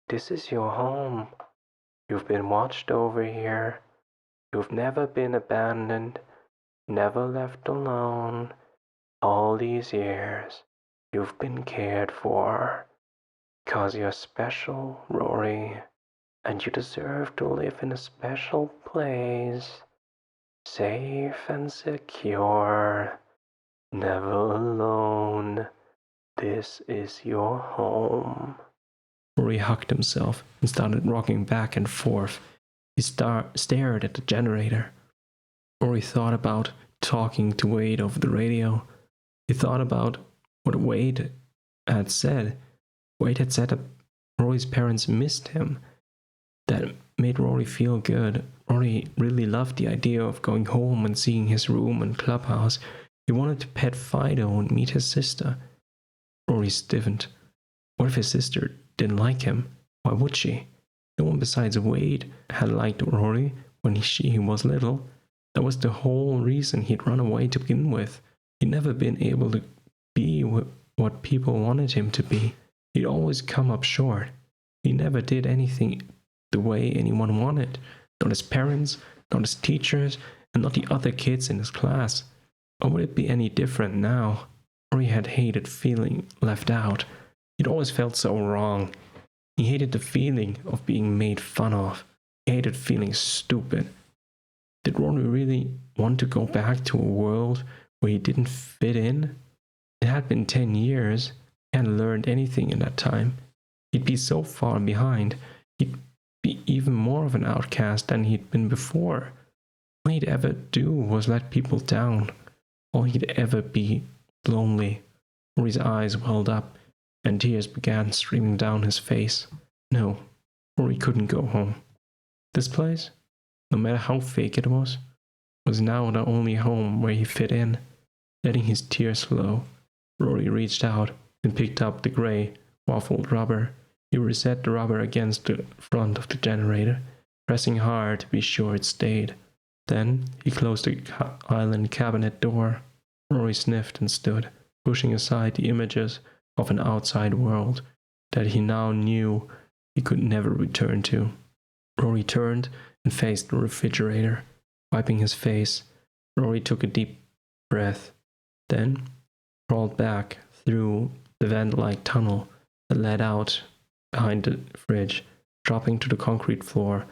This is your home. You've been watched over here. You've never been abandoned, never left alone. All these years, you've been cared for. 'Cause you're special, Rory, and you deserve to live in a special place. Safe and secure, never alone. This is your home. Rory hugged himself and started rocking back and forth. He stared at the generator. Rory thought about talking to Wade over the radio. He thought about what Wade had said. Wade had said that Rory's parents missed him. That made Rory feel good. Rory really loved the idea of going home and seeing his room and clubhouse. He wanted to pet Fido and meet his sister. Rory stiffened. What if his sister didn't like him? Why would she? No one besides Wade had liked Rory when he was little. That was the whole reason he'd run away to begin with. He'd never been able to be what people wanted him to be. He'd always come up short. He never did anything the way anyone wanted. Not his parents, not his teachers, and not the other kids in his class. Or would it be any different now? Rory had hated feeling left out. He'd always felt so wrong. He hated the feeling of being made fun of. He hated feeling stupid. Did Rory really want to go back to a world where he didn't fit in? It had been 10 years. He hadn't learned anything in that time. He'd be so far behind. He'd be even more of an outcast than he'd been before. All he'd ever do was let people down. All he'd ever be lonely. Rory's eyes welled up, and tears began streaming down his face. No, Rory couldn't go home. This place, no matter how fake it was now the only home where he fit in. Letting his tears flow, Rory reached out and picked up the gray, waffled rubber. He reset the rubber against the front of the generator, pressing hard to be sure it stayed. Then he closed the island cabinet door. Rory sniffed and stood, pushing aside the images of an outside world that he now knew he could never return to. Rory turned and faced the refrigerator. Wiping his face, Rory took a deep breath, then crawled back through the vent-like tunnel that led out behind the fridge, dropping to the concrete floor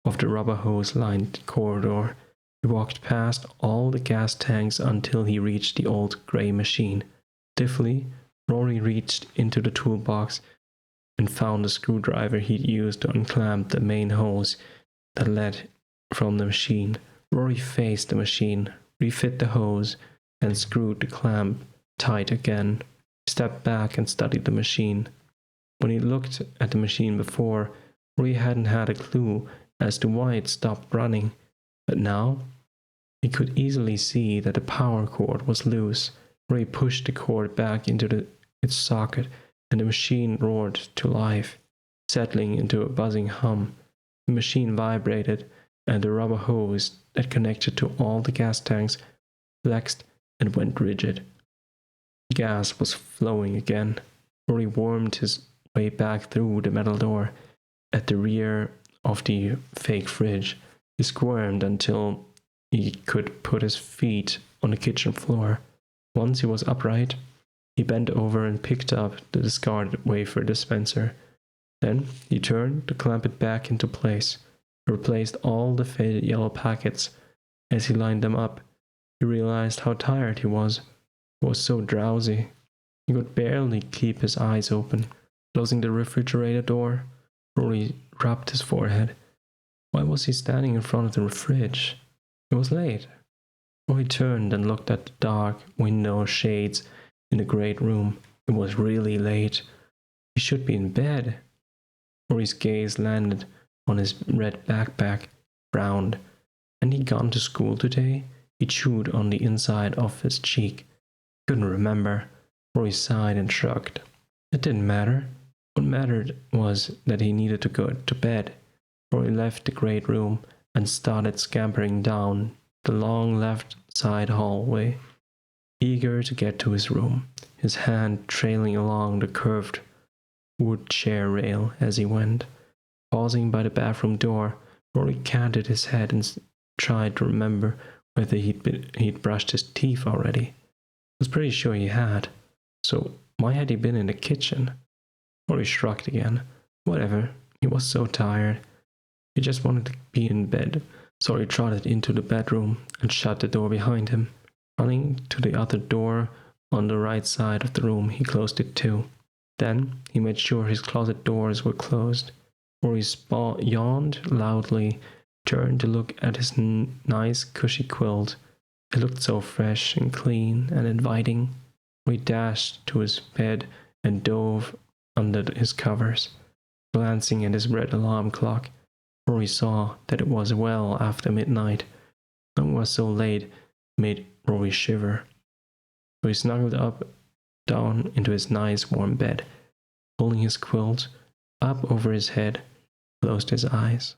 of the rubber hose-lined corridor. He walked past all the gas tanks until he reached the old grey machine. Stiffly, Rory reached into the toolbox and found the screwdriver he'd used to unclamp the main hose that led from the machine. Rory faced the machine, refit the hose, and screwed the clamp tight again. He stepped back and studied the machine. When he looked at the machine before, Rory hadn't had a clue as to why it stopped running, but now he could easily see that the power cord was loose. Rory pushed the cord back into its socket, and the machine roared to life, settling into a buzzing hum. The machine vibrated, and the rubber hose that connected to all the gas tanks flexed and went rigid. Gas was flowing again. Rory wormed his way back through the metal door at the rear of the fake fridge. He squirmed until he could put his feet on the kitchen floor. Once he was upright, he bent over and picked up the discarded wafer dispenser. Then he turned to clamp it back into place. He replaced all the faded yellow packets. As he lined them up, he realized how tired he was. He was so drowsy. He could barely keep his eyes open. Closing the refrigerator door, Rory rubbed his forehead. Why was he standing in front of the fridge? It was late. Rory turned and looked at the dark window shades in the great room. It was really late. He should be in bed. Rory's gaze landed on his red backpack, frowned. Hadn't he gone to school today? He chewed on the inside of his cheek. Couldn't remember. Rory sighed and shrugged. It didn't matter. What mattered was that he needed to go to bed. Rory left the great room and started scampering down the long left side hallway, eager to get to his room, his hand trailing along the curved wood chair rail as he went. Pausing by the bathroom door, Rory canted his head and tried to remember whether he'd brushed his teeth already. He was pretty sure he had, so why had he been in the kitchen? Rory shrugged again. Whatever, he was so tired. He just wanted to be in bed, so he trotted into the bedroom and shut the door behind him. Running to the other door on the right side of the room, he closed it too. Then he made sure his closet doors were closed. Rory yawned loudly, turned to look at his nice cushy quilt. It looked so fresh and clean and inviting. Rory dashed to his bed and dove under his covers. Glancing at his red alarm clock, Rory saw that it was well after midnight. Knowing it was so late made Rory shiver. So he snuggled down into his nice warm bed, pulling his quilt up over his head, closed his eyes.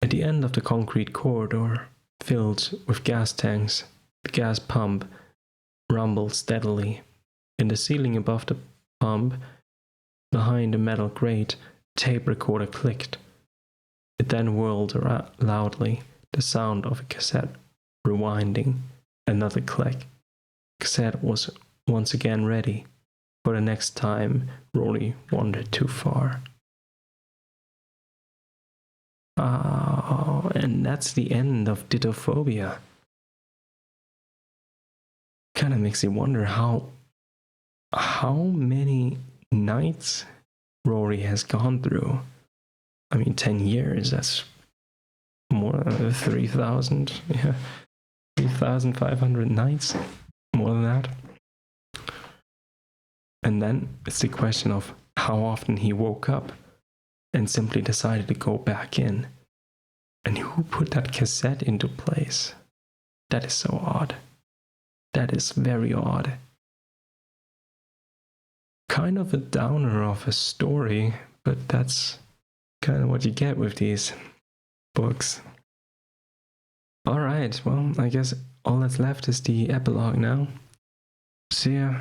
At the end of the concrete corridor, filled with gas tanks, the gas pump rumbled steadily. In the ceiling above the pump, behind the metal grate, a tape recorder clicked. It then whirled loudly, the sound of a cassette rewinding. Another click. The cassette was once again ready for the next time Rory wandered too far. And that's the end of Dittophobia. Kind of makes you wonder how many nights Rory has gone through. I mean, 10 years, that's more than 3,000, 3,500 nights, more than that. And then it's the question of how often he woke up and simply decided to go back in. And who put that cassette into place? That is so odd. That is very odd. Kind of a downer of a story, but that's kind of what you get with these books. Alright, well, I guess all that's left is the epilogue now. See ya.